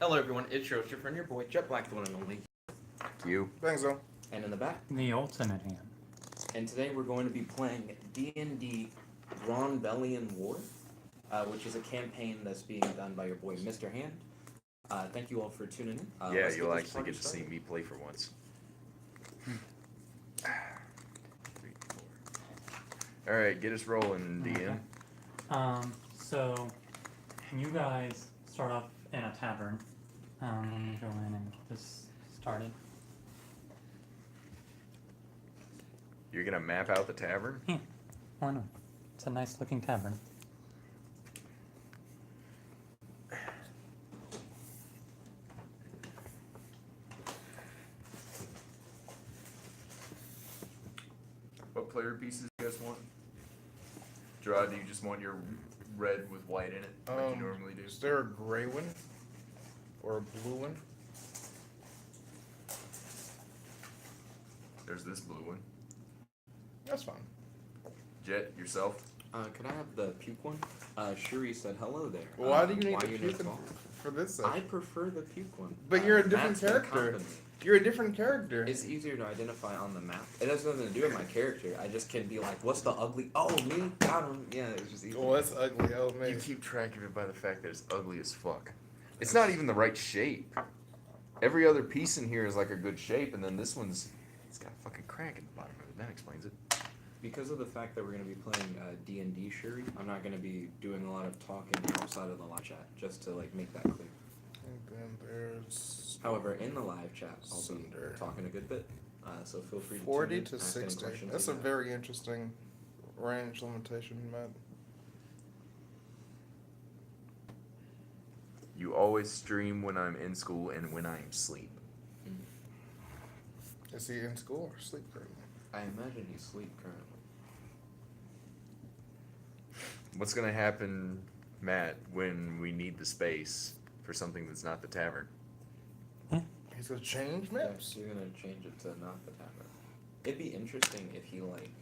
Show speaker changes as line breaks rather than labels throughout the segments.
Hello everyone, it's your friend, your boy, Jet Black, the one and only.
You.
Thanks, though.
And in the back.
The ultimate hand.
And today we're going to be playing D&D Gronvellian War, which is a campaign that's being done by your boy, Mr. Hand. Thank you all for tuning in.
Yeah, you'll actually get to see me play for once. 3, 4. Alright, get us rolling, DM.
Okay. So you guys start off in a tavern. Let me go in and get this started.
You're gonna map out the tavern?
Yeah, why not? It's a nice looking tavern.
What player pieces do you guys want? Gerard, do you just want your red with white in it, like you normally do?
Is there a gray one? Or a blue one?
There's this blue one.
That's fine.
Jet, yourself?
Could I have the puke one? Shuri said hello there.
Why do you need
why
the
you
puke
no
for this?
I prefer the puke one.
But you're a different
Matt's been
character.
comping me.
You're a different character.
It's easier to identify on the map. It has nothing to do with my character. I just can be like, what's the ugly? Oh, me? Got him. Yeah, it's just easier.
Oh, that's ugly. Oh, man.
You keep track of it by the fact that it's ugly as fuck. It's not even the right shape. Every other piece in here is like a good shape, and then this one's, it's got a fucking crack in the bottom of it. That explains it.
Because of the fact that we're going to be playing D&D, Shuri, I'm not going to be doing a lot of talking outside of the live chat, just to like make that clear.
And then there's
However, in the live chat, I'll
Cinder.
be talking a good bit, so feel free to
40
tune in,
to
ask any
60.
questions
That's
you
a
have.
very interesting range limitation, Matt.
You always stream when I'm in school and when I'm asleep.
Is he in school or asleep currently?
I imagine you sleep currently.
What's gonna happen, Matt, when we need the space for something that's not the tavern?
He's gonna change
Yeah,
maps?
you're going to change it to not the tavern. It'd be interesting if he like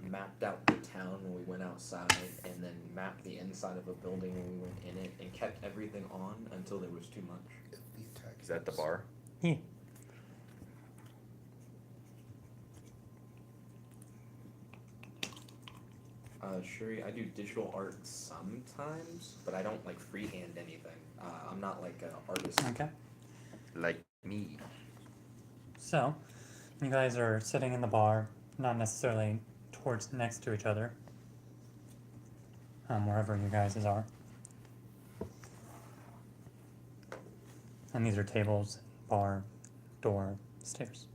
mapped out the town when we went outside and then mapped the inside of a building when we went in it and kept everything on until there was too much.
Is that the bar?
Yeah.
Shuri, I do digital art sometimes, but I don't like freehand anything. I'm not like an artist.
Okay.
Like me.
So you guys are sitting in the bar, not necessarily towards next to each other. Wherever you guys are. And these are tables, bar, door, stairs.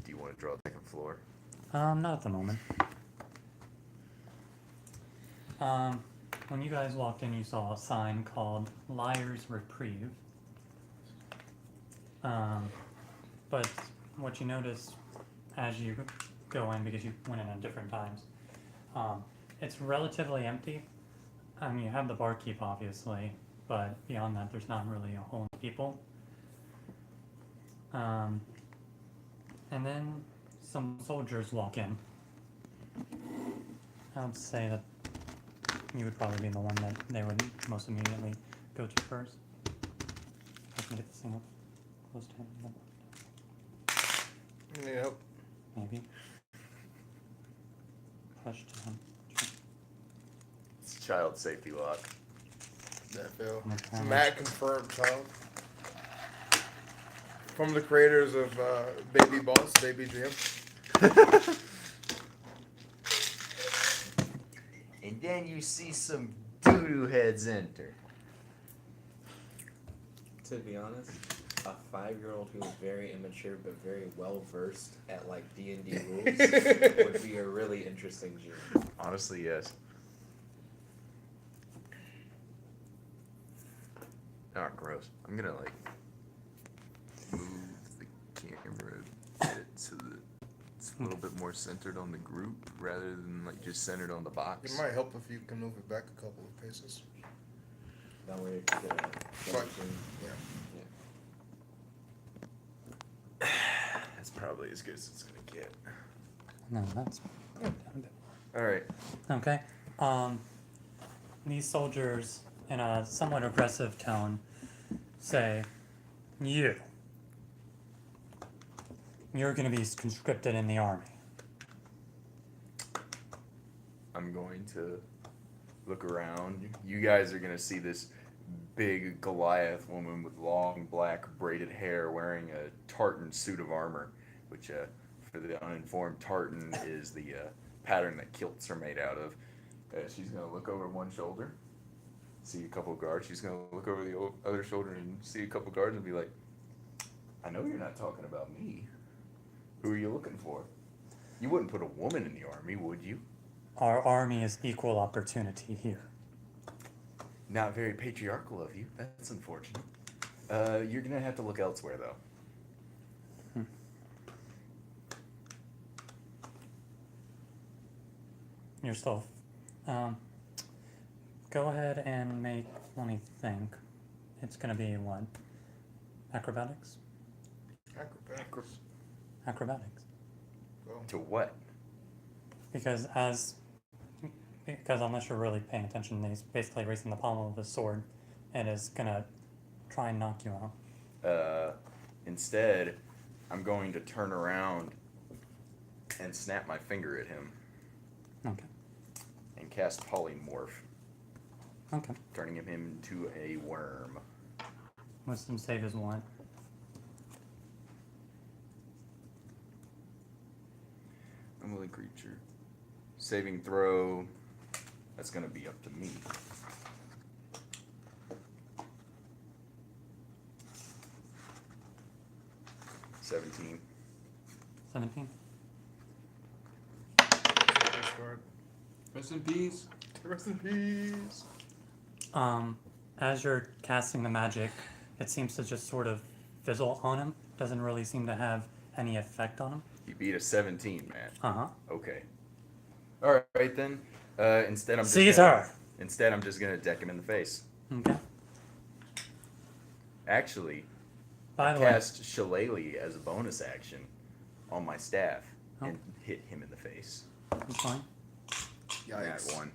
Do you want to draw a second floor?
Not at the moment. When you guys walked in, you saw a sign called Liar's Reprieve. But what you notice as you go in, because you went in at different times, it's relatively empty. You have the barkeep, obviously, but beyond that, there's not really a whole lot of people. And then some soldiers walk in. I would say that you would probably be the one that they would most immediately go to first. I can get this thing up close to him.
Yep.
Maybe. Push down.
It's child safety lock.
That fell.
Okay.
Matt confirmed, child. From the creators of Baby Boss, Baby Jim.
And then you see some doo-doo heads enter.
To be honest, a 5-year-old who is very immature but very well versed at like D&D rules would be a really interesting gene.
Honestly, yes. Oh, gross. I'm gonna like move the camera a bit so that it's a little bit more centered on the group rather than like just centered on the
It
box.
might help if you can move it back a couple of paces.
That way you can get a
Right.
yeah.
That's probably as good as it's gonna get.
No, that's down a bit.
All right.
Okay. These soldiers in a somewhat aggressive tone, say, you're going to be conscripted in the army.
I'm going to look around. You guys are going to see this big Goliath woman with long black braided hair wearing a tartan suit of armor, which for the uninformed, tartan is the pattern that kilts are made out of. She's going to look over one shoulder, see a couple of guards. She's going to look over the other shoulder and see a couple of guards and be like, I know you're not talking about me. Who are you looking for? You wouldn't put a woman in the army, would you?
Our army is equal opportunity here.
Not very patriarchal of you. That's unfortunate. You're going to have to look elsewhere, though.
You're still... go ahead and make... Let me think. It's going to be what? Acrobatics? Acrobatics.
Well,
To what?
Because unless you're really paying attention, he's basically raising the pommel of his sword and is gonna try and knock you out.
Instead, I'm going to turn around and snap my finger at him
Okay.
and cast polymorph,
Okay.
turning him into a worm.
Wisdom save is what?
Unwilling creature. Saving throw. That's going to be up to me. $17.
17?
discard.
Rest in peace.
Rest in peace.
As you're casting the magic, it seems to just sort of fizzle on him. Doesn't really seem to have any effect on him.
You beat a 17, man.
Uh-huh.
Okay. All right then. Instead, I'm just
Caesar!
I'm just gonna deck him in the face.
Okay.
Actually,
By the way,
cast Shillelagh as a bonus action on my staff and hit him in the face.
it's fine.
Yikes.
That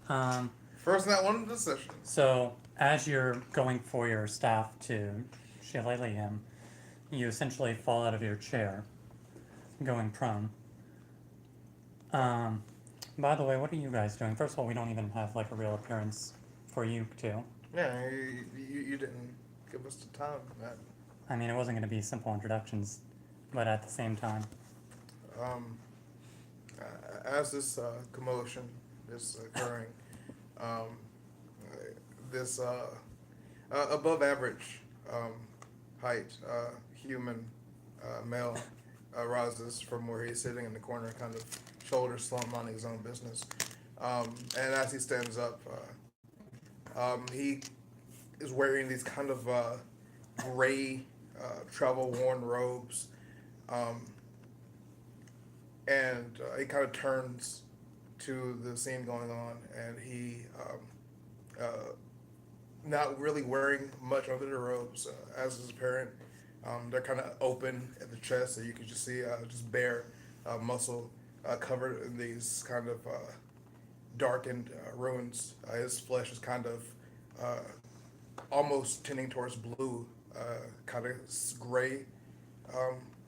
one.
First nat one of the session.
So, as you're going for your staff to shillelagh him, you essentially fall out of your chair, going prone. By the way, what are you guys doing? First of all, we don't even have like a real appearance for you two.
Yeah, you didn't give us the time, Matt.
I mean, it wasn't going to be simple introductions, but at the same time.
As this commotion is occurring, this above average height human male rises from where he's sitting in the corner, kind of shoulders slumped, minding his own business. And as he stands up, he is wearing these kind of gray, travel-worn robes. And he kind of turns to the scene going on, and he, not really wearing much under the robes, as is apparent. They're kind of open at the chest, so you can just see just bare muscle covered in these kind of darkened ruins. His flesh is kind of almost tending towards blue, kind of gray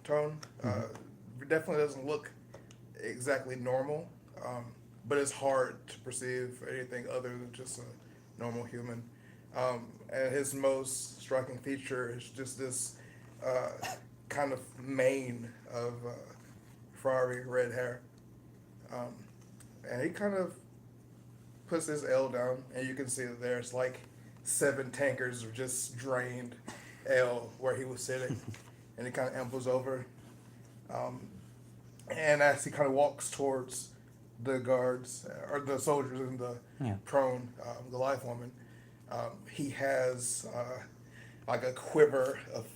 tone. Definitely doesn't look exactly normal, but it's hard to perceive anything other than just a normal human. And his most striking feature is just this kind of mane of fiery red hair. And he kind of puts his ale down, and you can see that there's like 7 tankers of just drained ale where he was sitting. And he kind of ambles over. And as he kind of walks towards the guards, or the soldiers in the prone Goliath woman, he has like a quiver of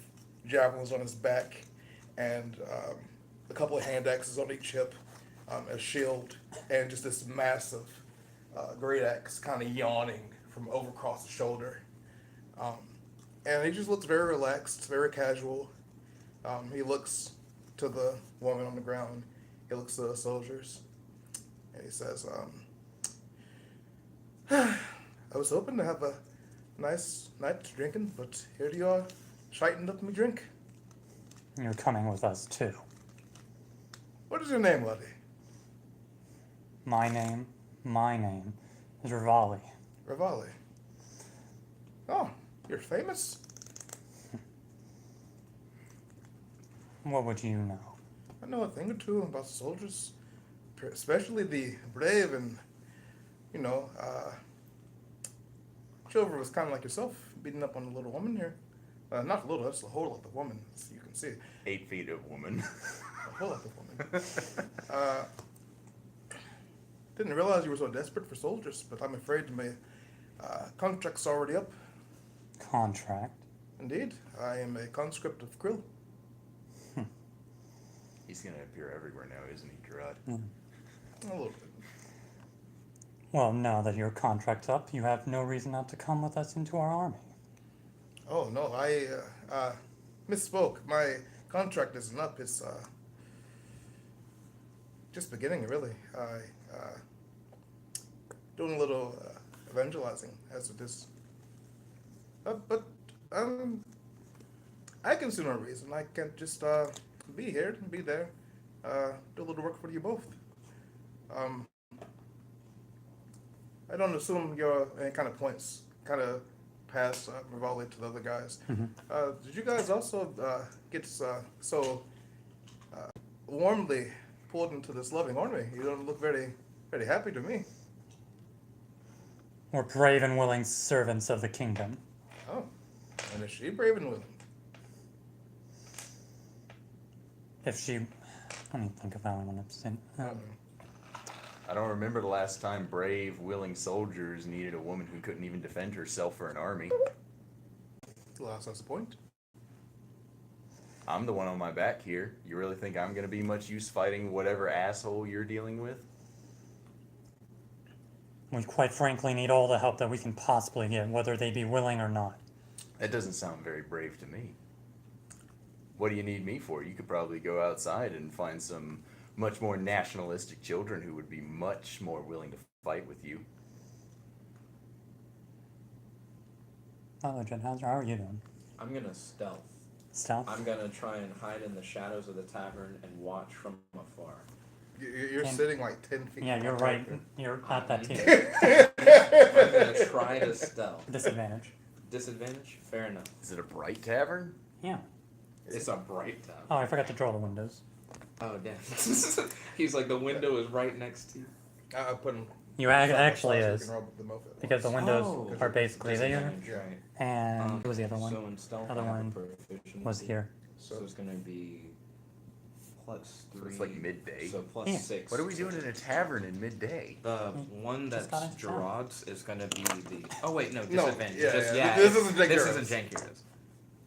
javelins on his back, and a couple of hand axes on each hip, a shield, and just this massive great axe kind of yawning from over across the shoulder. And he just looks very relaxed, very casual. He looks to the woman on the ground. He looks to the soldiers, and he says, I was hoping to have a nice night drinking, but here you are, shiting up me drink.
You're coming with us too.
What is your name, laddie?
My name is Rivali.
Rivali. Oh, you're famous.
What would you know?
I know a thing or two about soldiers, especially the brave and, Silver was kind of like yourself, beating up on the little woman here. Not little, that's the whole of the woman, as you can see.
8 feet of woman.
The whole of the woman. Didn't realize you were so desperate for soldiers, but I'm afraid my contract's already up.
Contract?
Indeed, I am a conscript of Krill.
He's gonna appear everywhere now, isn't he, Gerard?
A little bit.
Well, now that your contract's up, you have no reason not to come with us into our army.
Oh, no, I misspoke. My contract isn't up. It's just beginning, really. Doing a little evangelizing as it is. But I can see no reason. I can't just be here and be there. Do a little work for you both. I don't assume your any kind of points kind of pass Rivali to the other guys. Did you guys also get so warmly pulled into this loving army? You don't look very, very happy to me.
We're brave and willing servants of the kingdom.
Oh, and is she brave and willing?
If she... Let me think of how I want to say...
I don't remember the last time brave, willing soldiers needed a woman who couldn't even defend herself for an army.
Well, that's the point.
I'm the one on my back here. You really think I'm gonna be much use fighting whatever asshole you're dealing with?
We quite frankly need all the help that we can possibly get, whether they be willing or not.
That doesn't sound very brave to me. What do you need me for? You could probably go outside and find some much more nationalistic children who would be much more willing to fight with you.
Oh, Jen, how are you doing?
I'm gonna stealth.
Stealth?
I'm gonna try and hide in the shadows of the tavern and watch from afar.
You're
Can-
sitting like 10 feet.
Yeah,
from
you're
my
right.
character.
You're at that table.
I'm gonna try to stealth.
Disadvantage.
Disadvantage? Fair enough.
Is it a bright tavern?
Yeah.
It's a bright tavern.
Oh, I forgot to draw the windows.
Oh, damn. He's like, the window is right next to you.
I put him.
You actually
so you
is.
can roll them both at
Because the
once.
windows
Oh.
are basically there.
Disadvantage, right.
And what was the other one?
So in stealth,
Other
I have a
one
proficiency.
was here.
So it's gonna be plus 3.
So it's like midday.
So plus
Yeah.
6.
What are we doing in a tavern in midday?
The one
Just
that's
got it.
Gerard's is gonna be the. Oh wait, no,
No,
disadvantage.
yeah,
Just,
yeah. This isn't
this
Jankira's.
isn't Jankira's.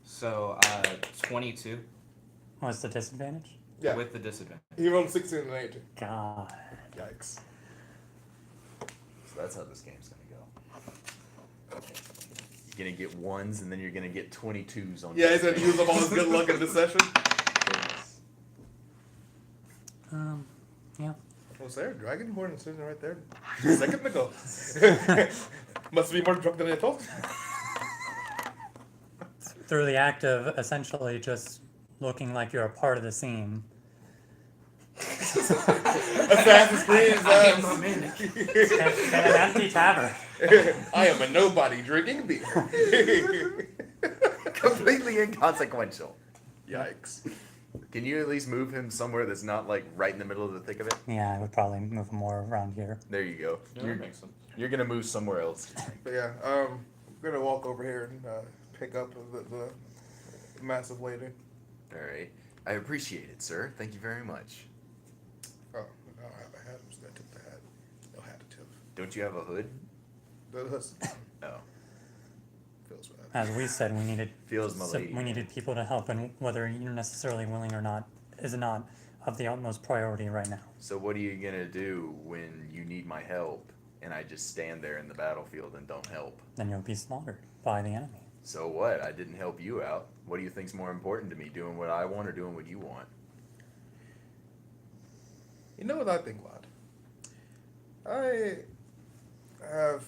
So 22
What's the disadvantage?
Yeah.
with the disadvantage.
He rolled 16 and 18.
God.
Yikes.
So that's how this game's gonna go. You're gonna get ones and then you're gonna get 22s on
Yeah, he's gonna use up all his good luck in this session.
Goodness.
Yeah.
What's there? Dragonborn sitting right there. A second ago. Must be more drunk than I thought.
Through the act of essentially just looking like you're a part of the scene.
Assassin's Creed.
I am a mimic.
In an empty tavern.
I am a nobody drinking beer.
Completely inconsequential.
Yikes.
Can you at least move him somewhere that's not like right in the middle of the thick of it?
Yeah, I would probably move more around here.
There you go.
Yeah,
You're,
that makes sense.
you're gonna move somewhere else.
But yeah, we're gonna walk over here and pick up the massive lady.
Alright. I appreciate it, sir. Thank you very much.
Oh, I don't have a hat. I'm just gonna tip the hat. No hat to tip.
Don't you have a hood?
The hood's
Oh.
feels bad.
As we said, we needed
Feels my lady.
we needed people to help, and whether you're necessarily willing or not is not of the utmost priority right now.
So what are you gonna do when you need my help and I just stand there in the battlefield and don't help?
Then you'll be slaughtered by the enemy.
So what? I didn't help you out. What do you think's more important to me, doing what I want or doing what you want?
You know what I think, lad? I have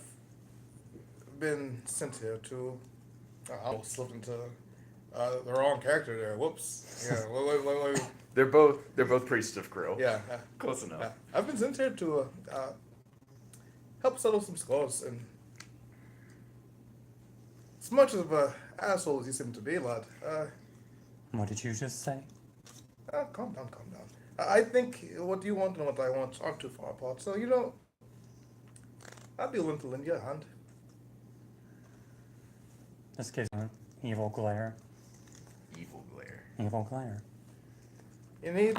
been sent here to. I almost slipped into the wrong character there. Whoops. Yeah. Wait.
They're both pretty stiff grill.
Yeah.
Close enough.
I've been sent here to help settle some scores, and as much of a asshole as you seem to be, lad.
What did you just say?
Calm down. I think what you want and what I want aren't too far apart. So I'd be willing to lend you a hand.
This gives me an evil glare.
Evil glare.
Evil glare.
You need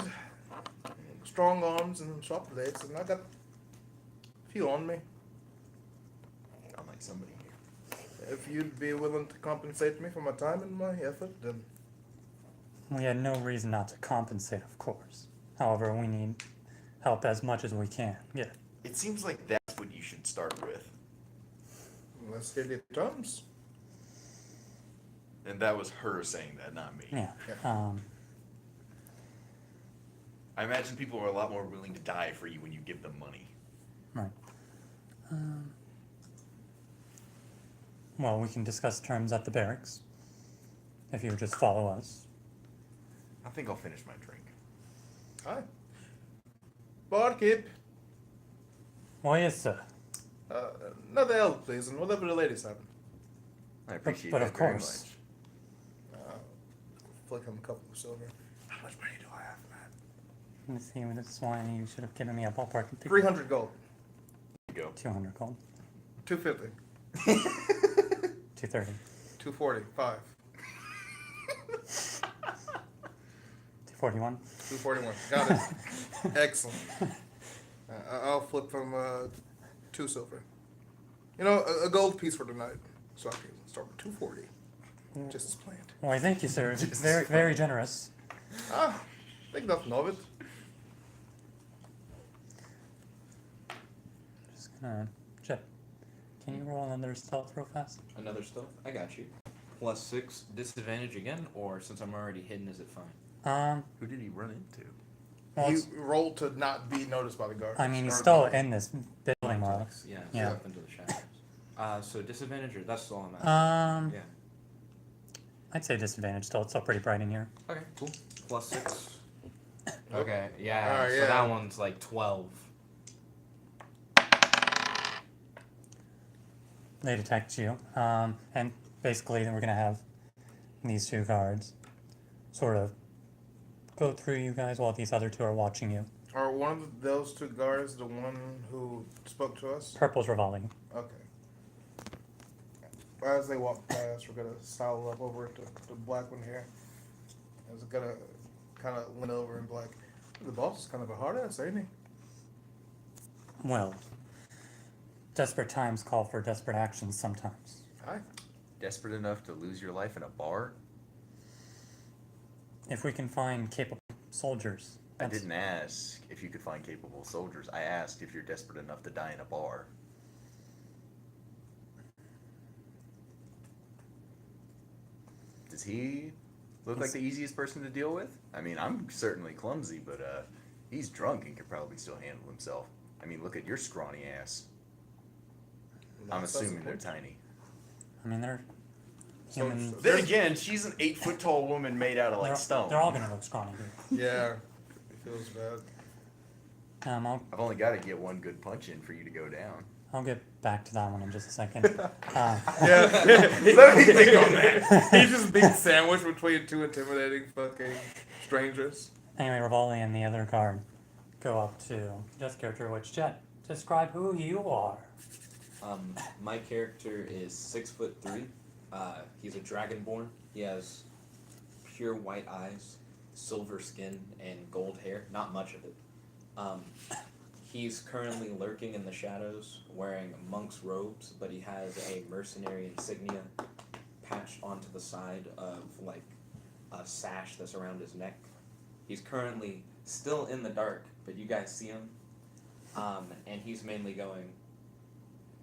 strong arms and sharp blades, and I got a few on me.
I'm like somebody here.
If you'd be willing to compensate me for my time and my effort, then
We had no reason not to compensate, of course. However, we need help as much as we can. Yeah.
It seems like that's what you should start with.
let's hear the terms.
And that was her saying that, not me.
Yeah.
I imagine people are a lot more willing to die for you when you give them money.
Right. Well, we can discuss terms at the barracks. If you would just follow us.
I think I'll finish my drink.
Hi. Barkeep.
Why, yes, sir.
Another ale, please, and whatever the ladies have.
I appreciate
but
that
of
very
course.
much.
Flick him a couple of silver. How much money do I have, man?
Let me see, with this wine, you should have given me a ballpark.
300 gold.
There you go.
200 gold.
250.
230.
240. 5.
241.
241. Got it. Excellent. I'll flip from 2 silver. A gold piece for tonight. So I can start with 240. Just as planned.
Why, thank you, sir. Very, very generous.
Think nothing of it.
Just gonna check. Can you roll another stealth real fast?
Another stealth? I got you. +6, disadvantage again, or since I'm already hidden, is it fine?
Who did he run into?
Well,
He
it's-
rolled to not be noticed by the guards.
I mean, he's
Or
still
the-
in this building, more or less.
Yeah,
Yeah.
up into the shadows. So disadvantage, or that's all I'm at. Yeah.
I'd say disadvantage still. It's still pretty bright in here.
Okay, cool. +6. Okay, yeah.
Alright,
so
yeah.
that one's like 12.
They detect you. And basically, then we're gonna have these 2 guards sort of go through you guys while these other 2 are watching you.
Are one of those 2 guards the one who spoke to us?
Purple's revolving.
Okay. As they walk past, we're gonna saddle up over to the black one here. It's gonna kind of lean over and be like, the boss is kind of a hard ass, ain't he?
Well, desperate times call for desperate actions sometimes.
Hi.
Desperate enough to lose your life in a bar?
If we can find capable soldiers.
I didn't ask if you could find capable soldiers. I asked if you're desperate enough to die in a bar. Does he look like the easiest person to deal with? I mean, I'm certainly clumsy, but he's drunk and could probably still handle himself. I mean, look at your scrawny ass. I'm assuming they're tiny.
I mean, they're
So-
humans.
so-
Then again, she's an 8 foot tall woman made out of like stone.
They're all gonna look scrawny here.
Yeah. It feels bad.
I've only got to get one good punch in for you to go down.
I'll get back to that one in just a second.
Yeah.
Let me think on that.
He's just being sandwiched between 2 intimidating fucking strangers.
Anyway, Rivali and the other guard go up to Jet's character, which Jet, describe who you are.
My character is 6'3". He's a dragonborn. He has pure white eyes, silver skin, and gold hair. Not much of it. He's currently lurking in the shadows, wearing monk's robes, but he has a mercenary insignia patched onto the side of like a sash that's around his neck. He's currently still in the dark, but you guys see him. And he's mainly going,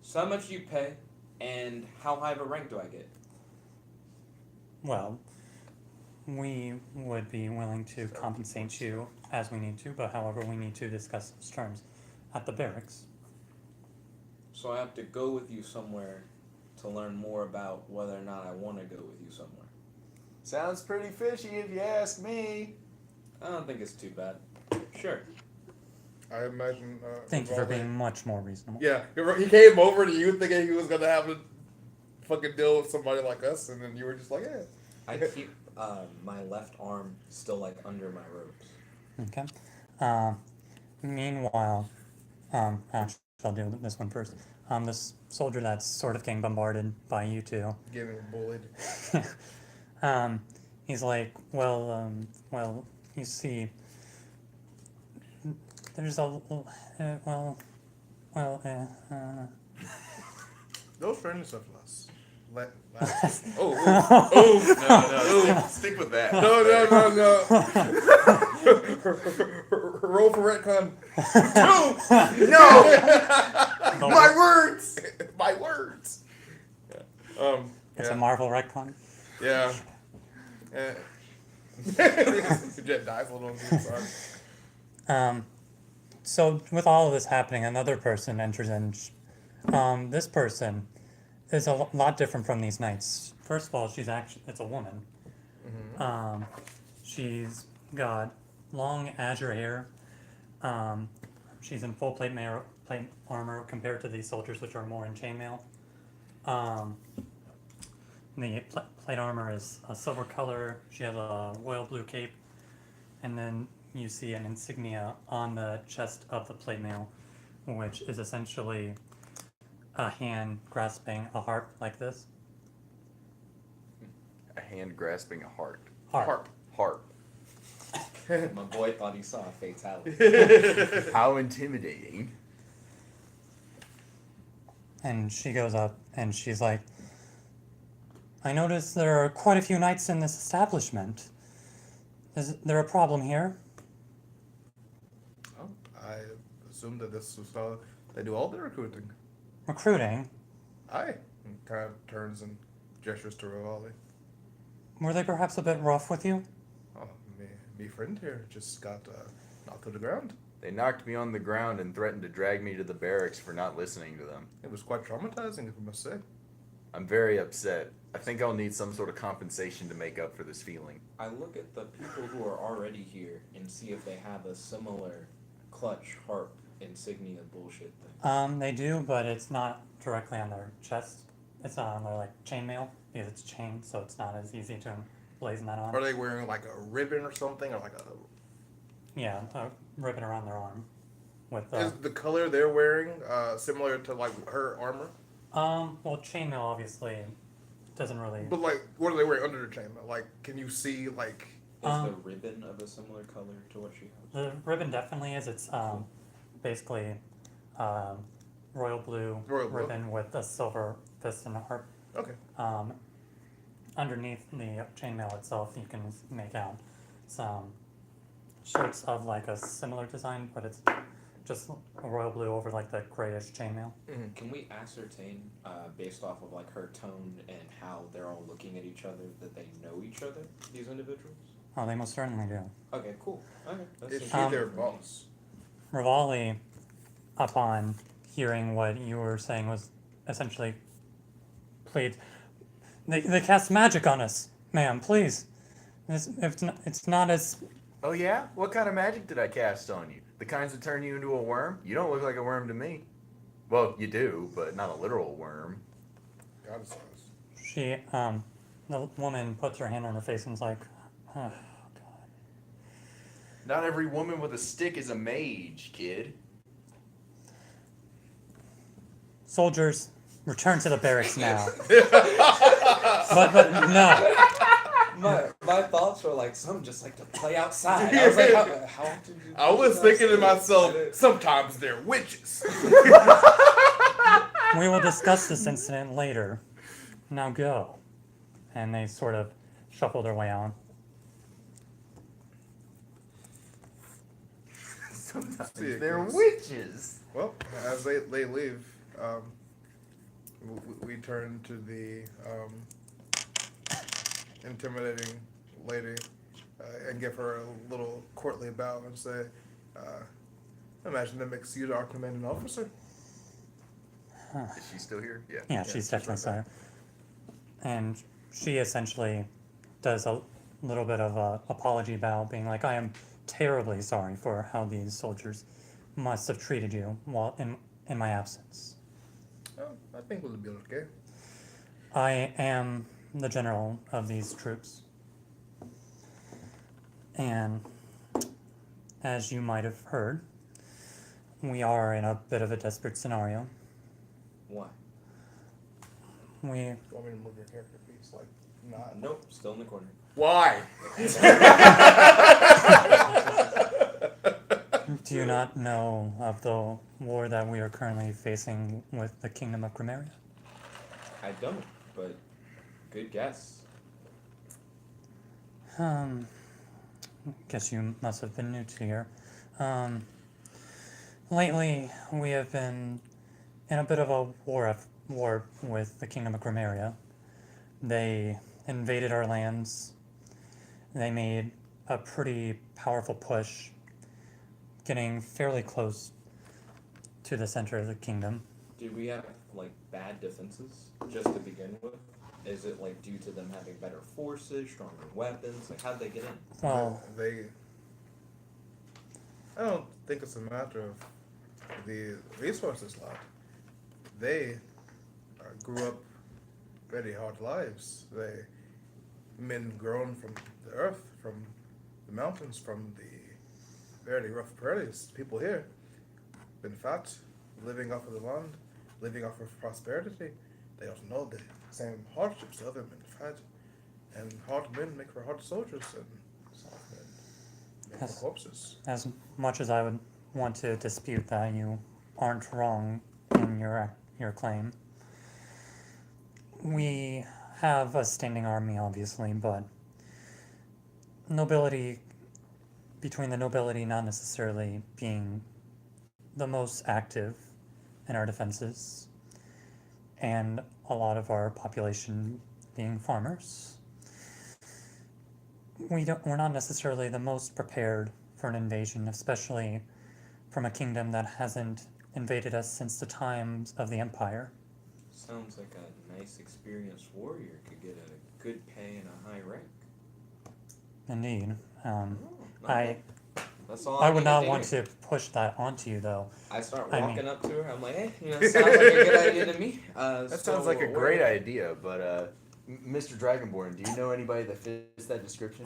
so how much do you pay, and how high of a rank do I get?
Well, we would be willing to compensate you as we need to, but however, we need to discuss those terms at the barracks.
So I have to go with you somewhere to learn more about whether or not I want to go with you somewhere.
Sounds pretty fishy if you ask me.
I don't think it's too bad. Sure.
I imagine.
Thank you for
Gronvellian-
being much more reasonable.
Yeah, he came over to you thinking he was gonna have to fucking deal with somebody like us, and then you were just like, yeah.
I keep my left arm still like under my robes.
Okay. Meanwhile, actually, I'll do this one first. This soldier that's sort of getting bombarded by you two.
Getting bullied.
He's like, well, you see, there's a,
Those friends of us.
Oh, no, stick with that.
No. Roll for retcon. No. My words. My words. Yeah.
It's
Yeah.
a Marvel retcon.
Yeah. Jet dies a little. Sorry.
So with all of this happening, another person enters in. This person is a lot different from these knights. First of all, it's a woman. She's got long azure hair. She's in full plate armor compared to these soldiers, which are more in chainmail. The plate armor is a silver color. She has a royal blue cape, and then you see an insignia on the chest of the plate mail, which is essentially a hand grasping a harp like this.
A hand grasping a heart.
Harp.
Harp.
My boy thought he saw a fatality.
How intimidating.
And she goes up and she's like, I notice there are quite a few knights in this establishment. Is there a problem here?
Oh, I assume that this is how they do all the recruiting.
Recruiting?
Aye. And kind of turns and gestures to Rivali.
Were they perhaps a bit rough with you?
Oh, me friend here just got knocked to the ground.
They knocked me on the ground and threatened to drag me to the barracks for not listening to them.
It was quite traumatizing, if I must say.
I'm very upset. I think I'll need some sort of compensation to make up for this feeling.
I look at the people who are already here and see if they have a similar clutch, harp, insignia bullshit thing.
They do, but it's not directly on their chest. It's on their like chainmail because it's chained, so it's not as easy to blazon that on.
Are they wearing like a ribbon or something, or like a?
Yeah, a ribbon around their arm. With
Is the color they're wearing similar to like her armor?
well, chainmail obviously doesn't really.
But like, what are they wearing under the chainmail? Like, can you see like?
Is the ribbon of a similar color to what she has?
The ribbon definitely is. It's basically royal blue ribbon with a silver fist and a harp.
Okay.
Underneath the chainmail itself, you can make out some shirts of like a similar design, but it's just a royal blue over like the grayish chainmail.
Mm-hmm.
Can we ascertain, based off of like her tone and how they're all looking at each other, that they know each other, these individuals?
Oh, they most certainly do.
Okay, cool. Okay, that's
Is she
interesting.
their boss?
Rivali, upon hearing what you were saying, was essentially, please, they cast magic on us, ma'am, please. It's not as.
Oh yeah? What kind of magic did I cast on you? The kinds that turn you into a worm? You don't look like a worm to me. Well, you do, but not a literal worm.
God says.
She, the woman puts her hand on her face and is like, oh, God.
Not every woman with a stick is a mage, kid.
Soldiers, return to the barracks now. but no.
My thoughts were like, some just like to play outside. I was like, how often do you
I was
play
thinking to
outside?
myself, sometimes they're witches.
We will discuss this incident later. Now go. And they sort of shuffle their way on.
Sometimes
See it,
they're
kids.
witches.
Well, as they leave, we turn to the intimidating lady and give her a little courtly bow and say, imagine that makes you our commanding officer.
Is she still here? Yeah.
Yeah, she's definitely
right
sorry. And she essentially does a little bit of a apology bow, being like, I am terribly sorry for how these soldiers must have treated you while in my absence.
Oh, I think we'll be okay.
I am the general of these troops. And as you might have heard, we are in a bit of a desperate scenario.
Why?
We
You want me to move your character piece? Like, not.
Nope, still in the corner.
Why?
do you not know of the war that we are currently facing with the Kingdom of Grimmeria?
I don't, but good guess.
Guess you must have been new to here. Lately, we have been in a bit of a war with the Kingdom of Grimmeria. They invaded our lands. They made a pretty powerful push, getting fairly close to the center of the kingdom.
Do we have like bad defenses just to begin with? Is it like due to them having better forces, stronger weapons? Like how'd they get in?
Well,
I don't think it's a matter of the resources lot. They grew up very hard lives. Men grown from the earth, from the mountains, from the very rough prairies. People here been fat, living off of the land, living off of prosperity. They don't know the same hardships other men have had. And hard men make for hard soldiers, and soft men make
Yes.
for corpses.
as much as I would want to dispute that, you aren't wrong in your claim. We have a standing army, obviously, but between the nobility not necessarily being the most active in our defenses, and a lot of our population being farmers, we're not necessarily the most prepared for an invasion, especially from a kingdom that hasn't invaded us since the times of the Empire.
Sounds like a nice experienced warrior could get a good pay and a high rank.
Indeed.
Oh,
I
That's all
I would
need
not
to
want
hear.
to push that onto you, though.
I start
I
walking
mean-
up to her. I'm like, hey, sounds like a good idea to me.
That sounds like a great idea, but Mr. Dragonborn, do you know anybody that fits that description?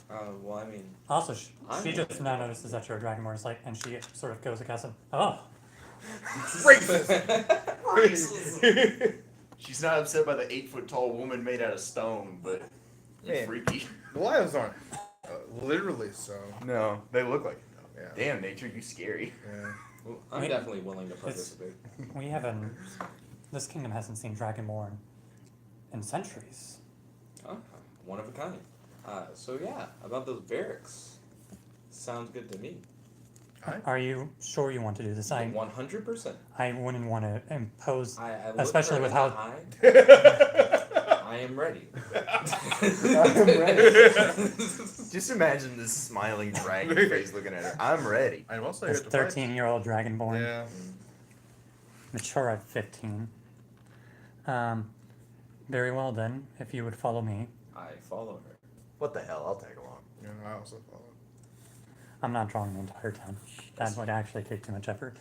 Well, I mean,
Also,
I'm
she just now notices that you're a Dragonborn, it's like, and she sort of goes across and, oh,
Racist! She's not upset by the 8-foot tall woman made out of stone, but
Man.
freaky.
Goliaths aren't literally so.
No, they look like it though.
Yeah.
Damn, nature, you scary.
Yeah.
well, I'm
Wait,
definitely willing to participate.
we haven't, this kingdom hasn't seen Dragonborn in centuries.
One of a kind. So yeah, about those barracks. Sounds good to me.
Are you sure you want to do this?
100%.
I wouldn't want to impose,
I look
especially
her
with
in
how,
the eye. I am ready.
Just imagine this smiling dragon face looking at her. I'm ready.
I'm also
this
here to fight.
13-year-old Dragonborn,
Yeah.
mature at 15. Very well then, if you would follow me.
I follow her.
What the hell? I'll tag along.
Yeah, I also follow.
I'm not drawing the entire town. That would actually take too much effort.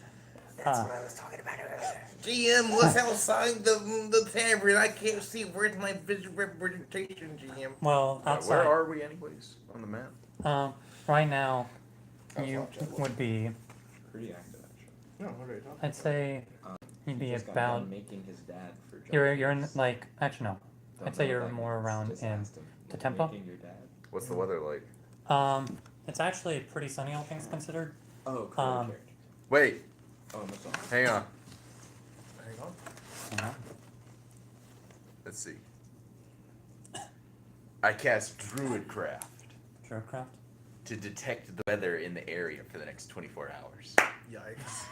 I was talking about earlier.
GM, what's outside the tavern? I can't see. Where's my visual representation, GM?
Well,
Where
outside,
are we anyways on the map?
right now,
That's
you
not Jetblackrlsh.
would be,
Pretty active, actually.
No, what are you talking
I'd say, you'd be
Just got
about,
done making his dad for
you're in, like, actually no.
Don't
I'd say
know
you're
what that
more
means.
around
Just
in
asked him.
the tempo?
Making your dad.
What's the weather like?
It's actually pretty sunny, all things considered.
Oh, cool
Um,
character.
Wait,
Oh, I'm sorry.
hang on.
Hang on.
You know?
Let's see. I cast Druidcraft
Druidcraft.
to detect the weather in the area for the next 24 hours.
Yikes.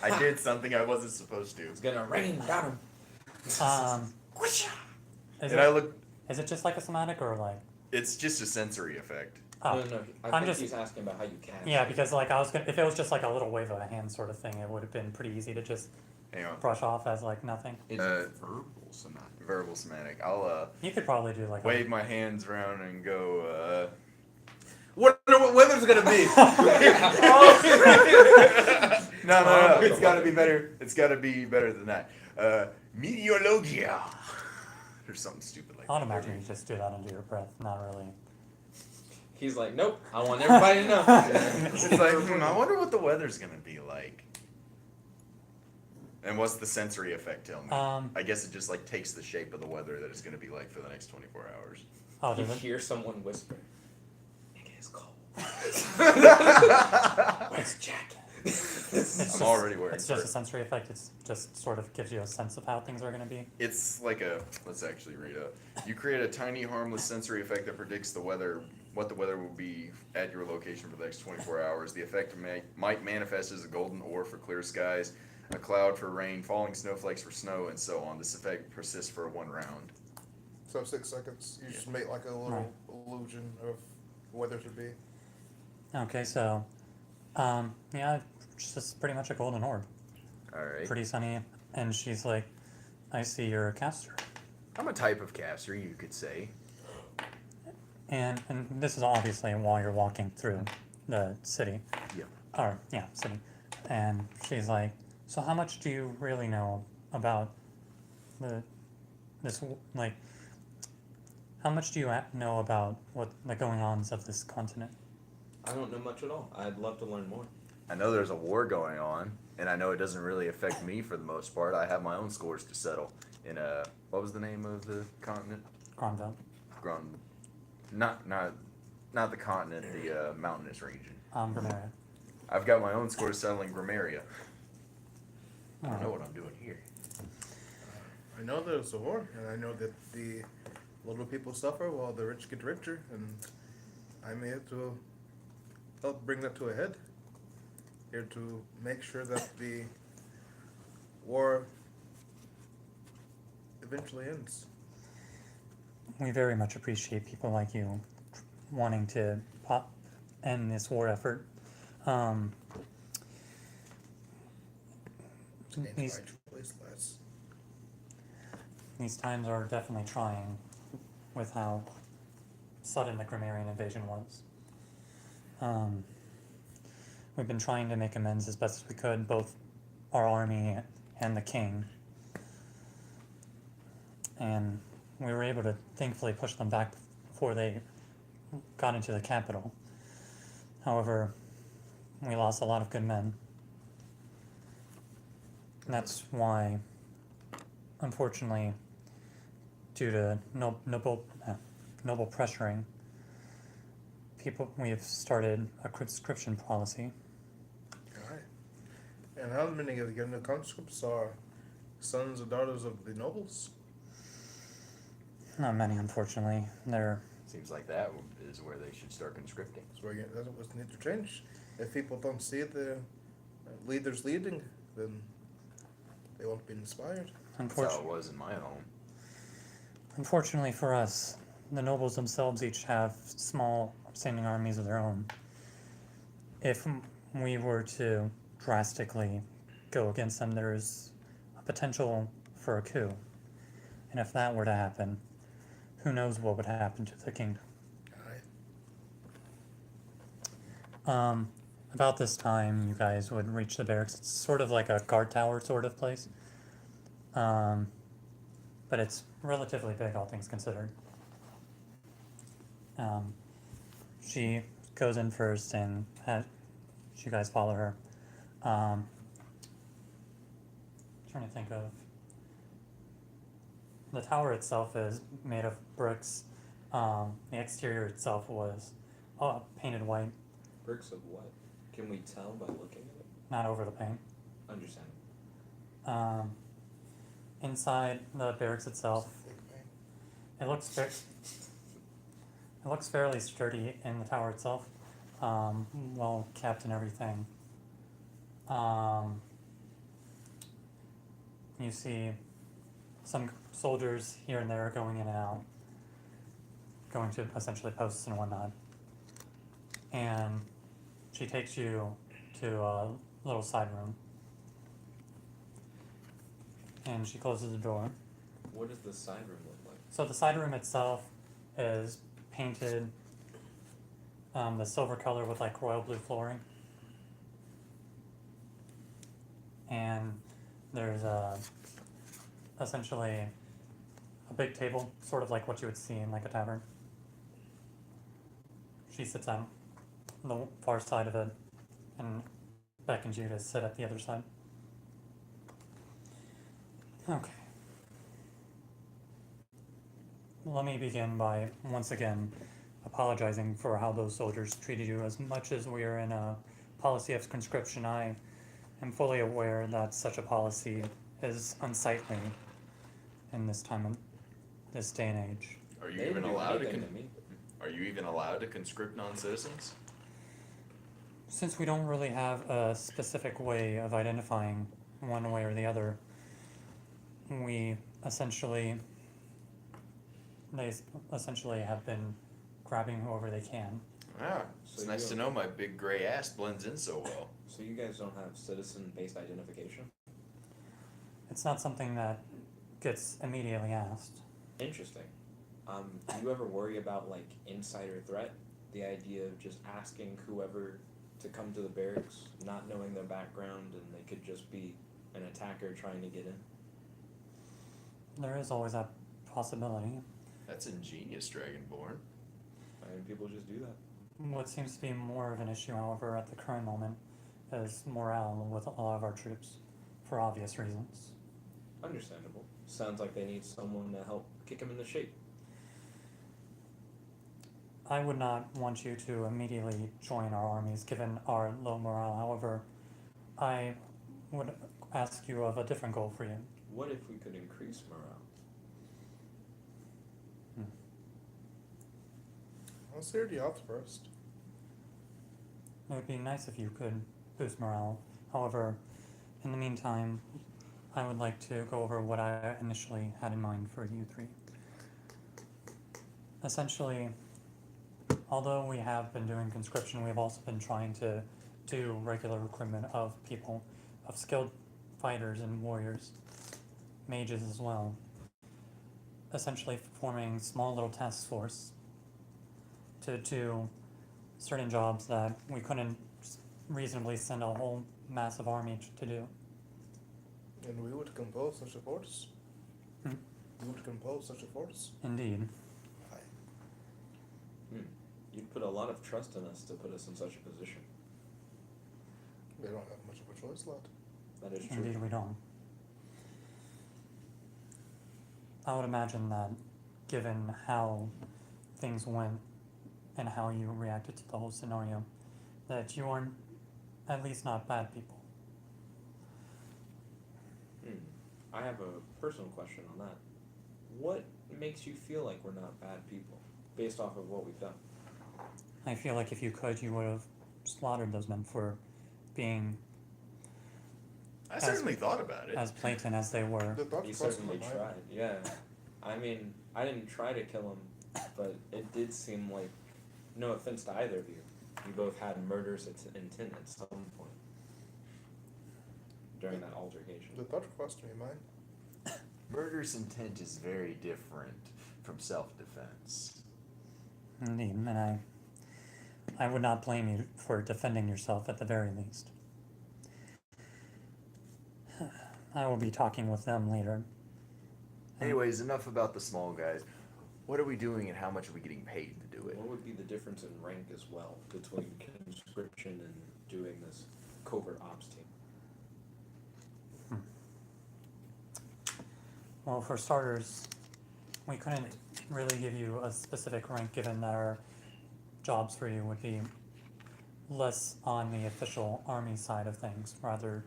I did something I wasn't supposed to.
It's gonna rain. Got him.
Is
And I
it,
look,
is it just like a somatic or like,
it's just a sensory effect.
Oh,
No, I
I'm
think
just-
he's asking about how you cast.
yeah, because like I was gonna, if it was just like a little wave of a hand sort of thing, it would have been pretty easy to just
Hang on.
brush off as like nothing.
It's verbal somatic.
Verbal semantic. I'll
You could probably do like
wave my hands around and go.
What weather's gonna be?
No. It's got to be better. It's got to be better than that. Meteorologia. Or something stupid like
I'd
that.
imagine you just do that under your breath, not really.
He's like, nope. I want everybody to know.
It's like, I wonder what the weather's gonna be like. And what's the sensory effect tell me? I guess it just like takes the shape of the weather that it's gonna be like for the next 24 hours.
Oh,
You
does it?
hear someone whisper, "Nigga, it's cold." Where's jacket?
I'm already wearing
It's just a
fur.
sensory effect. It's just sort of gives you a sense of how things are going to be.
It's like let's actually read it. You create a tiny harmless sensory effect that predicts what the weather will be at your location for the next 24 hours. The effect might manifest as a golden orb for clear skies, a cloud for rain, falling snowflakes for snow, and so on. This effect persists for 1 round.
So 6 seconds. You just make like a little illusion of weather to be.
Okay, so, yeah, it's just pretty much a golden orb.
Alright.
Pretty sunny. And she's like, I see you're a caster.
I'm a type of caster, you could say.
And this is obviously while you're walking through the city.
Yep.
Or, yeah, city. And she's like, so how much do you really know about how much do you know about what the going-ons of this continent?
I don't know much at all. I'd love to learn more.
I know there's a war going on, and I know it doesn't really affect me for the most part. I have my own scores to settle in what was the name of the continent?
Gronville.
Not the continent, the mountainous region.
Grameria.
I've got my own score to settle in Grameria. I don't know what I'm doing here.
I know there's a war, and I know that the little people suffer while the rich get richer, and I'm here to help bring that to a head. Here to make sure that the war eventually ends.
We very much appreciate people like you wanting to end this war effort. These times are definitely trying with how sudden the Grammarian invasion was. We've been trying to make amends as best as we could, both our army and the king. And we were able to thankfully push them back before they got into the capital. However, we lost a lot of good men. And that's why, unfortunately, due to noble pressuring, we have started a conscription policy.
Alright. And how many of your new conscripts are sons or daughters of the nobles?
Not many, unfortunately. They're
Seems like that is where they should start conscripting.
So that's what needs to change. If people don't see the leaders leading, then they won't be inspired.
That's how it was in my home.
Unfortunately for us, the nobles themselves each have small standing armies of their own. If we were to drastically go against them, there's a potential for a coup. And if that were to happen, who knows what would happen to the kingdom.
Alright.
About this time, you guys would reach the barracks. It's sort of like a guard tower sort of place. But it's relatively big, all things considered. She goes in first, and you guys follow her. Trying to think of... The tower itself is made of bricks. The exterior itself was painted white,
Bricks of what? Can we tell by looking at it?
not over the paint.
Understand.
Inside the barracks itself, it looks fairly sturdy in the tower itself, well kept and everything. You see some soldiers here and there going in and out, going to essentially posts and whatnot. and she takes you to a little side room, and she closes the door.
What does the side room look like?
So the side room itself is painted the silver color with like royal blue flooring, and there's essentially a big table, sort of like what you would see in like a tavern. She sits on the far side of it and beckons you to sit at the other side. Okay. Let me begin by once again apologizing for how those soldiers treated you. As much as we are in a policy of conscription, I am fully aware that such a policy is unsightly in this day and age.
Are you
They
even
didn't do
allowed to?
anything to me.
Are you even allowed to conscript non-citizens?
Since we don't really have a specific way of identifying one way or the other, they essentially have been grabbing whoever they can.
Ah, it's
So
nice
you-
to know my big gray ass blends in so well.
So you guys don't have citizen-based identification?
It's not something that gets immediately asked.
Interesting. Do you ever worry about like insider threat? The idea of just asking whoever to come to the barracks, not knowing their background, and they could just be an attacker trying to get in?
There is always that possibility.
That's ingenious, Dragonborn.
I mean, people just do that.
What seems to be more of an issue, however, at the current moment is morale with a lot of our troops, for obvious reasons.
Understandable. Sounds like they need someone to help kick them into shape.
I would not want you to immediately join our armies given our low morale. However, I would ask you of a different goal for you.
What if we could increase morale?
Let's hear the odds first.
It would be nice if you could boost morale. However, in the meantime, I would like to go over what I initially had in mind for you three. Essentially, although we have been doing conscription, we have also been trying to do regular recruitment of people, of skilled fighters and warriors, mages as well. Essentially forming small little task force to do certain jobs that we couldn't reasonably send a whole massive army to do.
And we would compose such a force.
Hmm?
We would compose such a force.
Indeed.
You'd put a lot of trust in us to put us in such a position.
They don't have much of a choice left.
That is true.
Indeed we don't. I would imagine that given how things went and how you reacted to the whole scenario, that you aren't, at least not bad people.
I have a personal question on that. What makes you feel like we're not bad people, based off of what we've done?
I feel like if you could, you would have slaughtered those men for being
I certainly thought about it.
as blatant as they were.
The thought
You
crossed my
certainly
mind.
tried, yeah. I mean, I didn't try to kill him, but it did seem like, no offense to either of you, you both had murderous intent at some point during that altercation.
The thought crossed my mind.
Murder's intent is very different from self-defense.
Indeed, and I would not blame you for defending yourself at the very least. I will be talking with them later.
Anyways, enough about the small guys. What are we doing and how much are we getting paid to do it?
What would be the difference in rank as well between conscription and doing this covert ops team?
Well, for starters, we couldn't really give you a specific rank given that our jobs for you would be less on the official army side of things, rather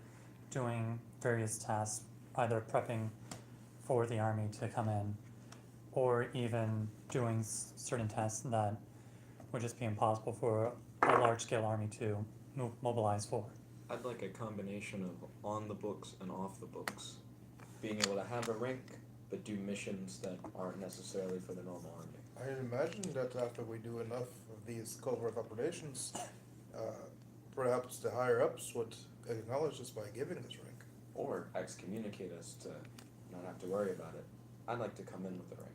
doing various tasks, either prepping for the army to come in, or even doing certain tasks that would just be impossible for a large-scale army to mobilize for.
I'd like a combination of on the books and off the books. Being able to have a rank, but do missions that aren't necessarily for the normal army.
I imagine that after we do enough of these covert operations, perhaps the higher ups would acknowledge us by giving us rank.
Or excommunicate us to not have to worry about it. I'd like to come in with the rank.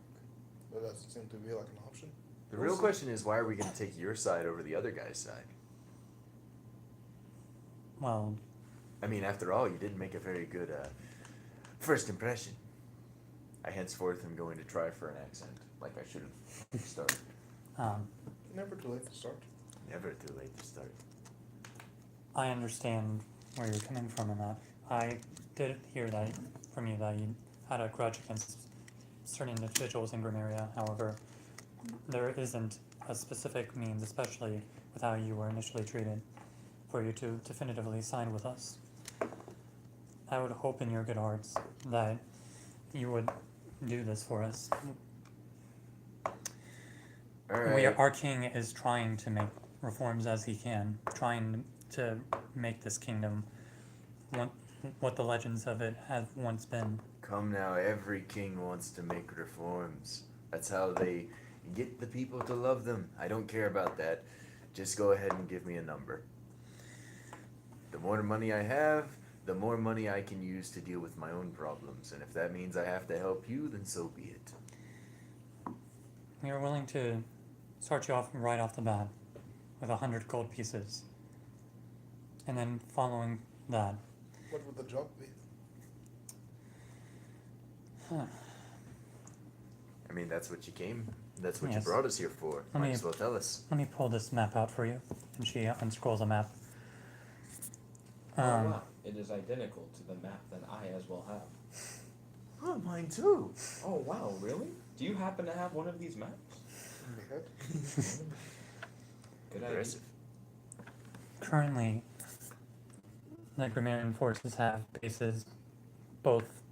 That doesn't seem to be like an option.
The real question is, why are we going to take your side over the other guy's side?
Well,
I mean, after all, you didn't make a very good first impression. I henceforth am going to try for an accent, like I should have started.
Never too late to start.
Never too late to start.
I understand where you're coming from in that. I did hear that from you that you had a grudge against certain individuals in Grimmeria. However, there isn't a specific means, especially with how you were initially treated, for you to definitively sign with us. I would hope in your good hearts that you would do this for us.
Alright.
Our king is trying to make reforms as he can, trying to make this kingdom what the legends of it have once been.
Come now, every king wants to make reforms. That's how they get the people to love them. I don't care about that. Just go ahead and give me a number. The more money I have, the more money I can use to deal with my own problems. And if that means I have to help you, then so be it.
We are willing to start you off right off the bat with 100 gold pieces. And then following that,
What would the job be?
I mean, that's what you came. That's what
Yes.
you brought us here for.
Let
Might
me-
as well tell us.
let me pull this map out for you. And she unscrolls a map.
Oh wow, it is identical to the map that I as well have.
Oh, mine too.
Oh wow, really? Do you happen to have one of these maps?
In the head?
Good idea.
Impressive.
Currently, the Grammarian forces have bases both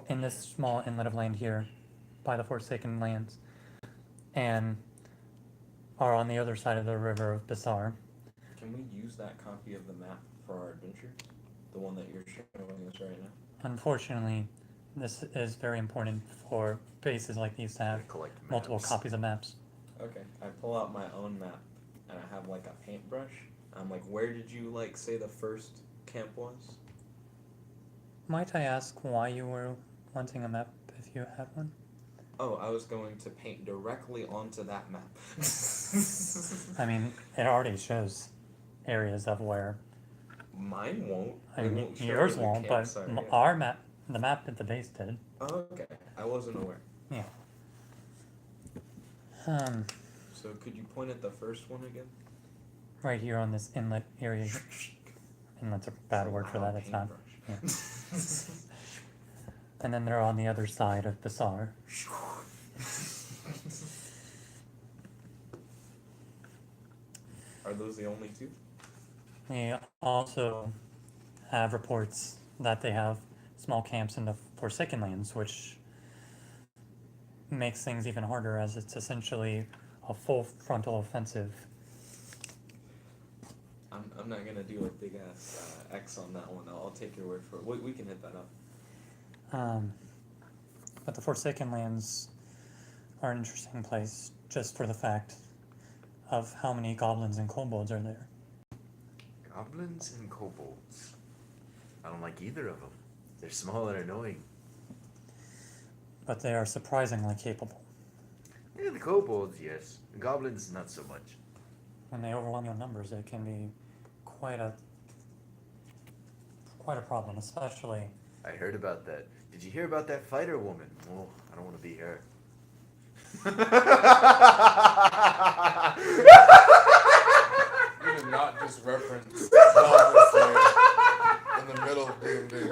in this small inlet of land here by the Forsaken Lands and are on the other side of the river of Basar.
Can we use that copy of the map for our adventure? The one that you're showing us right now?
Unfortunately, this is very important for bases like these to have
Collect
multiple
maps.
copies of maps.
Okay, I pull out my own map and I have like a paintbrush. I'm like, where did you like say the first camp was?
Might I ask why you were wanting a map if you had one?
Oh, I was going to paint directly onto that map.
I mean, it already shows areas of where.
Mine won't.
I
It
mean,
won't show
yours
where the
won't, but
camps are, yeah.
our map, the map at the base did.
Oh, okay, I wasn't aware.
Yeah.
So could you point at the first one again?
Right here on this inlet area. Inlet's a bad word for
Wow,
that. It's not.
paintbrush.
And then they're on the other side of Basar.
Are those the only two?
We also have reports that they have small camps in the Forsaken Lands, which makes things even harder as it's essentially a full frontal offensive.
I'm not gonna do a big ass X on that one. I'll take your word for it. We can hit that up.
But the Forsaken Lands are an interesting place just for the fact of how many goblins and kobolds are there.
Goblins and kobolds. I don't like either of them. They're small and annoying.
But they are surprisingly capable.
Yeah, the kobolds, yes. The goblins, not so much.
When they overwhelm you in numbers, it can be quite a problem, especially.
I heard about that. Did you hear about that fighter woman? Oh, I don't want to be her.
You did not just reference Goblin Slayer in the middle of D&D.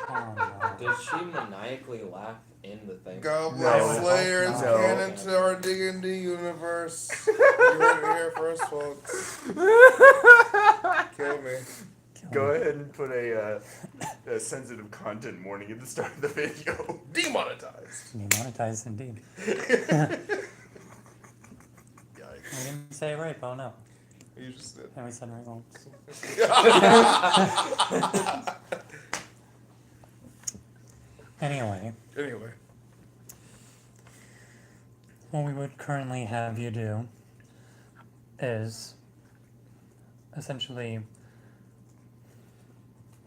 Oh no.
Does she maniacally laugh in the thing?
Goblin
No.
Slayer is
No.
canon to our D&D universe. You heard it here first, folks. Kill me.
Go ahead and put a sensitive content warning at the start of the video.
Demonetized.
Demonetized indeed.
Yikes.
We didn't say it right, but oh no.
You just did.
And we said it right wrong. Anyway,
Anyway.
what we would currently have you do is essentially,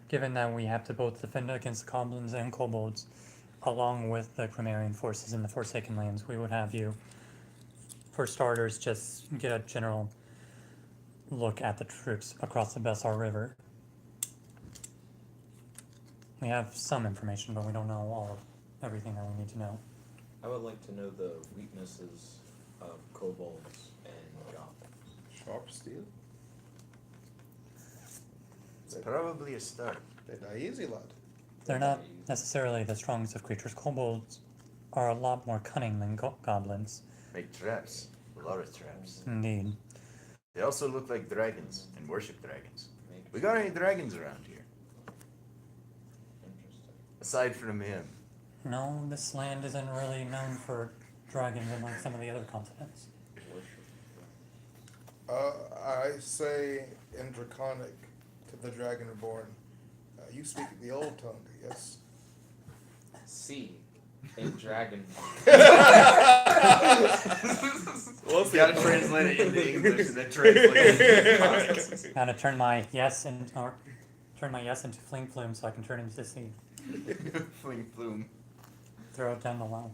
given that we have to both defend against the goblins and kobolds, along with the Cromarian forces in the Forsaken Lands, we would have you, for starters, just get a general look at the troops across the Bessar River. We have some information, but we don't know all of everything that we need to know.
I would like to know the weaknesses of kobolds and goblins.
Sharp steel.
It's probably a start.
They die easy, lad.
They're not necessarily the strongest of creatures. Kobolds are a lot more cunning than goblins.
Make traps. A lot of traps.
Indeed.
They also look like dragons and worship dragons.
Make
We got any dragons around here?
Interesting.
Aside from him.
No, this land isn't really known for dragons unlike some of the other continents.
Worship.
I say in Draconic to the Dragon Reborn, you speak the old tongue, yes?
C. In dragon.
Well,
You gotta translate it into English and then translate it into
Gotta turn my yes into fling flume so I can turn into sea.
Fling flume.
Throw it down the line.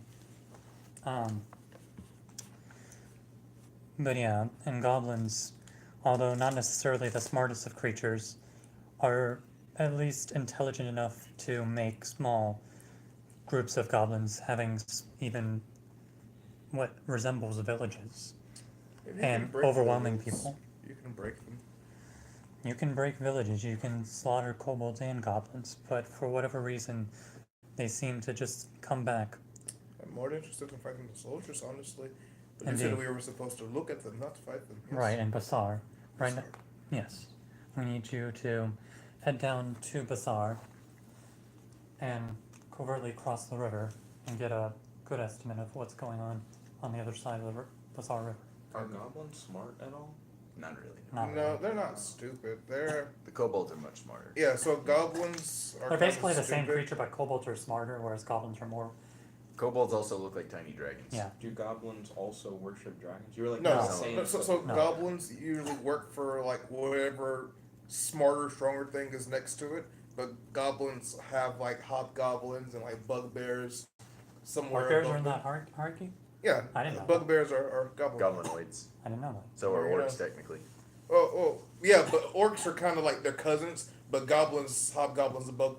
But yeah, and goblins, although not necessarily the smartest of creatures, are at least intelligent enough to make small groups of goblins having even what resembles villages
If you can
and
break
overwhelming
villages,
people.
You can break them.
You can break villages, you can slaughter kobolds and goblins, but for whatever reason, they seem to just come back.
I'm more interested in fighting the soldiers, honestly. But you said
Indeed.
we were supposed to look at them, not fight them. Yes.
Right, and Basar. Right
Sorry.
Yes. We need you to head down to Basar and covertly cross the river and get a good estimate of what's going on the other side of the Basar River.
Are goblins smart at all?
Not really.
Not
No,
really.
they're not stupid. They're
The kobolds are much smarter.
yeah. So goblins are
They're
kinda
basically the same
stupid.
creature, but kobolds are smarter, whereas goblins are more.
Kobolds also look like tiny dragons.
Yeah.
Do goblins also worship dragons? You were like
No,
not
No.
saying
so
No.
goblins usually work for like whatever smarter, stronger thing is next to it. But goblins have like hobgoblins and like bugbears somewhere.
Bugbears
above
are in
them.
that hierarchy?
Yeah,
I didn't know
bugbears are goblins.
Goblinoids.
I didn't know that.
So are
Yeah.
orcs technically.
Oh, yeah, but orcs are kind of like their cousins, but goblins, hobgoblins, and bug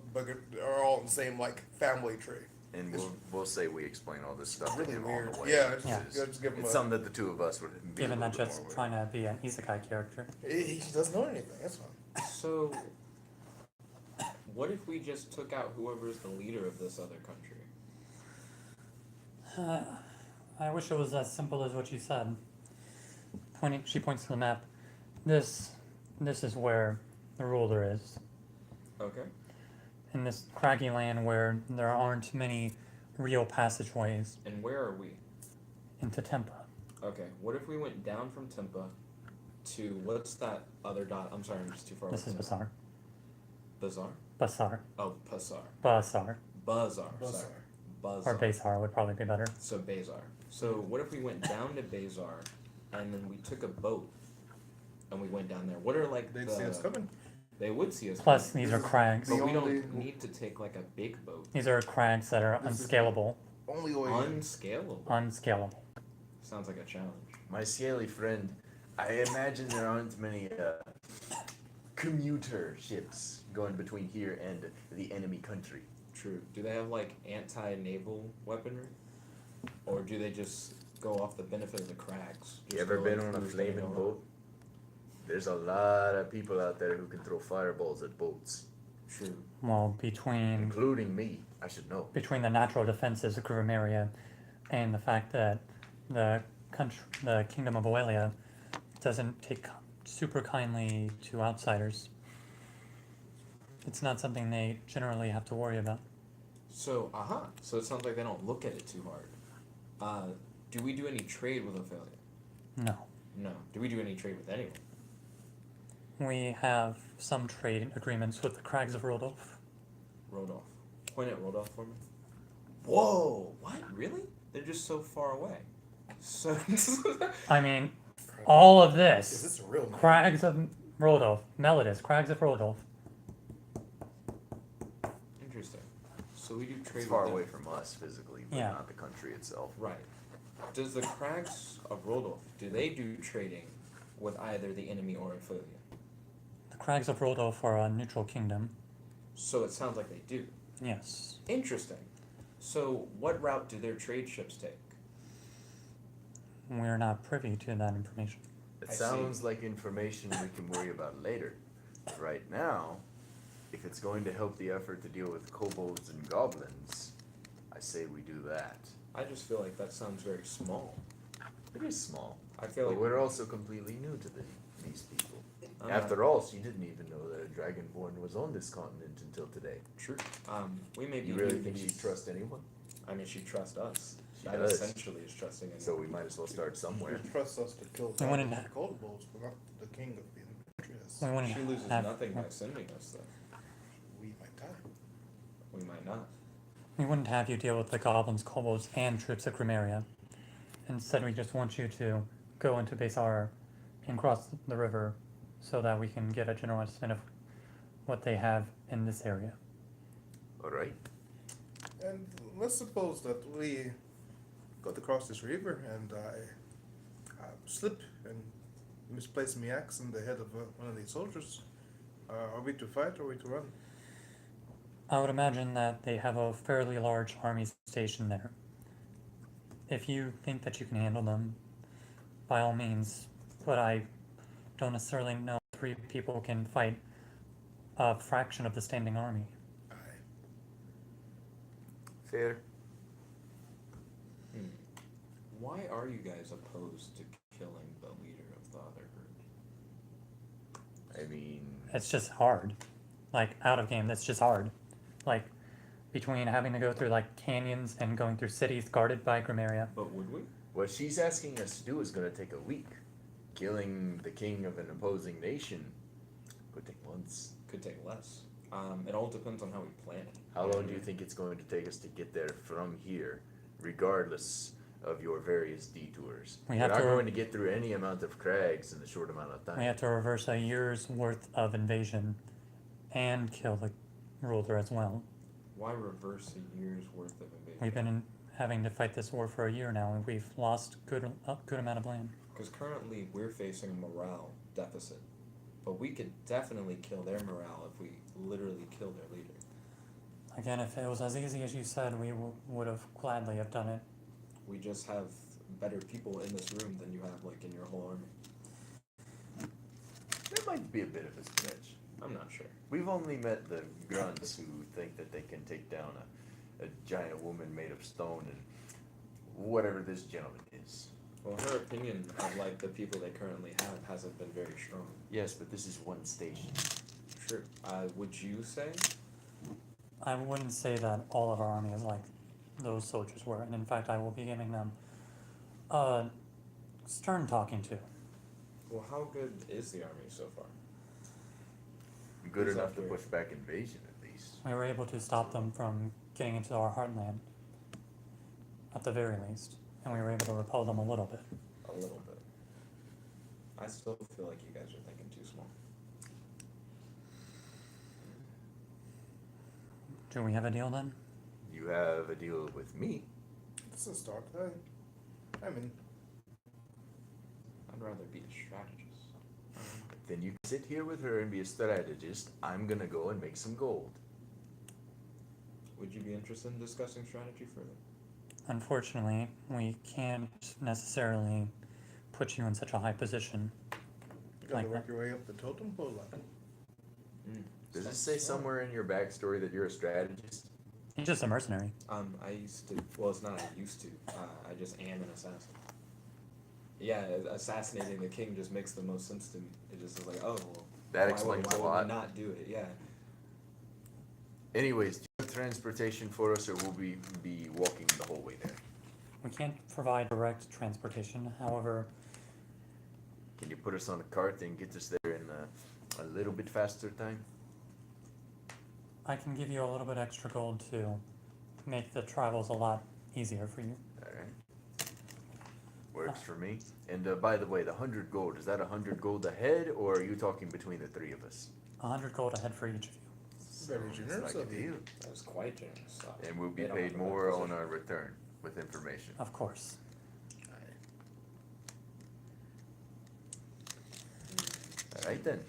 are all in the same like family tree.
And
It's
we'll say we explain all this stuff to
really
him
weird.
on the way.
Yeah, it's
Yeah.
just give him
It's
a.
something that the two of us would be
Given
a
that
little bit
just
more
trying to be an isekai character.
He doesn't know anything. That's fine.
So, what if we just took out whoever's the leader of this other country?
I wish it was as simple as what you said. She points to the map. This is where the ruler is.
Okay.
In this craggy land where there aren't many real passageways
And where are we?
into Tempa.
Okay. What if we went down from Timpa to what's that other dot? I'm sorry, I'm just too far.
This is
away.
Basar.
Bazaar?
Basar.
Oh, Pasar.
Basar.
Bazar.
Bazar.
Sorry.
Or
Bazar.
Basar would probably be better.
So Bazar. So what if we went down to Bazar, and then we took a boat, and we went down there? What are like
They'd
the?
see us coming.
They would see us.
Plus,
coming.
these are crags.
But
The
we
only-
don't need to take like a big boat.
These are crags that are
This is-
unscalable.
Only way.
Unscalable.
Unscalable.
Sounds like a challenge.
My scaly friend, I imagine there aren't many commuter ships going between here and the enemy country.
True. Do they have like anti-naval weaponry, or do they just go off the benefit of the crags?
You
Just
ever
go,
been
like,
on a
cruise their way
flaming
around?
boat? There's a lot of people out there who can throw fireballs at boats,
True.
Well, between
including me. I should know.
the natural defenses of Grumeria and the fact that the kingdom of Oelia doesn't take super kindly to outsiders. It's not something they generally have to worry about.
So, So it sounds like they don't look at it too hard. Do we do any trade with Ophelia?
No.
No. Do we do any trade with anyone?
We have some trade agreements with the Crags of Rodolph.
Rodolph. Point at Rodolph for me. Whoa! What? Really? They're just so far away. So.
I mean, All of
Is
this.
this a real name?
Crags of Rodolf. Melodus. Crags of Rodolf.
Interesting. So we do trade
It's far
with them.
away from us physically, but
Yeah.
not the country itself.
Right. Does the Crags of Rodolf, do they do trading with either the enemy or affiliate?
The Crags of Rodolf are a neutral kingdom.
So it sounds like they do.
Yes.
Interesting. So what route do their trade ships take?
We're not privy to that information.
It
I see.
sounds like information we can worry about later. Right now, if it's going to help the effort to deal with kobolds and goblins, I say we do that.
I just feel like that sounds very small.
It is small,
I feel
but
like
we're also completely new to these people.
I'm not-
After all, she didn't even know that a dragonborn was on this continent until today.
True. We may be
You really
new to
think she'd
these-
trust anyone?
I mean, she trusts us.
She
That
does.
essentially is trusting anyone.
So we might as well start somewhere.
She trusts us to kill
We wouldn't
the
ha-
cold bulls, but not the king of the adventurers.
We wouldn't
She loses
have,
nothing by sending us, though.
We might die.
We might not.
We wouldn't have you deal with the goblins, kobolds, and troops of Grimeria. Instead, we just want you to go into Baysar and cross the river so that we can get a general estimate of what they have in this area.
Alright?
And let's suppose that we got across this river and I slip and misplace my axe in the head of one of these soldiers. Are we to fight or are we to run?
I would imagine that they have a fairly large army station there. If you think that you can handle them, by all means, but I don't necessarily know 3 people can fight a fraction of the standing army.
Aye.
Fair.
Why are you guys opposed to killing the leader of the other group?
I mean,
It's just hard. Like, out of game, that's just hard. Like, between having to go through, like, canyons and going through cities guarded by Grimeria.
But would we?
what she's asking us to do is going to take a week. Killing the king of an opposing nation could take months.
Could take less. It all depends on how we plan it.
How long do you think it's going to take us to get there from here, regardless of your various detours?
We
We're
have
not
to-
going to get through any amount of crags in a short amount of time.
We have to reverse a year's worth of invasion and kill the ruler as well.
Why reverse a year's worth of invasion?
We've been having to fight this war for a year now, and we've lost a good amount of land.
Because currently we're facing a morale deficit. But we could definitely kill their morale if we literally kill their leader.
Again, if it was as easy as you said, we would have gladly have done it.
We just have better people in this room than you have, like, in your whole army.
That might be a bit of a stretch.
I'm not sure.
We've only met the grunts who think that they can take down a giant woman made of stone and whatever this gentleman is.
Well, her opinion of, like, the people they currently have hasn't been very strong.
Yes, but this is one station.
True. Would you say?
I wouldn't say that all of our army is like those soldiers were, and in fact, I will be giving them a stern talking to.
Well, how good is the army so far?
Good
Who's
enough
up
to
there?
push back invasion, at least.
We were able to stop them from getting into our heartland, at the very least, and we were able to repel them a little bit.
A little bit. I still feel like you guys are thinking too small.
Do we have a deal then?
You have a deal with me.
It's a start. I mean,
I'd rather be a strategist.
Then you can sit here with her and be a strategist. I'm gonna go and make some gold.
Would you be interested in discussing strategy further?
Unfortunately, we can't necessarily put you in such a high position.
you gotta
Like
work
that.
your way up the totem pole ladder.
Does it say somewhere in your backstory that you're a strategist?
He's just a mercenary.
I used to. Well, it's not. I used to. I just am an assassin. Yeah, assassinating the king just makes the most sense to me. It just is like, oh, well,
That
why
explains
would,
a
why
lot.
would we not do it? Yeah.
Anyways, do you have transportation for us, or will we be walking the whole way there?
We can't provide direct transportation, however,
Can you put us on a cart and get us there in a little bit faster time?
I can give you a little bit extra gold to make the travels a lot easier for you.
Alright. Works for me. And by the way, the 100 gold, is that 100 gold a head, or are you talking between the three of us?
100 gold ahead for each of you.
Very
Sounds
generous
like a
of you.
deal.
That was quite generous.
And we'll be
They don't
paid
have a bad
more on
position.
our return with information.
Of course.
Alright then.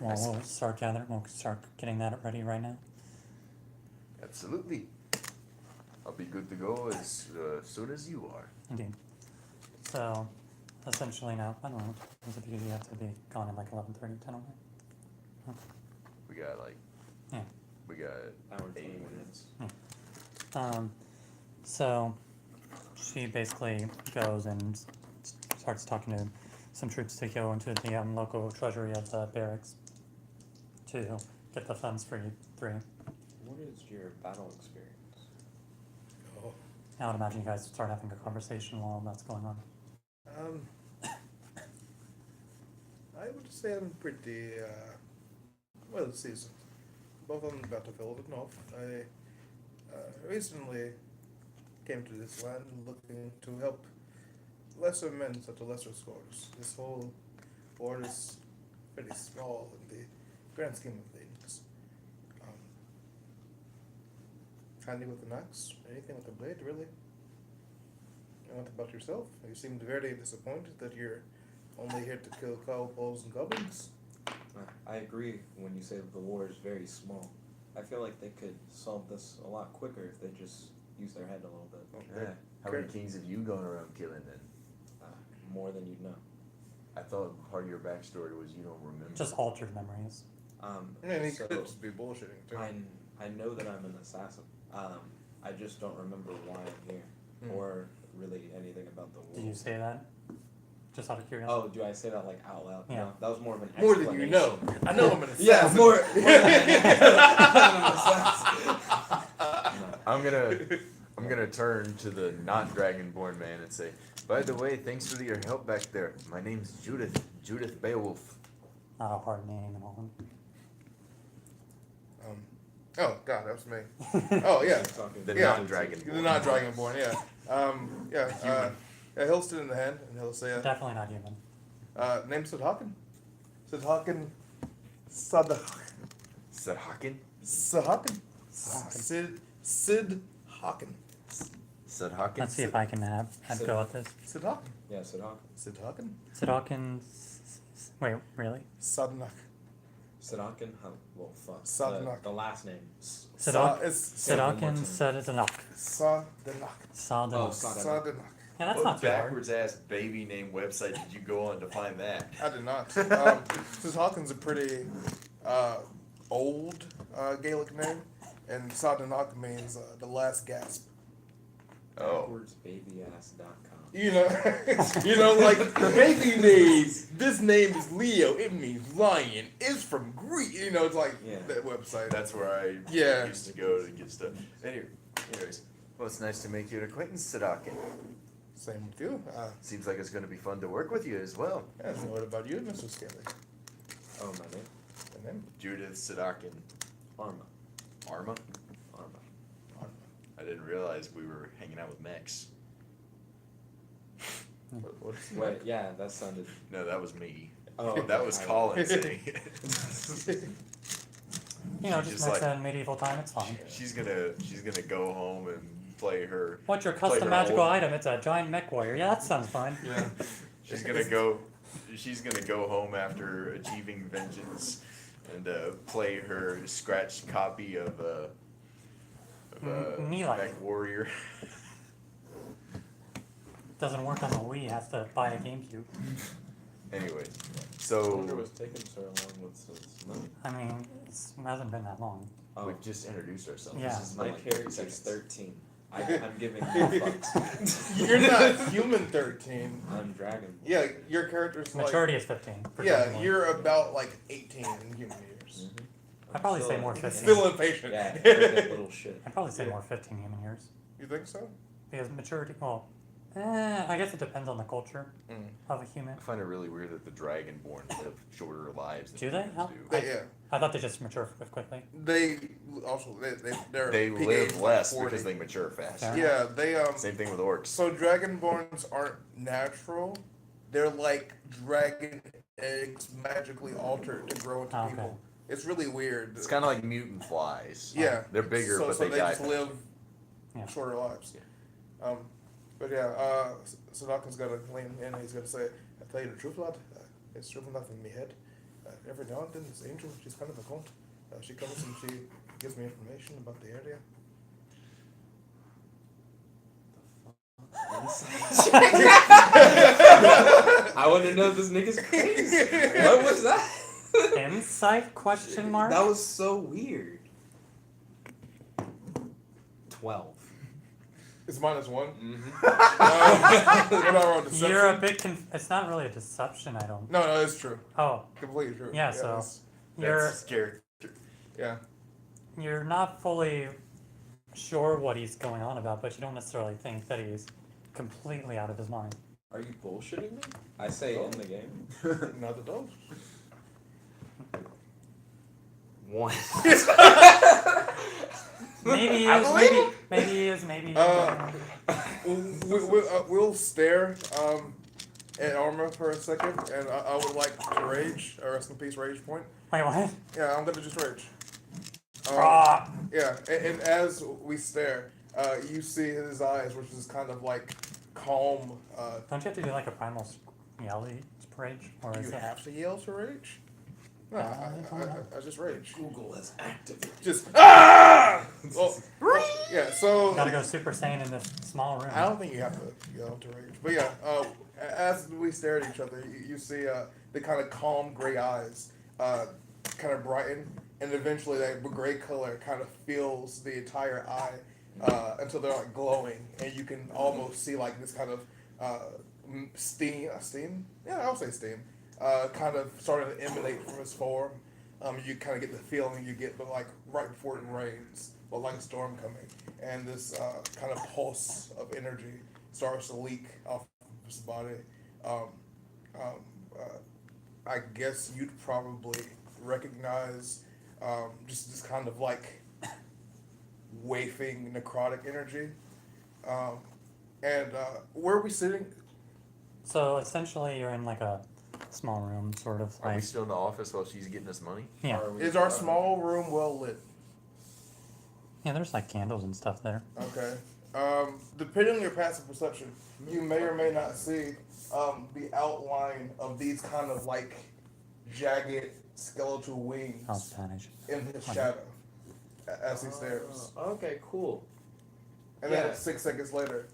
Well, we'll start gathering. We'll start getting that ready right now.
Absolutely. I'll be good to go as soon as you are.
Indeed. So, essentially now, I don't know, you have to be gone at like 11:30, 10 o'clock.
We got like,
Yeah.
we got
Hour and 20
8
minutes.
So, she basically goes and starts talking to some troops to go into the local treasury of the barracks to get the funds for you three.
What is your battle experience?
Oh.
I would imagine you guys start having a conversation while that's going on.
I would say I'm pretty well seasoned, both on the battlefield and off. I recently came to this land looking to help lesser men at a lesser scores. This whole war is pretty small in the grand scheme of things. Handy with an axe, anything with a blade, really. And what about yourself? You seemed very disappointed that you're only here to kill cowpolls and goblins.
I agree when you say that the war is very small. I feel like they could solve this a lot quicker if they just use their head a little bit.
Yeah. How many kings have you gone around killing then?
More than you'd know.
I thought part of your backstory was you don't remember.
Just altered memories.
I mean, he
So
could just be bullshitting too.
I know that I'm an assassin. I just don't remember why I'm here, or really anything about the war.
Did you say that? Just out of curiosity?
Oh, do I say that like out loud?
Yeah.
No, that was more of an
More
explanation.
than you know. I know I'm an assassin.
Yeah, more than an assassin.
I'm gonna turn to the not dragonborn man and say, by the way, thanks for your help back there. My name's Judith Beowulf.
Not a hard name at all.
Oh God, that was me. Oh yeah,
The
Yeah.
non-dragonborn.
the not dragonborn. Yeah. He'll stand in the hand and he'll say,
Definitely not human.
"Name's Sidhaken. Sidhaken.
Sadhaken?
Sidhaken. Sid Hawken.
Sadhaken?
Let's see if I can have go at this.
Sidhaken.
Yeah, Sidhaken.
Sidhaken.
Sidokin. Wait, really?
Sadnak.
Sidhaken? Well, fuck.
Sadnak.
The last name.
Sidokin Sadinok.
Sadnak.
Sadinok.
Sadnak.
Yeah, that's
What
not too hard.
backwards ass baby name website did you go on to find that?
I did not. Sidhaken's a pretty old Gaelic name, and Sadnak means the last gasp.
Oh.
Backwardsbabyass.com.
Like the baby name. This name is Leo. It means lion. It's from Greece. It's like
Yeah.
that website.
That's where I
Yeah.
used to go to get stuff. Anyways, well, it's nice to make your acquaintance, Sadhaken.
Same with you.
Seems like it's going to be fun to work with you as well.
And what about you, Mr. Skelly?
Oh, my name?
The name?
Judith Sadhaken.
Arma.
Arma?
Arma.
I didn't realize we were hanging out with mechs.
What's
Wait, yeah, that sounded.
No, that was me.
Oh,
That was
I-
Colin saying it.
Just
Just
makes
like-
a medieval time. It's fine.
She's gonna go home and play her.
What's your
play
custom
her
magical
old-
item? It's a giant mech warrior. Yeah, that sounds fun.
Yeah.
She's gonna go home after achieving vengeance and play her scratched copy of
Me like
Mech
it.
Warrior.
Doesn't work on the Wii. Has to buy a GameCube.
Anyway,
I wonder
so
what's taking so long with this money.
I mean, it hasn't been that long.
Oh,
we've just introduced ourselves.
Yeah.
This is
my
like 30
character's
seconds.
13. I'm giving no fucks.
You're not human 13.
I'm dragon.
Yeah, your character's like.
Maturity is 15. for
Yeah,
Dragon Ball.
you're about like 18 in human years.
I'd probably say more
Still-
15.
Still impatient.
Yeah, arrogant little shit.
I'd probably say more 15 human years.
You think so?
Because maturity, well, I guess it depends on the culture
Mm.
of a human.
I find it really weird that the Dragonborn live shorter lives than
Do they?
humans
How-
do.
Yeah.
I thought they just mature quickly.
They they're
They
peak age
live
is
less
40.
because they mature faster.
Fair.
Yeah, they
Same thing with orcs.
So dragonborns aren't natural. They're like dragon eggs magically altered to grow into
Okay.
people. It's really weird.
It's kind of like mutant flies.
Yeah.
They're bigger,
so,
but
so
they die
just live
Yeah.
shorter lives.
Yeah.
But yeah, Sadakan's gonna lean in and he's gonna say, I tell you the truth, lad, it's true enough in my head. Every now and then this angel, she's kind of a cunt. She comes and she gives me information about the area.
I want to know if this nigga's crazy. What was that?
Insight question mark?
That was so weird. 12.
It's -1.
Mm-hmm.
What I wrote, deception?
You're a bit it's not really a deception, I don't.
No, it's true.
Oh,
Completely true.
Yeah, so-
it's-
you're
That's scary.
yeah.
you're not fully sure what he's going on about, but you don't necessarily think that he's completely out of his mind.
Are you bullshitting me? I say in the game.
Not at all.
1.
Maybe he
I
is,
believe
maybe he is, maybe
We'll stare at Arma for a second, and I would like to rage. Rest in peace, rage point.
Wait, what?
Yeah, I'm gonna just rage.
Ah!
Yeah, and as we stare, you see his eyes, which is kind of like calm.
Don't you have to do like a primal yelly rage? Or is
You
it?
have to yell to rage? No, I just rage.
Google has activated.
Just ah! Well, yeah. So
Gotta go Super Saiyan in this small room.
I don't think you have to yell to rage, but yeah. As we stare at each other, you see the kind of calm gray eyes kind of brighten, and eventually that gray color kind of fills the entire eye until they're like glowing, and you can almost see like this kind of steam. Yeah, I'll say steam. Kind of starting to emanate from his form. You kind of get the feeling you get, but like right before it rains, or like a storm coming, and this kind of pulse of energy starts to leak off of his body. I guess you'd probably recognize just kind of like wafting necrotic energy. And where are we sitting?
So essentially, you're in like a small room, sort of
Are we
like.
still in the office while she's getting us money?
Yeah.
Are we-
Is our small room well lit?
Yeah, there's like candles and stuff there.
Okay. Depending on your passive perception, you may or may not see the outline of these kind of like jagged skeletal wings
I'll Spanish.
in his shadow as he stares.
Okay, cool.
And
Yeah.
then 6 seconds later,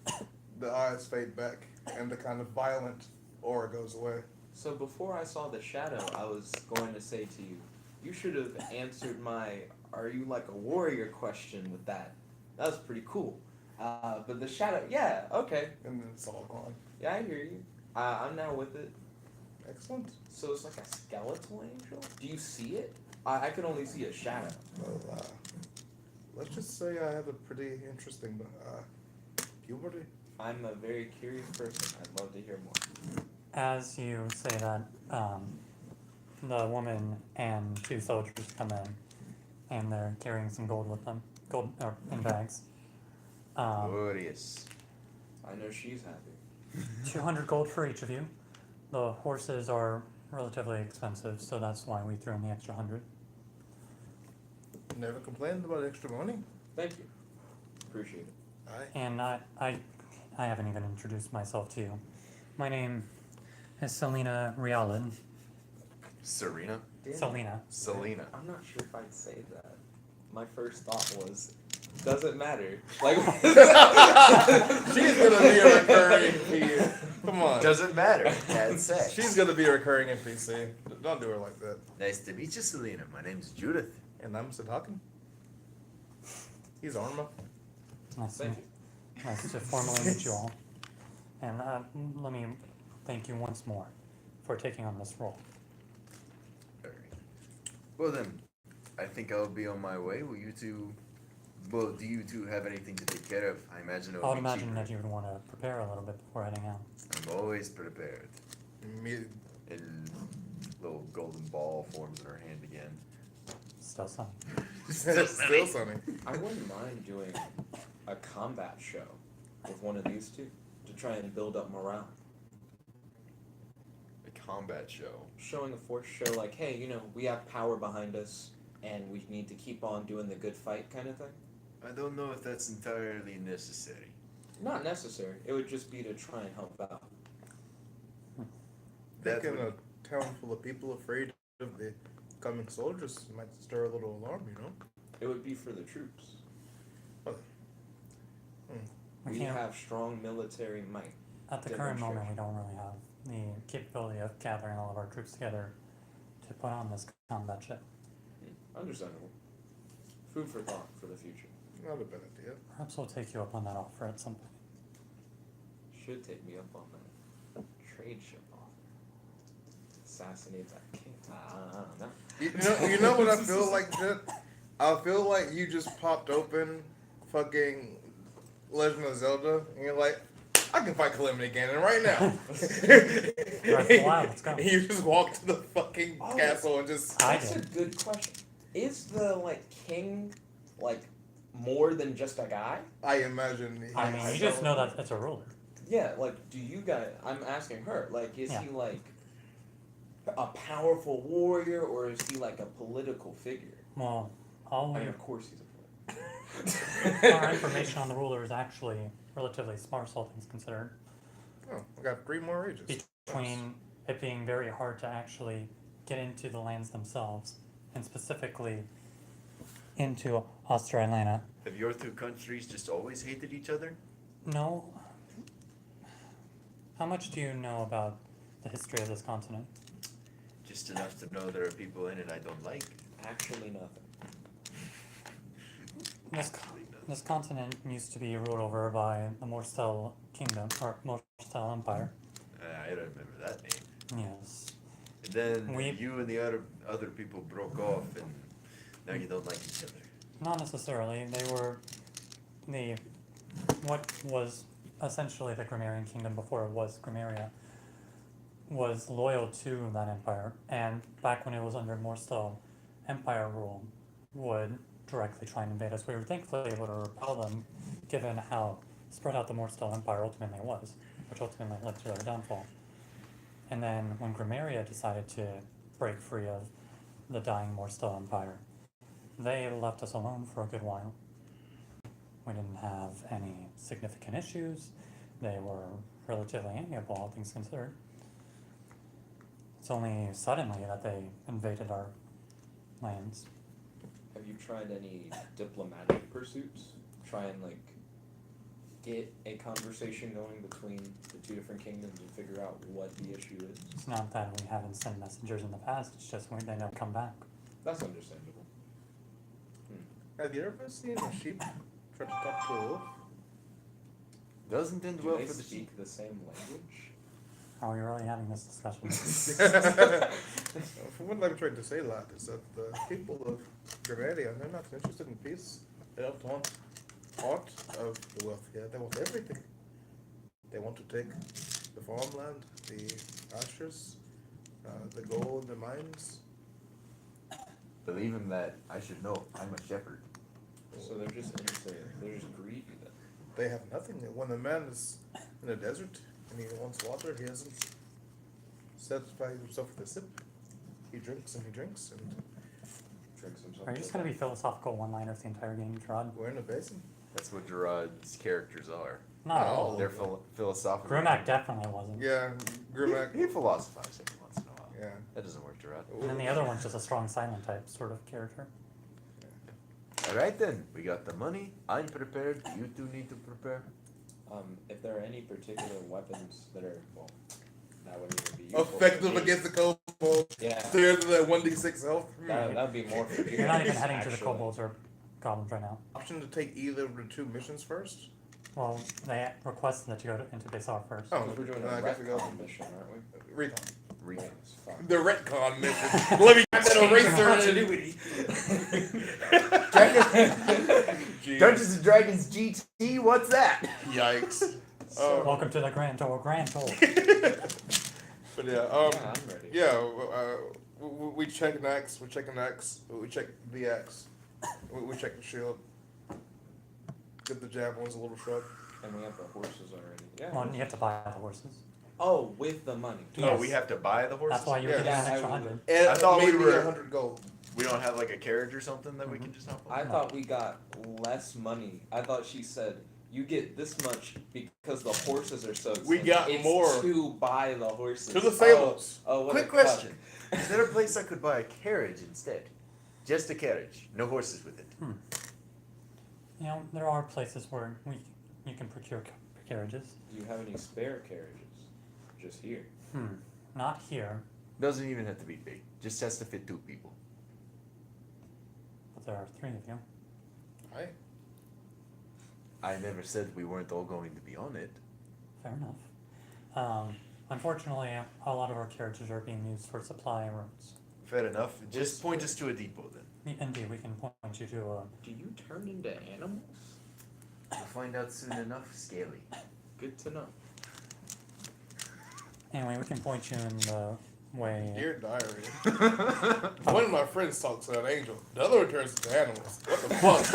the eyes fade back and the kind of violent aura goes away.
So before I saw the shadow, I was going to say to you, you should have answered my "Are you like a warrior?" question with that. That was pretty cool. But the shadow, yeah, okay,
And then it's all gone.
yeah, I hear you. I'm now with it.
Excellent.
So it's like a skeletal angel. Do you see it? I can only see a shadow.
Well, let's just say I have a pretty interesting puberty.
I'm a very curious person. I'd love to hear more.
As you say that, the woman and 2 soldiers come in, and they're carrying some gold with them, in bags.
Glorious.
I know she's happy.
200 gold for each of you. The horses are relatively expensive, so that's why we threw in the extra 100.
Never complained about extra money.
Thank you. Appreciate it.
Aye.
And I haven't even introduced myself to you. My name is Selena Rialin.
Serena?
Selena.
Selena.
I'm not sure if I'd say that. My first thought was, doesn't matter. Like,
She's gonna be a recurring NPC. Come on.
Doesn't matter. That's it.
She's gonna be a recurring NPC. Don't do her like that.
Nice to meet you, Selena. My name's Judith.
And I'm Sadakan. He's Arma.
Nice to,
thank you.
nice to formally meet you all. And let me thank you once more for taking on this role.
Alright. Well then, I think I'll be on my way. Will you two Well, do you two have anything to take care of? I imagine it
I
would
would
be
imagine
cheaper.
that you would want to prepare a little bit before heading out.
I'm always prepared.
Me,
And little golden ball forms in her hand again.
Still some.
still sunny.
I wouldn't mind doing a combat show with one of these two to try and build up morale.
A combat show.
Showing a force show like, hey, you know, we have power behind us and we need to keep on doing the good fight kind of thing.
I don't know if that's entirely necessary.
Not necessary. It would just be to try and help out.
That
Think in
would-
a town full of people afraid of the coming soldiers might stir a little alarm, you know?
It would be for the troops.
We
We
can't,
have strong military might.
at the current moment, we don't really have the capability of gathering all of our troops together to put on this combat ship.
Understandable. Food for thought for the future.
Not a bad idea.
Perhaps we'll take you up on that offer at some point.
Should take me up on that trade ship offer. Assassinate that king. No.
You know what I feel like, Jet? I feel like you just popped open fucking Legend of Zelda, and you're like, I can fight Calamity Ganon right now.
Let's go.
And you just walk to the fucking
Oh,
castle and just.
That's a good question. Is the king more than just a guy?
I imagine.
I mean, you just know that it's a ruler.
Yeah, do you guys? I'm asking her. Is
Yeah.
he a powerful warrior, or is he a political figure?
Well, all
I
we
mean, of course he's a
our information on the ruler is actually relatively sparse, all things considered.
Oh, I got 3 more ages.
Between it being very hard to actually get into the lands themselves, and specifically into Australia.
Have your two countries just always hated each other?
No. How much do you know about the history of this continent?
Just enough to know there are people in it I don't like.
Actually, nothing.
This continent used to be ruled over by the Morstel Kingdom, or Morstel Empire.
I don't remember that name.
Yes.
And then
We-
you and the other people broke off, and now you don't like each other.
Not necessarily. They were what was essentially the Grammarian Kingdom before it was Grammaria, was loyal to that empire, and back when it was under Morstel Empire rule, would directly try and invade us. We were thankfully able to repel them, given how spread out the Morstel Empire ultimately was, which ultimately led to their downfall. And then when Grammaria decided to break free of the dying Morstel Empire, they left us alone for a good while. We didn't have any significant issues. They were relatively amiable, all things considered. It's only suddenly that they invaded our lands.
Have you tried any diplomatic pursuits? Try and get a conversation going between the two different kingdoms and figure out what the issue is.
It's not that we haven't sent messengers in the past, it's just when they don't come back.
That's understandable.
Have you ever seen a sheep try to talk to a wolf?
Doesn't end
Do
well
they
for the
speak
sheep.
the same language?
Are we really having this discussion?
What I'm trying to say, lad, is that the people of Grammaria, they're not interested in peace. They don't want part of the wealth here. They want everything. They want to take the farmland, the ashes, the gold, the mines.
Believe him that I should know. I'm a shepherd.
So they're just interested. They're just greedy then.
They have nothing. When a man is in a desert and he wants water, he hasn't satisfied himself with a sip. He drinks and he drinks, and
Drinks himself.
Are you just gonna be philosophical one-liners the entire game, Gerard?
we're in a basin.
That's what Gerard's characters are.
Not at
Oh.
all.
They're philosophical.
Grumac definitely wasn't.
Yeah, Grumac.
He philosophizes every once in a while.
Yeah.
That doesn't work, Gerard.
And then the other one's just a strong silent type sort of character.
All right then, we got the money. I'm prepared. You two need to prepare.
If there are any particular weapons that are that would even be useful.
Effective
for me.
against the kobolds.
Yeah.
They're the 1d6 health.
That'd be more for you.
You're not even heading to the
actually.
kobolds or goblins right now.
Option to take either of the 2 missions first.
Well, they requested that you go into base R first.
Oh,
We're doing a
I guess we go.
retcon mission, aren't we?
Recon.
Recon.
Yes, fine.
The retcon mission. Let me get that eraser.
Continuity.
Jeez.
Dungeons and Dragons GT, what's that?
Yikes.
Welcome to the Grand Tour.
But yeah,
Yeah, I'm ready.
we check an X, we check an X, we check the X, we check the shield. Get the javelins a little shrub.
And we have the horses already. Yeah.
Well, you have to buy the horses.
Oh, with the money.
Oh,
Yes.
we have to buy the horses?
That's why you're
Yeah.
getting an
Yeah,
extra
I
100.
And
I thought we
maybe
were-
100 gold.
We don't have like a carriage or something that we can just hop on?
I thought we got less money. I thought she said you get this much because the horses are so expensive.
We got
it's
more.
to buy the horses.
To the stables.
Oh, what
Quick
a
question. Is there a place I could buy a carriage instead? Just a carriage, no horses with it.
You know, there are places where you can procure carriages.
Do you have any spare carriages? Just here.
Not here,
Doesn't even have to be big, just has to fit 2 people.
but there are 3 of you.
Hi.
I never said we weren't all going to be on it.
Fair enough. Unfortunately, a lot of our carriages are being used for supply routes.
Fair enough. Just point us to a depot then.
Indeed, we can point you to a.
Do you turn into animals?
We'll find out soon enough, Scaly.
Good to know.
Anyway, we can point you in the way.
Dear diary. One of my friends talks to an angel. The other one turns into animals. What the fuck?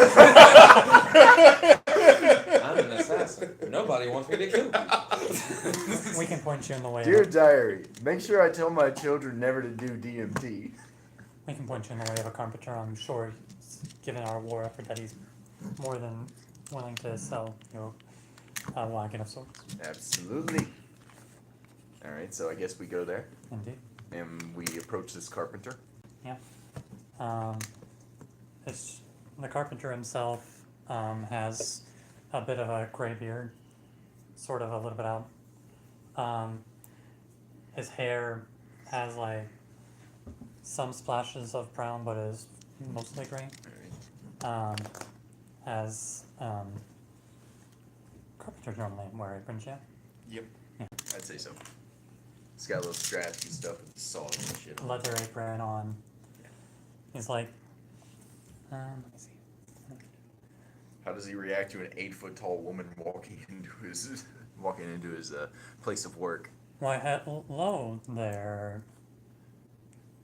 I'm an assassin. Nobody wants me to kill you.
We can point you in the way.
Dear
Of,
diary, make sure I tell my children never to do DMT.
we can point you in the way of a carpenter. I'm sure, given our war effort, that he's more than willing to sell you a wagon of sorts.
Absolutely. Alright, so I guess we go there
Indeed.
and we approach this carpenter.
It's, the carpenter himself has a bit of a gray beard, sort of a little bit out. His hair has like some splashes of brown, but is mostly gray.
Alright.
As carpenters normally wear aprons, yeah.
Yep.
Yeah.
I'd say so. It's got little straps and stuff with saws and shit. on it.
Leather apron on. He's like, let me see.
How does he react to an 8-foot-tall woman walking into his place of work?
Why, hello there.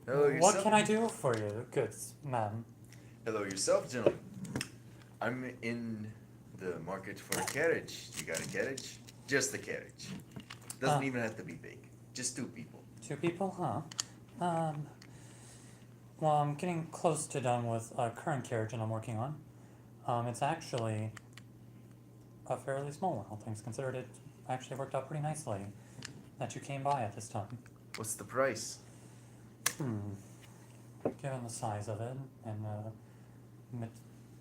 Hello yourself.
What can I do for you, good ma'am?
Hello yourself, gentlemen. I'm in the market for a carriage. You got a carriage? Just a carriage. Doesn't even have to be big. Just 2 people.
2 people, huh? Well, I'm getting close to done with a current carriage that I'm working on. It's actually a fairly small one, all things considered. It actually worked out pretty nicely that you came by at this time.
What's the price?
Given the size of it and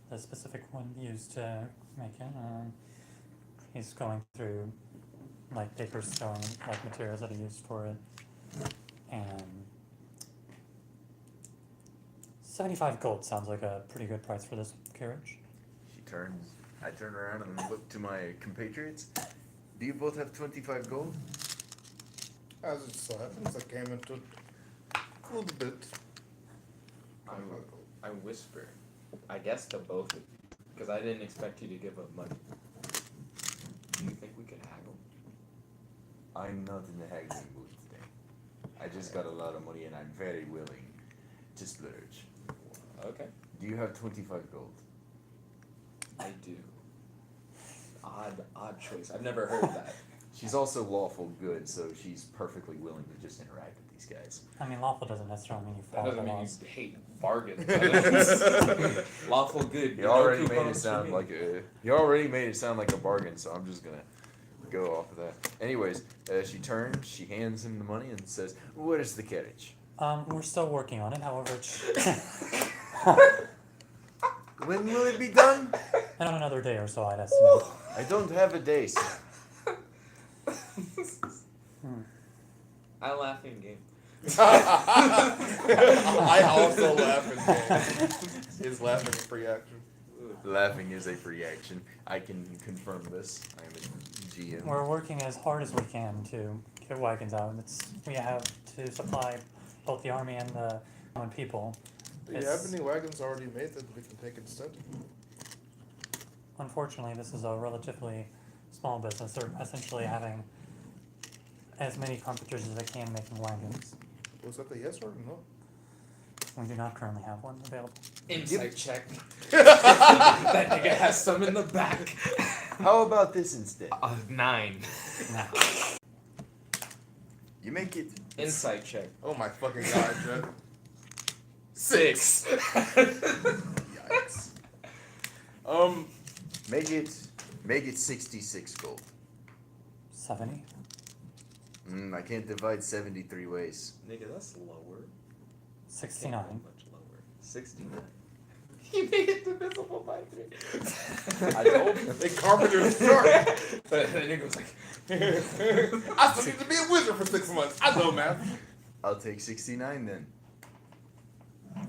the specific one used to make it, he's going through like papers showing like materials that he used for it, and 75 gold sounds like a pretty good price for this carriage.
I turn around and look to my compatriots. Do you both have 25 gold?
As it so happens, I came into a little bit.
I whisper, I guess to both of you, because I didn't expect you to give up money. Do you think we could haggle?
I'm not in the haggling mood today. I just got a lot of money and I'm very willing to splurge.
Okay.
Do you have 25 gold?
I do. Odd choice. I've never heard that.
She's also lawful good, so she's perfectly willing to just interact with these guys.
I mean, lawful doesn't necessarily mean you
That
follow the
doesn't mean
laws.
you hate bargains. Lawful good.
You
no
already made it
coupons for
sound
me.
like a bargain, so I'm just gonna go off of that. Anyways, she turns, she hands him the money and says, "Where's the carriage?"
We're still working on it, however, it's
When will it be done?
in another day or so, I'd estimate.
I don't have a day, sir.
I laugh in game.
I also laugh in game. Is laughing a free action?
Laughing is a free action. I can confirm this. I am a GM.
We're working as hard as we can to get wagons out. We have to supply both the army and the common people.
Do you have any wagons already made that we can take instead?
unfortunately, this is a relatively small business. They're essentially having as many carpenters as they can making wagons.
Was that the yes or no?
We do not currently have one available.
Insight check. That nigga has some in the back.
How about this instead?
9.
Now,
You make it.
Insight check.
Oh my fucking god, Jeff.
6.
Yikes.
Make it 66 gold.
70.
I can't divide 73 ways.
Nigga, that's lower.
69.
Much lower. 69. You made it divisible by 3. I told you.
They carpenters sharp.
That nigga was like,
I still need to be a wizard for 6 months. I know math.
I'll take 69 then.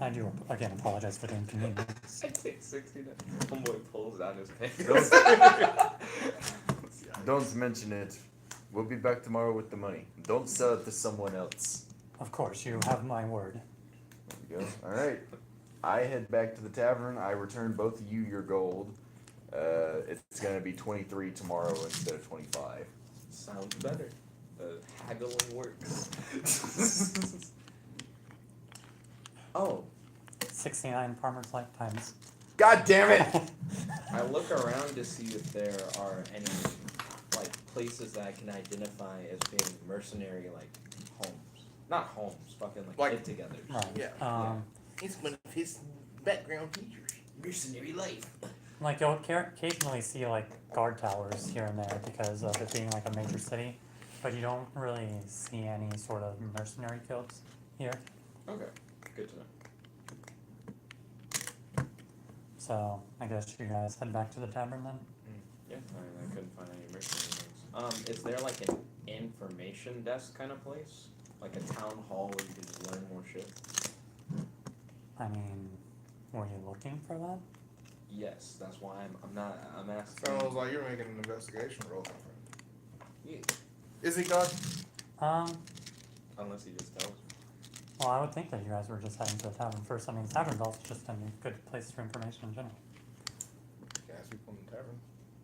I do, again, apologize for the inconvenience.
I take 69. Homeboy pulls down his pants.
Don't mention it. We'll be back tomorrow with the money. Don't sell it to someone else.
Of course, you have my word.
There we go. Alright. I head back to the tavern. I return both of you your gold. It's gonna be 23 tomorrow instead of 25.
Sounds better. Haggling works. Oh,
69 farmers' lifetimes.
God damn it!
I look around to see if there are any like places that I can identify as being mercenary like homes. Not homes, fucking like get-togethers.
Right.
Yeah. It's one of his background features.
Mercenary life.
Like, you'll occasionally see, like, guard towers here and there because of it being, like, a major city. But you don't really see any sort of mercenary guilds here.
Okay, good to know.
So, I guess you guys head back to the tavern then?
Yeah, I couldn't find any mercenary things. Is there like an information desk kind of place? Like a town hall where you can just learn more shit?
I mean, were you looking for that?
Yes, that's why I'm asking.
Sounds like you're making an investigation roll.
Yeah,
Is he God?
unless he just tells me.
Well, I would think that you guys were just heading to the tavern first. I mean, the tavern's also just a good place for information in general.
Can ask people in the tavern.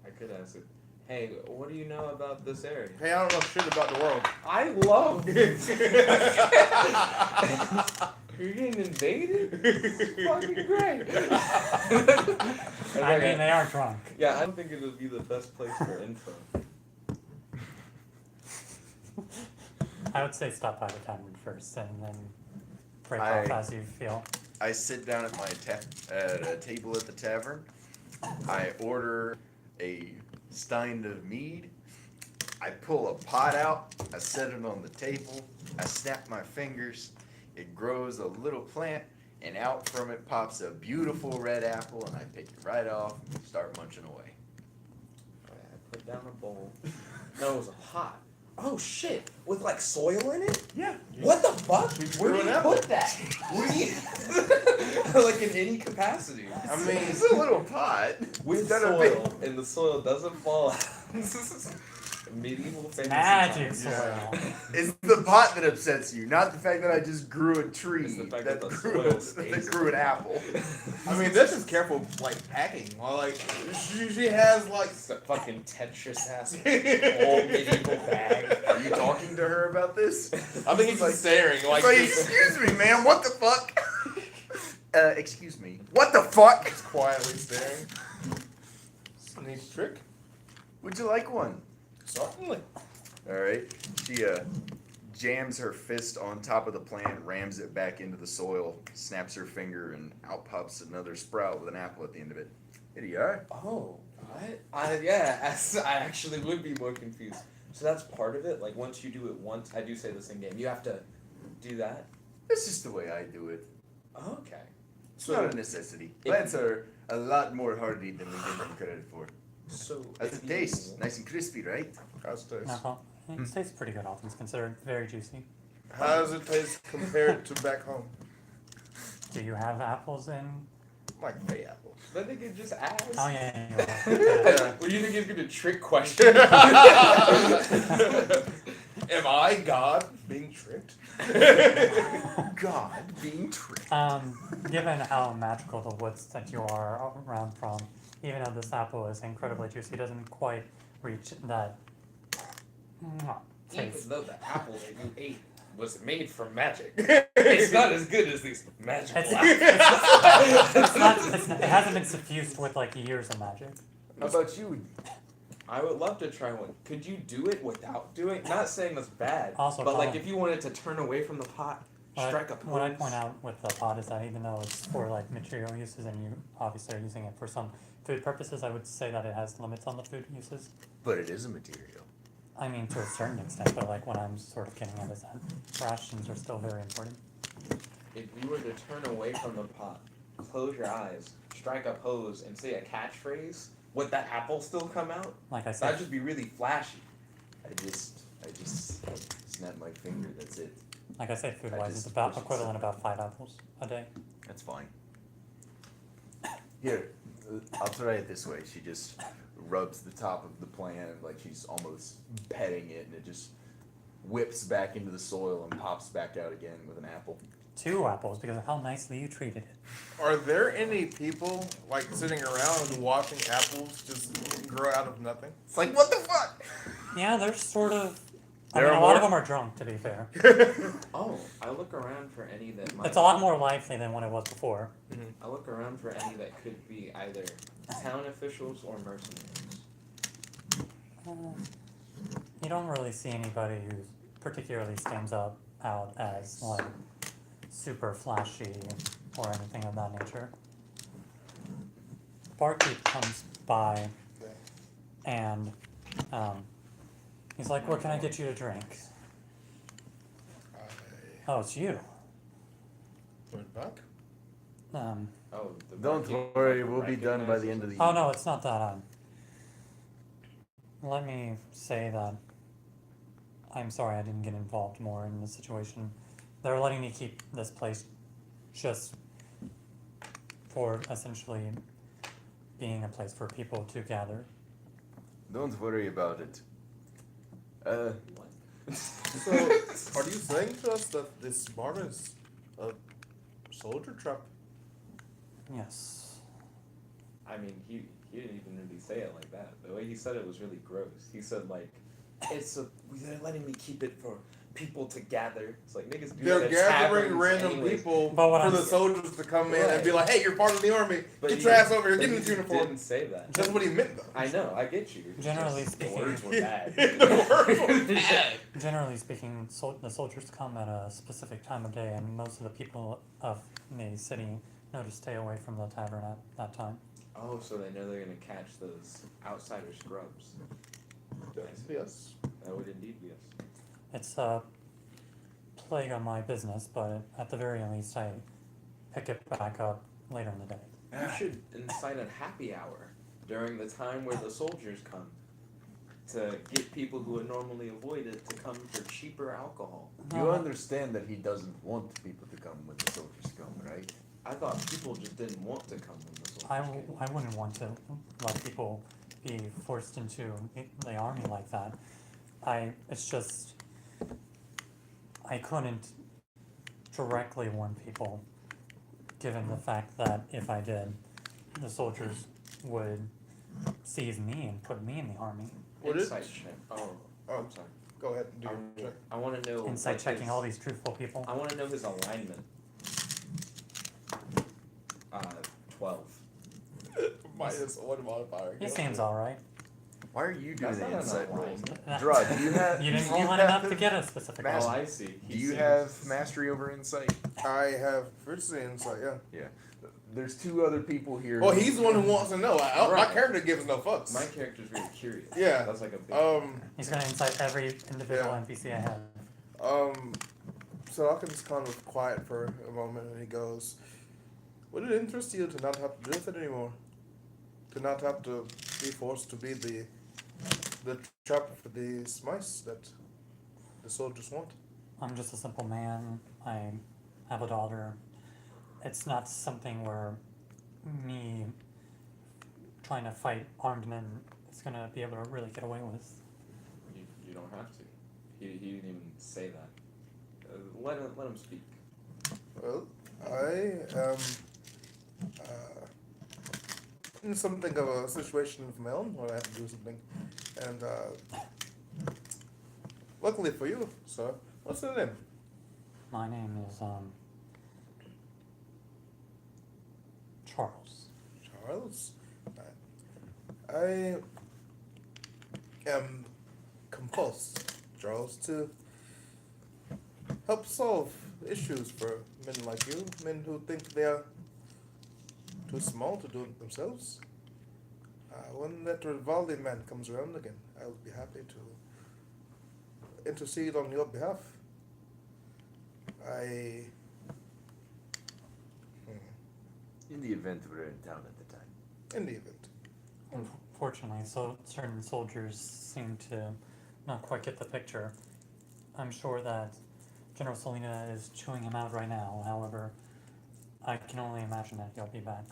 I could ask it. Hey, what do you know about this area?
Hey, I don't know shit about the world.
I love it. You're getting invaded? It's fucking great.
I mean, they are drunk.
Yeah, I don't think it would be the best place for info.
I would say stop by the tavern first and then break
I-
off as you feel.
I sit down at my at a table at the tavern. I order a stein of mead. I pull a pot out. I set it on the table. I snap my fingers. It grows a little plant, and out from it pops a beautiful red apple, and I pick it right off and start munching away.
I put down a bowl. No, it was a pot. Oh shit! With like soil in it?
Yeah.
What the fuck? Where do
grew
you
an apple.
put that? Where do you like in any capacity?
I mean,
It's a little pot.
With
Instead of big-
soil, and the soil doesn't fall out. Medieval fantasy
Magic
times.
soil.
It's the pot that upsets you, not the fact that I just grew a tree
It's the fact
that
that the
grew,
soil stays
that grew an apple.
I mean, this is careful, like, packing. Well, like, she has, like,
It's a fucking Tetris ass old medieval bag.
Are you talking to her about this?
I think he's like staring, like,
Like,
just
excuse me, man, what the fuck? Excuse me, what the fuck?
quietly staring. It's a neat trick.
Would you like one?
Certainly.
Alright, she jams her fist on top of the plant, rams it back into the soil, snaps her finger, and out pops another sprout with an apple at the end of it. Here you are.
Oh, what? I actually would be more confused. So that's part of it? Like, once you do it once, I do say this in game, you have to do that?
That's just the way I do it.
Okay.
It's not a necessity. Plants are a lot more hardy than we give them credit for.
So,
How's
if
it taste? Nice and crispy, right?
How's it taste?
No, it tastes pretty good, all things considered. Very juicy.
How does it taste compared to back home?
Do you have apples in?
Like Bay apple.
I think it just asks.
Oh, yeah.
Well, you think it's gonna trick question?
Am I God being tricked?
God, being tricked.
Given how magical the woods that you are around from, even though this apple is incredibly juicy, it doesn't quite reach that
Even
taste.
though the apple that you ate was made from magic, it's not as good as these magical
It's,
apples.
it hasn't been suffused with like years of magic.
How about you?
I would love to try one. Could you do it without doing? Not saying that's bad,
Also,
but like
Colin,
if you wanted to turn away from the pot, strike a pose.
what I point out with the pot is that even though it's for like material uses and you obviously are using it for some food purposes, I would say that it has limits on the food uses.
But it is a material.
I mean, to a certain extent, but like what I'm sort of getting at is that rations are still very important.
If you were to turn away from the pot, close your eyes, strike a pose, and say a catchphrase, would that apple still come out?
Like I said,
That'd just be really flashy.
I just snap my finger. That's it.
like I said, food wise,
just
it's about
push it
equivalent about 5 apples a day.
That's fine. Here, I'll try it this way. She just rubs the top of the plant like she's almost petting it, and it just whips back into the soil and pops back out again with an apple.
2 apples because of how nicely you treated it.
Are there any people like sitting around and watching apples just grow out of nothing? It's like, what the fuck?
Yeah, they're sort of. I
There
mean,
are
a lot of
more-
them are drunk, to be fair.
Oh, I look around for any that might.
It's a lot more lively than when it was before.
I look around for any that could be either town officials or mercenaries.
You don't really see anybody who particularly stands out as like super flashy or anything of that nature. Barkeep comes by and he's like, "What can I get you to drink?" Oh, it's you.
Went back.
Oh, the
Don't
barkeep
worry, we'll be done by the
recognizes
end of the
us.
Oh no, it's not that. Let me say that I'm sorry I didn't get involved more in the situation. They're letting me keep this place just for essentially being a place for people to gather.
Don't worry about it.
What?
So, are you saying to us that this bar is a soldier trap?
Yes.
I mean, he didn't even really say it like that. The way he said it was really gross. He said like, they're letting me keep it for people to gather. It's like niggas do
They're
that at
gathering
taverns
random
anyways.
people
But what
for
I'm-
the soldiers to come in and be
Right.
like, "Hey, you're part of the army.
But
Get
he-
your ass over here.
but
Get
he
in this
just
uniform."
didn't say that.
That's what he meant, though.
I know. I get you. It's
Generally
just,
speaking-
the words were bad.
The words were bad.
Generally speaking, the soldiers come at a specific time of day, and most of the people of the city know to stay away from the tavern at that time.
Oh, so they know they're gonna catch those outsider scrubs.
Yes.
That would indeed be us.
It's a plague on my business, but at the very least, I pick it back up later in the day.
You should incite a happy hour during the time where the soldiers come to get people who would normally avoid it to come for cheaper alcohol.
You understand that he doesn't want people to come when the soldiers come, right?
I thought people just didn't want to come when the soldiers came.
I wouldn't want to let people be forced into the army like that. It's just, I couldn't directly warn people, given the fact that if I did, the soldiers would seize me and put me in the army.
Would it?
Insight check. Oh, I'm sorry.
Go ahead and do your check.
I want to know.
Insight
what
checking
his-
all these truthful people.
I want to know his alignment. 12.
Minus one modifier.
He seems alright.
Why are you doing
That's
the
not
insight
an
rolls?
alignment.
Dra, do you have?
You didn't
do
roll
you
high
have-
enough to get a specific
Master-
Oh,
roll.
I see.
Do you have mastery over insight?
I have first insight, yeah.
Yeah. There's 2 other people here.
Well, he's the one who wants to know. My
Right.
character gives no fucks.
My character's really curious.
Yeah.
That's like a big.
He's gonna incite every individual
Yeah.
NPC I have.
So Alkin's kind of quiet for a moment, and he goes, "Would it interest you to not have to do with it anymore? To not have to be forced to be the trap for these mice that the soldiers want?"
I'm just a simple man. I have a daughter. It's not something where me trying to fight armed men is gonna be able to really get away with.
You don't have to. He didn't even say that. Let him speak.
Well, I am in something of a situation of my own where I have to do something. And luckily for you, sir, what's your name?
My name is Charles.
Charles. I am compulsed, Charles, to help solve issues for men like you, men who think they are too small to do it themselves. When that Gronvellian man comes around again, I will be happy to intercede on your behalf.
In the event we're in town at the time.
In the event.
Unfortunately, so certain soldiers seem to not quite get the picture. I'm sure that General Selena is chewing him out right now. However, I can only imagine that he'll be back.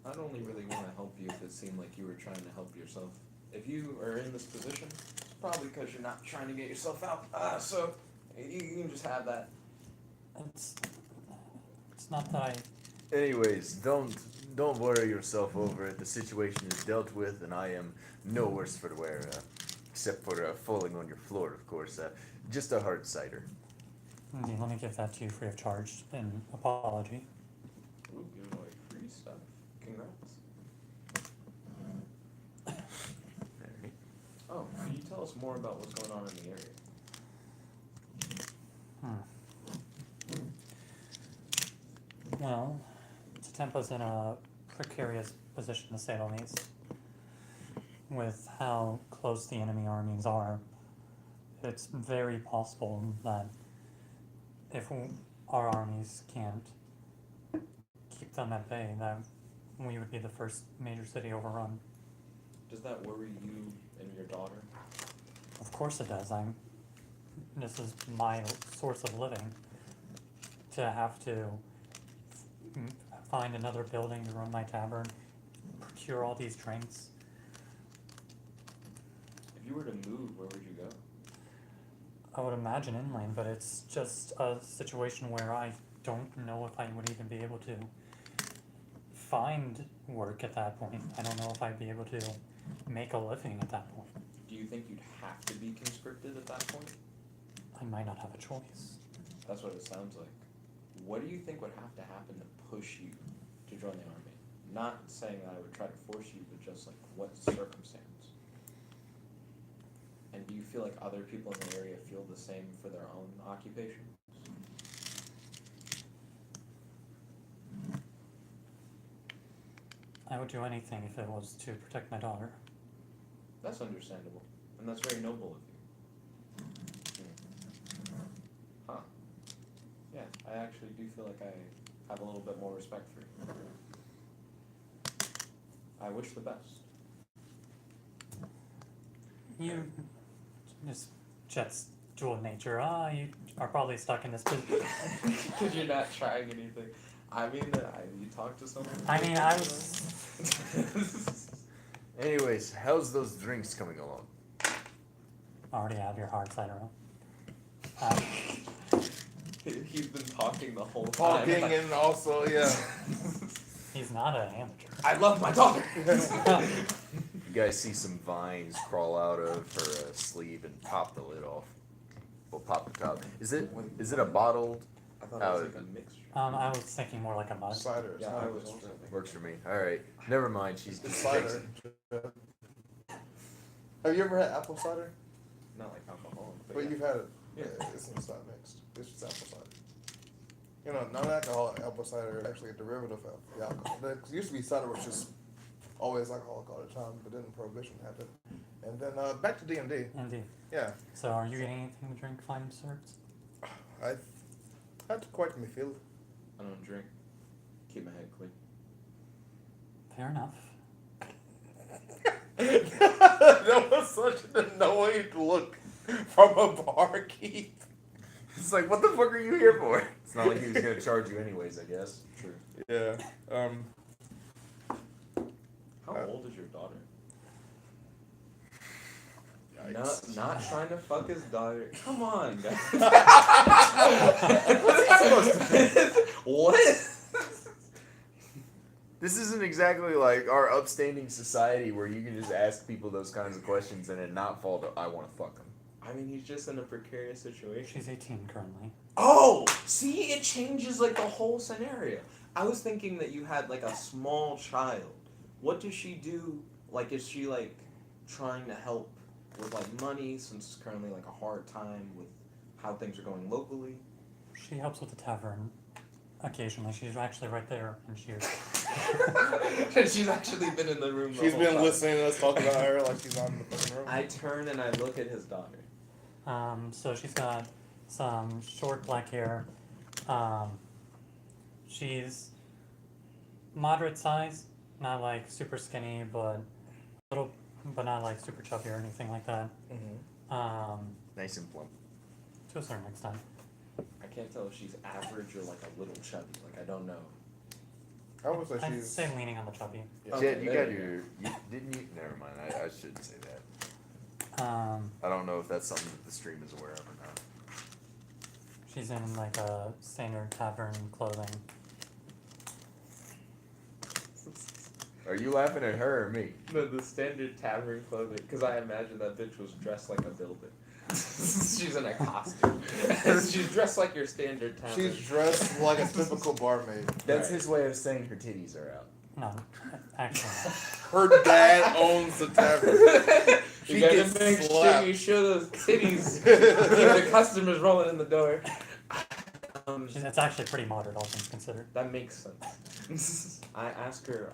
I'd only really want to help you if it seemed like you were trying to help yourself. If you are in this position, it's probably because you're not trying to get yourself out. So you can just have that.
It's not that I.
Anyways, don't worry yourself over it. The situation is dealt with, and I am no worse for the wear, except for falling on your floor, of course. Just a hard cider.
Indeed, let me give that to you free of charge in apology.
Ooh, giving away free stuff. Congrats.
Alright.
Oh, can you tell us more about what's going on in the area?
Well, Tempo's in a precarious position, to say the least. With how close the enemy armies are, it's very possible that if our armies can't keep them at bay, that we would be the first major city overrun.
Does that worry you and your daughter?
Of course it does. This is my source of living. To have to find another building to run my tavern, procure all these drinks.
If you were to move, where would you go?
I would imagine inland, but it's just a situation where I don't know if I would even be able to find work at that point. I don't know if I'd be able to make a living at that point.
Do you think you'd have to be conscripted at that point?
I might not have a choice.
That's what it sounds like. What do you think would have to happen to push you to join the army? Not saying that I would try to force you, but just like what circumstance? And do you feel like other people in the area feel the same for their own occupations?
I would do anything if it was to protect my daughter.
That's understandable, and that's very noble of you. Huh. Yeah, I actually do feel like I have a little bit more respect for you. I wish the best.
You, this Jet's dual nature, you are probably stuck in this position.
Because you're not trying anything. I mean, you talk to someone.
I mean, I was.
Anyways, how's those drinks coming along?
Already have your hard cider on.
He's been talking the whole time.
Talking and also, yeah.
He's not an amateur.
I love my daughter.
You guys see some vines crawl out of her sleeve and pop the lid off. Well, pop the top. Is it a bottled?
I thought it was like a mixture.
I was thinking more like a mud.
Cider.
Yeah, I was also thinking.
Works for me. All right, never mind. She's
It's
just
cider. Have you ever had apple cider?
Not like alcohol.
But you've had it.
Yeah.
It's not mixed. It's just apple cider. You know, non-alcoholic apple cider is actually a derivative of the alcohol. There used to be cider which is always alcoholic all the time, but then Prohibition happened. And then back to D&D.
Indeed.
Yeah,
So are you getting anything to drink, fine sirs?
I had to quite me feel.
I don't drink. Keep my head clean.
Fair enough.
That was such an annoying look from a barkeep.
It's like, what the fuck are you here for? It's not like he was gonna charge you anyways, I guess.
True.
Yeah.
How old is your daughter?
Yikes.
Not trying to fuck his daughter. Come on, guys.
What's he supposed to
What?
This isn't exactly like our upstanding society where you can just ask people those kinds of questions and it not fall to, I want to fuck him.
I mean, he's just in a precarious situation.
She's 18 currently.
Oh, see, it changes like the whole scenario. I was thinking that you had like a small child. What does she do? Like, is she like trying to help with like money since it's currently like a hard time with how things are going locally?
She helps with the tavern occasionally. She's actually right there, and
She's actually been in the room.
She's
whole
been
time.
listening to us talk about her like she's not in the fucking room.
I turn and I look at his daughter.
So she's got some short black hair. She's moderate size, not like super skinny, but little, but not like super chubby or anything like that.
Nice and plump.
To a certain extent.
I can't tell if she's average or like a little chubby. Like, I don't know.
I would say
I'd
she's.
say leaning on the chubby.
Yeah.
Okay,
Jet, you
there
got
you go.
didn't you? Never mind. I shouldn't say that.
Um,
I don't know if that's something that the stream is aware of or not.
she's in like a standard tavern clothing.
Are you laughing at her or me? No, the standard tavern clothing. Because I imagine that bitch was dressed like a builder. She's in a costume. She's dressed like your standard tavern.
She's dressed like a typical barmaid.
That's
Right.
his way of saying her titties are out.
No, actually not.
Her dad owns the tavern. She
You gotta
gets
make sure
slapped.
you show those titties. Keep the customers rolling in the door.
It's actually pretty moderate, all things considered.
That makes sense. I asked her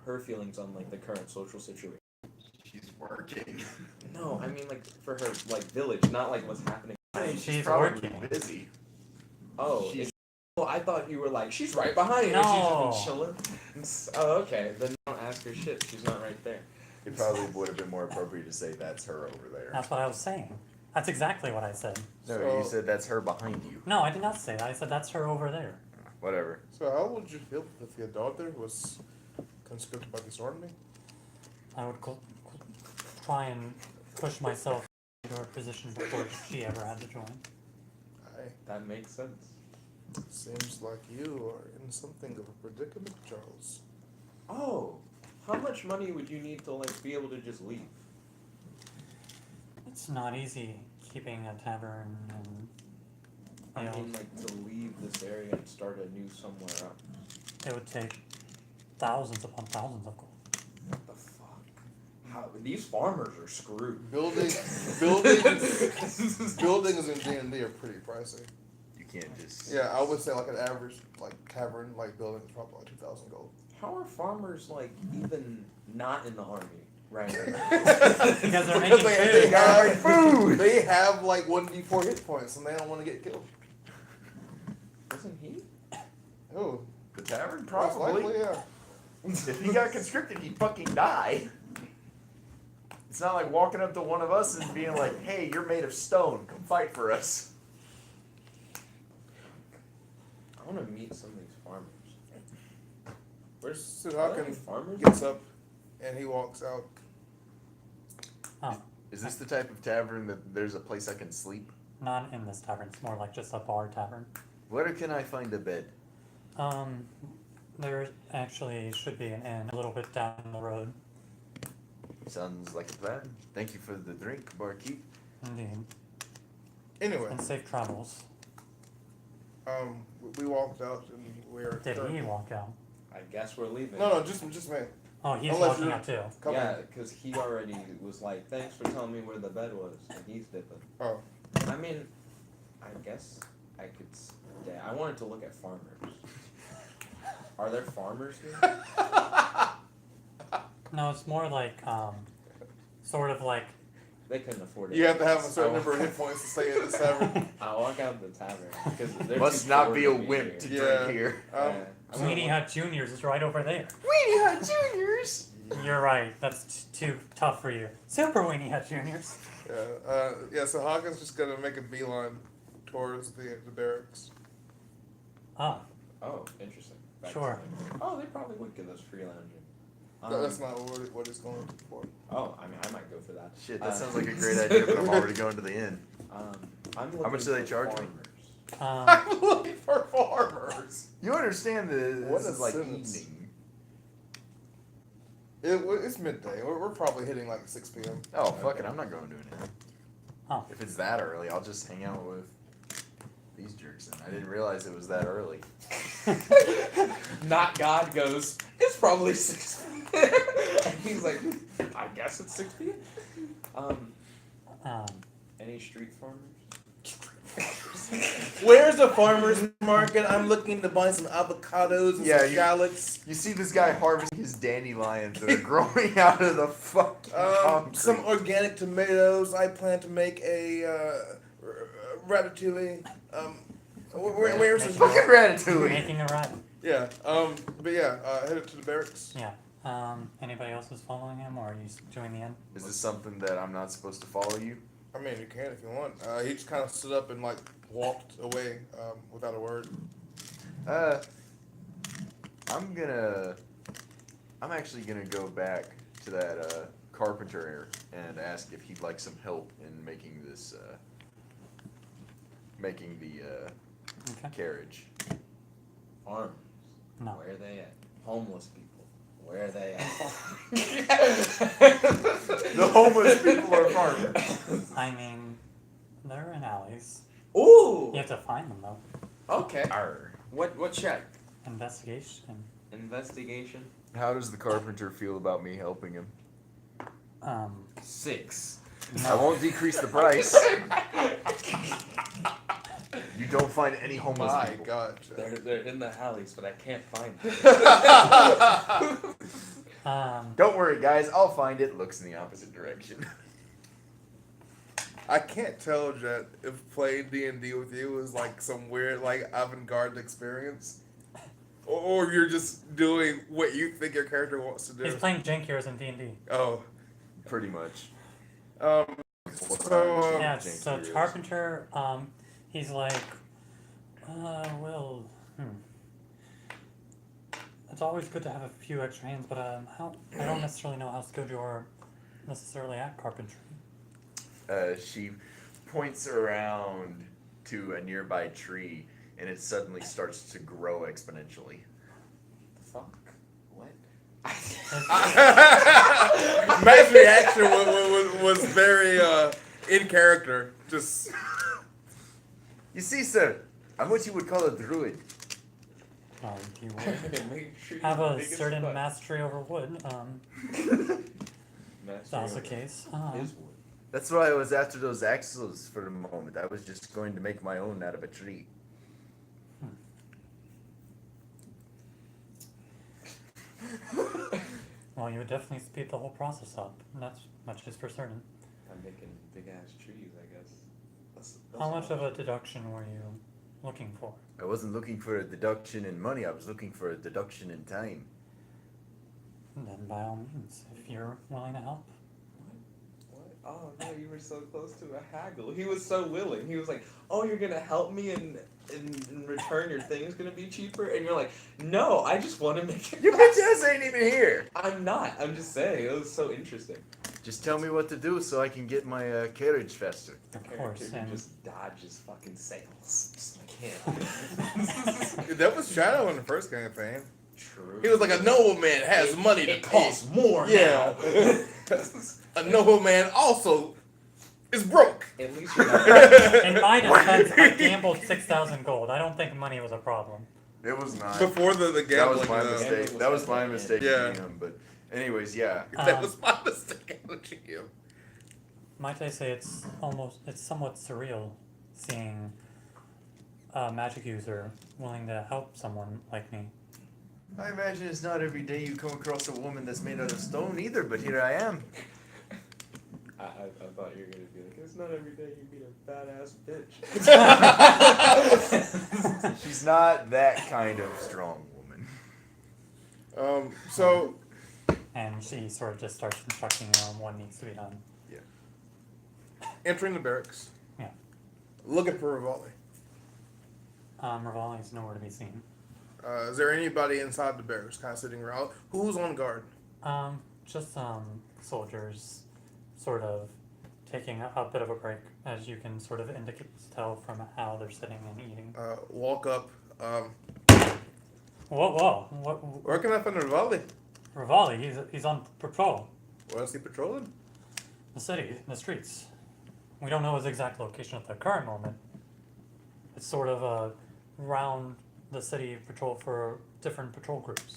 her feelings on like the current social situation.
She's working.
No, I mean like for her like village, not like what's happening.
She's
probably
working.
busy.
Oh,
She's-
well, I thought you were like she's right behind you.
No.
She's just been chilling. Oh, okay. Then don't ask her shit. She's not right there.
It probably would have been more appropriate to say that's her over there.
That's what I was saying. That's exactly what I said.
No,
So-
you said that's her behind you.
No, I did not say that. I said that's her over there.
Whatever.
So how would you feel if your daughter was conscripted by this army?
I would try and push myself into her position before she ever had to join.
That makes sense.
Seems like you are in something of a predicament, Charles.
Oh, how much money would you need to like be able to just leave?
It's not easy keeping a tavern and
I
you know,
mean, like to leave this area and start anew somewhere else.
it would take thousands upon thousands of gold.
What the fuck? How these farmers are screwed.
Buildings in D&D are pretty pricey.
You can't just.
Yeah, I would say like an average like tavern like building is probably like 2,000 gold.
How are farmers like even not in the army right now?
Because they're making
they
food.
have food. They have like 1d4 hit points and they don't want to get killed.
Wasn't he?
Oh,
The tavern?
most
Probably.
likely, yeah.
If he got conscripted, he'd fucking die. It's not like walking up to one of us and being like, hey, you're made of stone. Come fight for us.
I want to meet some of these farmers. Where's
Sid
are there any
Hawkins
farmers?
gets up and he walks out.
Oh,
Is this the type of tavern that there's a place I can sleep?
not in this tavern. It's more like just a bar tavern.
Where can I find a bed?
There actually should be an inn a little bit down the road.
Sounds like a plan. Thank you for the drink, barkeep.
Indeed.
Anyway,
And safe travels.
we walked out and we're.
Did he walk out?
I guess we're leaving.
No, just me.
Oh, he's
Unless
walking
you're-
out too.
Come
Yeah,
on.
because he already was like, thanks for telling me where the bed was, and he's dipping.
Oh,
I mean, I guess I could stay. I wanted to look at farmers. Are there farmers here?
No, it's more like, sort of like,
They couldn't afford it.
you have to have a certain
Oh.
number of hit points to stay in this tavern.
I'll walk out of the tavern because they're
Must
too
not
poor
be
to
a wimp to
here.
Yeah.
drink here.
Um,
I'm gonna
Weenie
walk-
Hut Juniors is right over there.
Weenie Hut Juniors!
You're right. That's too tough for you. Super Weenie Hut Juniors.
Yeah, so Hawkins just gonna make a beeline towards the barracks.
Ah,
Oh, interesting. Back to
Sure.
that. Oh, they probably would give us free lounging.
No, that's not what he's going for.
Oh, I mean, I might go for that.
Shit, that sounds like a great idea, but I'm already going to the inn.
I'm looking
much do they
for
charge me?
farmers.
I'm looking for farmers.
You understand that
What
this
a
is like
sentence.
evening.
It's midday. We're probably hitting like 6 p.m.
Oh, fuck it. I'm not going to anything.
Oh.
If it's that early, I'll just hang out with these jerks. And I didn't realize it was that early.
Not God goes, it's probably 6 p.m. And he's like, I guess it's 6 p.m. Any street farmers?
Where's the farmer's market? I'm looking to buy some avocados and some shallots.
You see this guy harvesting his dandelions that are growing out of the fucking concrete.
Some organic tomatoes. I plan to make a ratatouille. Where's his
fucking ratatouille?
Making a ride.
Yeah. But yeah, headed to the barracks.
Yeah. Anybody else is following him, or are you joining the end?
Is this something that I'm not supposed to follow you?
I mean, you can if you want. He just kind of stood up and like walked away without a word.
I'm actually gonna go back to that carpenter and ask if he'd like some help in making this
Okay.
carriage.
Farmers.
No.
Where are they at? Homeless people. Where are they at?
The homeless people are farmers.
I mean, they're in alleys.
Ooh!
You have to find them though.
Okay.
Arr.
What check?
Investigation.
Investigation?
How does the carpenter feel about me helping him?
6.
I won't decrease the price. You don't find any homeless
My
people.
God.
They're in the alleys, but I can't find them.
Don't worry, guys. I'll find it. Looks in the opposite direction.
I can't tell, Jet, if playing D&D with you is like some weird, like, avant-garde experience. Or you're just doing what you think your character wants to do.
He's playing Jankiers in D&D.
Oh.
Pretty much.
Yeah, so Carpenter, he's like, it's always good to have a few extra hands, but I don't necessarily know how skilled you are necessarily at carpentry.
She points around to a nearby tree, and it suddenly starts to grow exponentially.
Fuck. What?
Matt's reaction was very in character. Just.
You see, sir, I'm what you would call a druid.
You would
Make sure
have
you're
a
big as
certain
fuck.
mastery over wood. That's also the case.
Is wood.
That's why I was after those axles for a moment. I was just going to make my own out of a tree.
Well, you would definitely speed the whole process up. That's much is for certain.
I'm making big ass trees, I guess. That's
How much of a deduction were you looking for?
I wasn't looking for a deduction in money. I was looking for a deduction in time.
Then by all means, if you're willing to help.
What? Oh no, you were so close to a haggle. He was so willing. He was like, "Oh, you're gonna help me, and in return, your thing's gonna be cheaper." And you're like, "No, I just want to make it."
Your bitch ass ain't even here.
I'm not. I'm just saying. It was so interesting.
Just tell me what to do so I can get my carriage faster.
Of
Character
course,
who
and
just dodges fucking sales. Just can't.
That was Shadow in the first campaign.
True.
He was like, a nobleman has money to
It costs
pay.
more
Yeah.
now.
A nobleman also is broke.
At least you're not.
in my defense, I gambled 6,000 gold. I don't think money was a problem.
It was not.
Before the
That
gambling.
was my
though.
mistake. That was my mistake.
Yeah.
Him, but anyways, yeah.
That was my mistake. You.
Might I say it's somewhat surreal seeing a magic user willing to help someone like me.
I imagine it's not every day you come across a woman that's made out of stone either, but here I am.
I thought you were gonna be like, it's not every day you meet a badass bitch.
She's not that kind of strong woman.
So
And she sort of just starts instructing you on what needs to be done.
entering the barracks.
Yeah.
Looking for Rivali.
Rivali is nowhere to be seen.
Is there anybody inside the barracks kind of sitting around? Who's on guard?
Just soldiers sort of taking a bit of a break, as you can sort of tell from how they're sitting and eating.
Walk up.
Whoa, what?
Where can I find Rivali?
Rivali, he's on patrol.
Where is he patrolling?
The city, the streets. We don't know his exact location at the current moment. It's sort of around the city patrol for different patrol groups.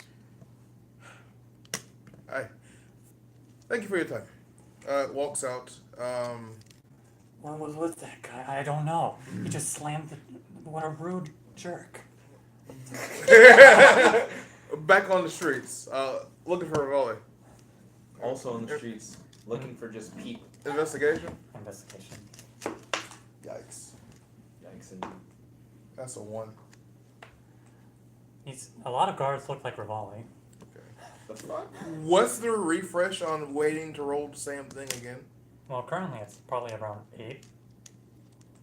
Hi. Thank you for your time. Walks out.
What was with that guy? I don't know. He just slammed the... What a rude jerk.
Back on the streets. Looking for a volley.
Also on the streets, looking for just people.
Investigation?
Investigation.
Yikes.
Yikes indeed.
That's a 1.
A lot of guards look like Rivali.
The fuck?
What's the refresh on waiting to roll the same thing again?
Well, currently it's probably around 8.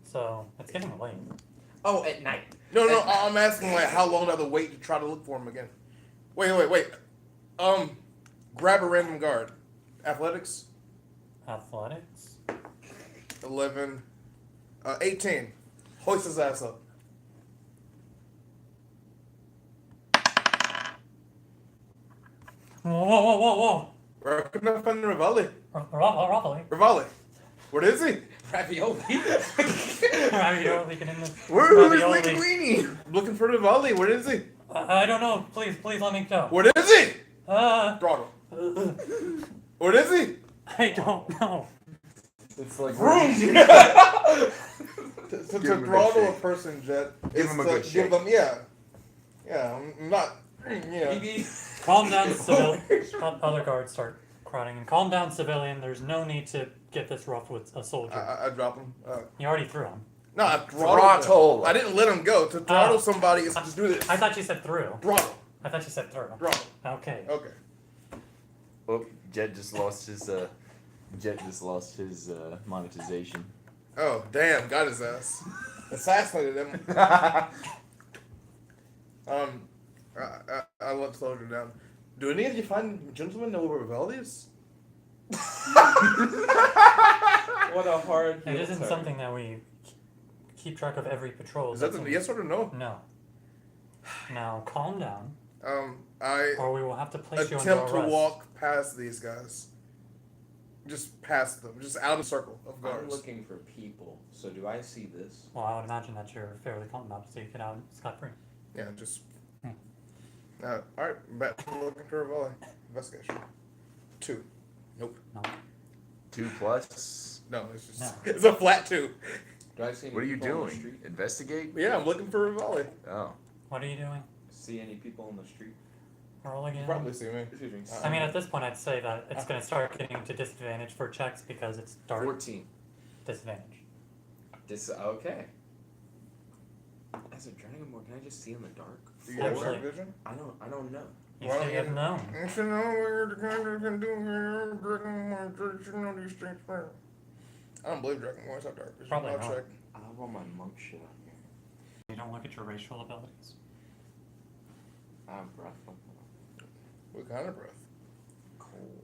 So, it's getting late.
Oh, at night.
No, I'm asking like how long do I have to wait to try to look for him again? Wait. Grab a random guard. Athletics?
Athletics?
11. 18. Hoist his ass up.
Whoa.
Where can I find Rivali?
Rivali?
Rivali. What is he?
Ravioli.
Ravioli, get in the...
Where is
Ravioli.
Linguini? Looking for Rivali. What is he?
I don't know. Please let me go.
What is he?
Uh,
Throttle. What is he?
I don't know.
It's like
To
Give him a good
throttle a
shake.
person, Jet.
Give
is
him a
to
good
give
shake.
them, yeah. I'm not. Yeah.
Calm down, civilian. Other guards start crowding. And calm down, civilian. There's no need to get this rough with a soldier.
I drop him.
You already threw him.
No, I
Throttle.
throttled him. I didn't let him go. To throttle
Oh.
somebody is to just do this.
I thought you said through.
Throttle.
I thought you said through.
Throttle.
Okay.
Okay.
Oh, Jet just lost his monetization.
Oh, damn. Got his ass. Assassinated him. I let soldier down. Do any of you fine gentlemen know where Vivaldi is?
what a hard.
It isn't
filter.
something that we keep track of every patrol.
Is that
That's
the yes or no?
No. Now, calm down,
I
or we will have to place you under
attempt
arrest.
to walk past these guys. Just past them. Just out of the circle of
I'm
guards.
looking for people. So do I see this?
Well, I would imagine that you're fairly calm about it, so you get out scot-free.
Yeah, just.
Hmm.
Alright, back to looking for a volley. Investigation. 2. Nope.
No.
2+.
No, it's just.
No.
It's a flat 2.
Do I see any
What are you
people on the
doing?
street?
Investigate?
Yeah, I'm looking for a volley.
Oh.
What are you doing?
See any people on the street?
Roll again.
Probably see me.
Excuse me.
I mean, at this point, I'd say that it's going to start getting to disadvantage for checks because it's dark.
14.
Disadvantage.
Okay. As a dragonborn, can I just see in the dark?
Do you have
Actually-
dark vision?
I don't know.
You
Well,
should have known.
You should know where the character can do you should know these things first. I don't believe dragonborns have dark vision.
Probably
I'll
not.
check.
I have all my monk shit on here.
You don't look at your racial abilities.
I have breath.
What kind of breath?
Cold.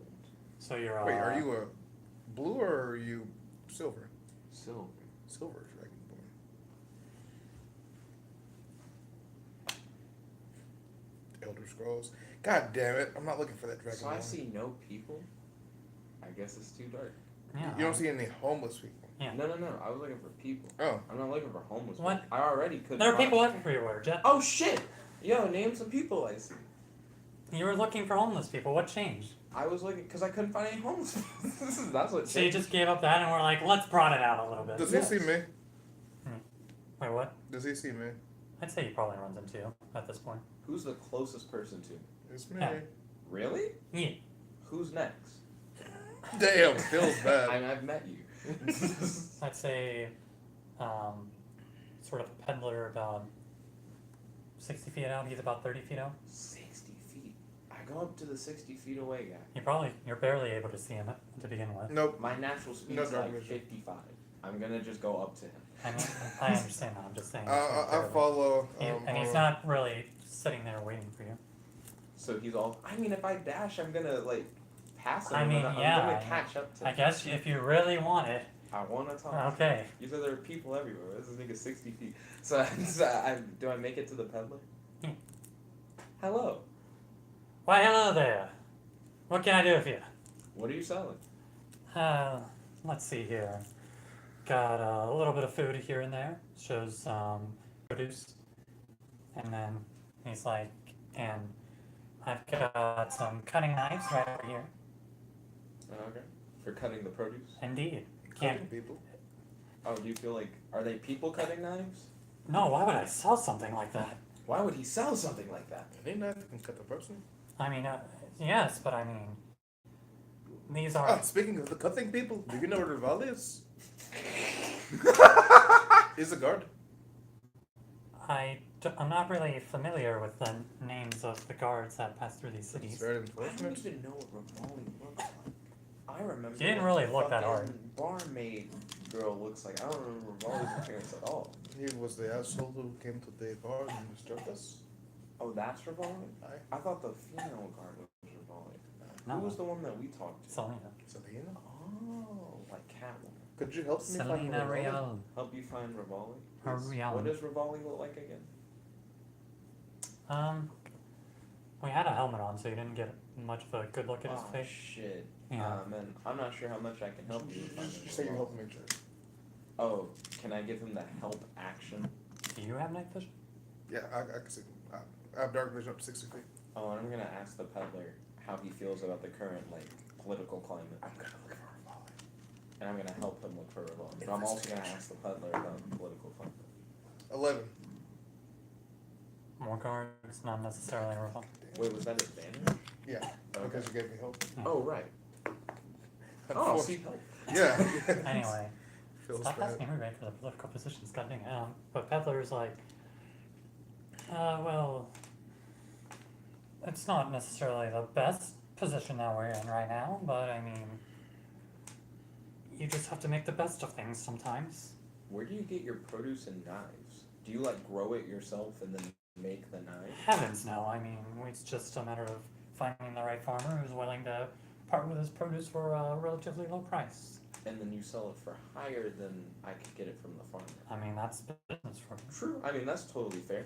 So you're
Wait, are you a blue or are you silver?
Silver.
Silver dragonborn. Elder Scrolls. God damn it! I'm not looking for that dragonborn.
So I see no people. I guess it's too dark.
Yeah.
You don't see any homeless people.
Yeah.
No. I was looking for people.
Oh.
I'm not looking for homeless
What?
people. I already could.
There are people everywhere, Jet.
Oh shit! Yo, name some people I see.
You were looking for homeless people. What changed?
I was looking because I couldn't find any homeless people. That's what
So you
changed.
just gave up that and we're like, let's prod it out a little bit.
Does
Yes.
he see me?
Wait, what?
Does he see me?
I'd say he probably runs into you at this point.
Who's the closest person to me?
It's me.
Yeah.
Really?
Yeah.
Who's next?
Damn, feels bad.
I've met you.
I'd say, sort of a peddler about 60 feet out. He's about 30 feet out.
60 feet. I go up to the 60 feet away guy.
You're barely able to see him to begin with.
Nope.
My natural speed
No
is
dark
like
vision.
55. I'm gonna just go up to him.
I mean, I understand that. I'm just saying.
I follow.
And he's not really sitting there waiting for you.
So he's all. I mean, if I dash, I'm gonna like pass him.
I
and
mean,
I'm
yeah,
gonna catch up to
I
him.
guess if you really want it.
I wanna talk.
Okay.
You said there are people everywhere. This is nigga 60 feet. So, do I make it to the peddler?
Yeah.
Hello.
Why, hello there. What can I do for you?
What are you selling?
Let's see here. Got a little bit of food here and there. Shows produce. And then he's like, and I've got some cutting knives right over here.
Okay. For cutting the produce?
Indeed.
Cutting
Can't.
people.
Oh, do you feel like, are they people cutting knives?
No, why would I sell something like that?
Why would he sell something like that?
Any knife can cut the person.
I mean, yes, but I mean, these are.
Ah, speaking of the cutting people, do you know where Rivali is? He's a guard.
I'm not really familiar with the names of the guards that pass through these
It's
cities.
very
I don't
unfortunate.
even know what Rivali looks like. I remember.
You didn't
what
really
the
look that
fucking
hard.
Barmaid girl looks like. I don't remember Rivali's appearance at all.
He was the asshole who came to the bar and disturbed us.
Oh, that's Rivali?
Aye.
I thought the female guard was Rivali.
No.
Who was the one that we talked to?
Selena.
Selena?
Oh, like Catwoman.
Could you help me find
Selena
Rivali?
Real.
Help you find Rivali?
Or
Please.
Rial.
What does Rivali look like again?
We had a helmet on, so you didn't get much of a good look at his
Oh
face.
shit.
Yeah.
Man, I'm not sure how much I can help you. with finding
Just say you
Rivali.
help me, sure.
Oh, can I give him the help action?
Do you have night vision?
Yeah, I can see. I have dark vision up to 60 feet.
Oh, and I'm gonna ask the peddler how he feels about the current, like, political climate.
I'm gonna look for Rivali.
And I'm gonna help him look for Rivali. But I'm also gonna ask the peddler about the political climate.
11.
More guards, not necessarily a revolt.
Wait, was that advantage?
Yeah, because you gave me help.
Oh, right.
And
Oh,
four.
see help.
Yeah.
Anyway,
Feels
stop
bad.
asking me right for the political positions, god dang it. But Peddler's like, well, it's not necessarily the best position that we're in right now, but I mean, you just have to make the best of things sometimes.
Where do you get your produce and knives? Do you, like, grow it yourself and then make the knife?
Heavens no, I mean, it's just a matter of finding the right farmer who's willing to part with his produce for a relatively low price.
And then you sell it for higher than I could get it from the farmer.
I mean, that's business for you.
True. I mean, that's totally fair.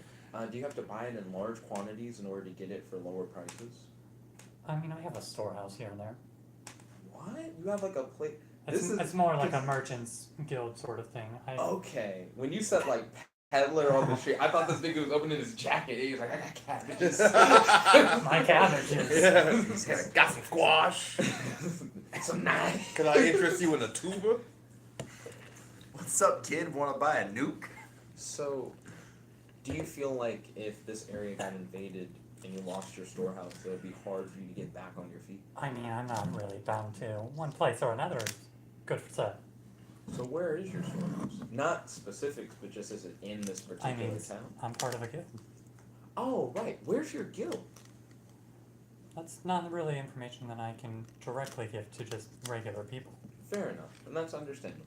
Do you have to buy it in large quantities in order to get it for lower prices?
I mean, I have a storehouse here and there.
What? You have, like, a plate?
It's more like a merchant's guild sort of thing.
Okay. When you said, like, peddler on the street, I thought this nigga was opening his jacket. He was like, I got cabbages.
My cabbages.
Yeah. He's got some squash.
Some knife.
Can I interest you in a tuba?
What's up, kid? Want to buy a nuke?
So, do you feel like if this area got invaded and you lost your storehouse, it would be hard for you to get back on your feet?
I mean, I'm not really bound to one place or another. Is good for set.
So where is your storehouse? Not specifics, but just is it in this
I
particular
mean,
town?
I'm part of a guild.
Oh, right. Where's your guild?
That's not really information that I can directly give to just regular people.
Fair enough, and that's understandable.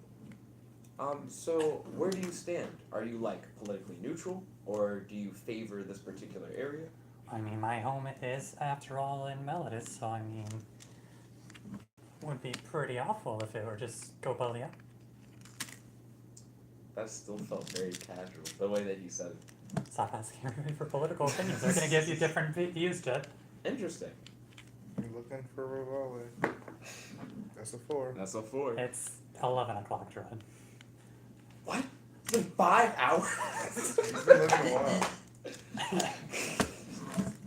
So where do you stand? Are you, like, politically neutral, or do you favor this particular area?
I mean, my home is, after all, in Melodis, so I mean, would be pretty awful if it were just go belly up.
That still felt very casual, the way that you said it.
Stop asking everybody for political opinions. They're gonna give you different views, Jet.
Interesting.
You're looking for Rivali. That's a 4.
That's a 4.
It's 11 o'clock, Dread.
What? It's been 5 hours?
It's been looking a while.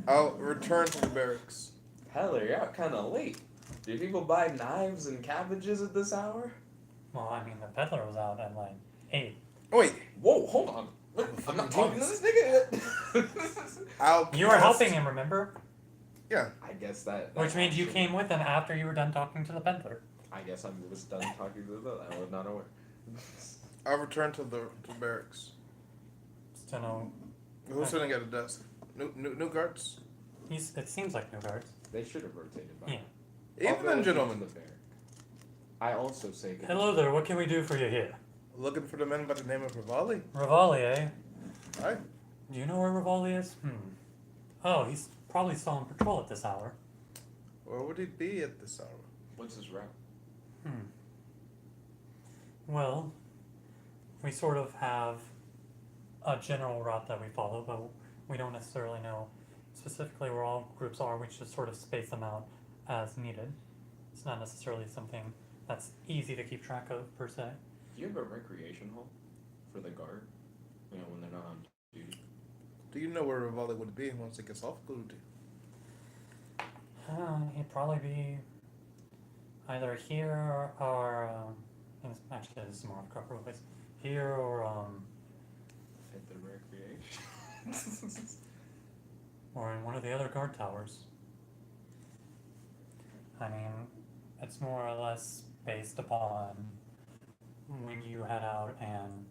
I'll return to the barracks.
Heather, you're out kind of late. Do people buy knives and cabbages at this hour?
Well, I mean, the peddler was out at like 8.
Wait,
Whoa, hold on. What? I'm not talking to this nigga yet.
You were helping him, remember?
Yeah.
I guess that.
Which means you
actually-
came with him after you were done talking to the peddler.
I guess I was done talking to the. I was not aware.
I'll return to the barracks.
Just to know,
Who's sitting at a desk? New guards?
it seems like no guards.
They should have rotated by.
Yeah.
now. I'll
Even
go
then,
with you
gentlemen.
to the barrack. I also say good.
Hello there, what can we do for you here?
Looking for the men by the name of Rivali.
Rivali, eh?
Aye.
Do you know where Rivali is? Oh, he's probably still on patrol at this hour.
Where would he be at this hour?
What's his route?
Well, we sort of have a general route that we follow, but we don't necessarily know specifically where all groups are. We just sort of space them out as needed. It's not necessarily something that's easy to keep track of per se.
Do you have a recreation hall for the guard? You know, when they're not on duty.
Do you know where Rivali would be once it gets off duty?
He'd probably be either here or actually this is more of a proper place. Here or
At the recreation.
or in one of the other guard towers. I mean, it's more or less based upon when you head out and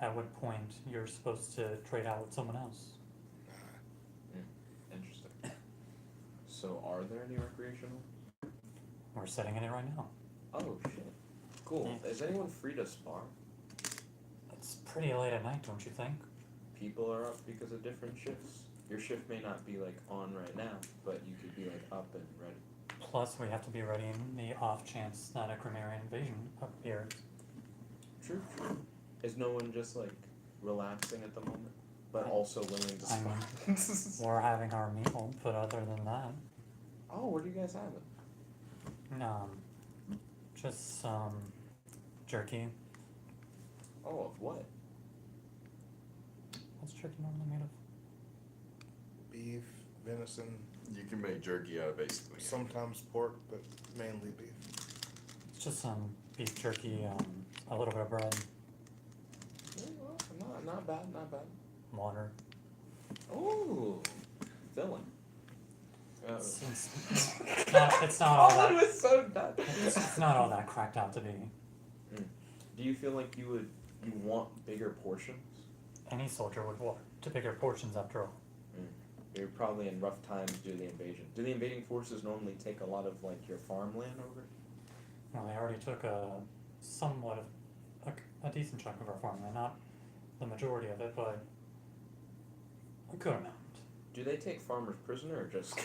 at what point you're supposed to trade out with someone else.
Interesting. So, are there any recreational?
We're sitting in it right now.
Oh shit. Cool.
Yeah.
Is anyone free to spar?
It's pretty late at night, don't you think?
People are up because of different shifts. Your shift may not be like on right now, but you could be like up and ready.
Plus, we have to be ready in the off chance that a Gronvellian invasion appears.
True. Is no one just like relaxing at the moment, but
I-
also willing to
I
spar?
We're having our meal, but other than that,
Oh, where do you guys have it?
just some jerky.
Oh, of what?
What's jerky normally made of?
Beef, venison,
You can make jerky out of basically.
sometimes pork, but mainly beef.
It's just some beef jerky, a little bit of bread,
Yeah, well, not bad, not bad.
water.
Ooh, filling.
It's not all
Oh, it
that.
was so done.
It's not all that cracked out to be.
Do you feel like you want bigger portions?
Any soldier would want to bigger portions after all.
You're probably in rough times due to the invasion. Do the invading forces normally take a lot of like your farmland over?
Well, they already took somewhat of a decent chunk of our farmland, not the majority of it, but a good amount.
Do they take farmers prisoner or just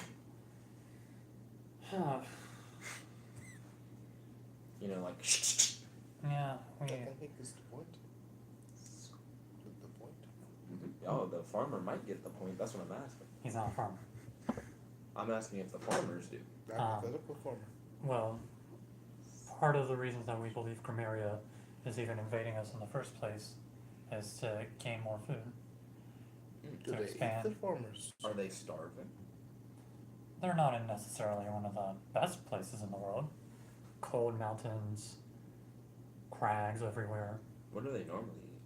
you know like?
Yeah,
I think is the point. The point.
Oh, the farmer might get the point. That's what I'm asking.
he's not a farmer.
I'm asking if the farmers do.
Hypothetical farmer.
Well, part of the reasons that we believe Grimmeria is even invading us in the first place is to gain more food.
Do
To
they
expand.
eat the farmers?
Are they starving?
They're not in necessarily one of the best places in the world. Cold mountains, crags everywhere.
What do they normally eat?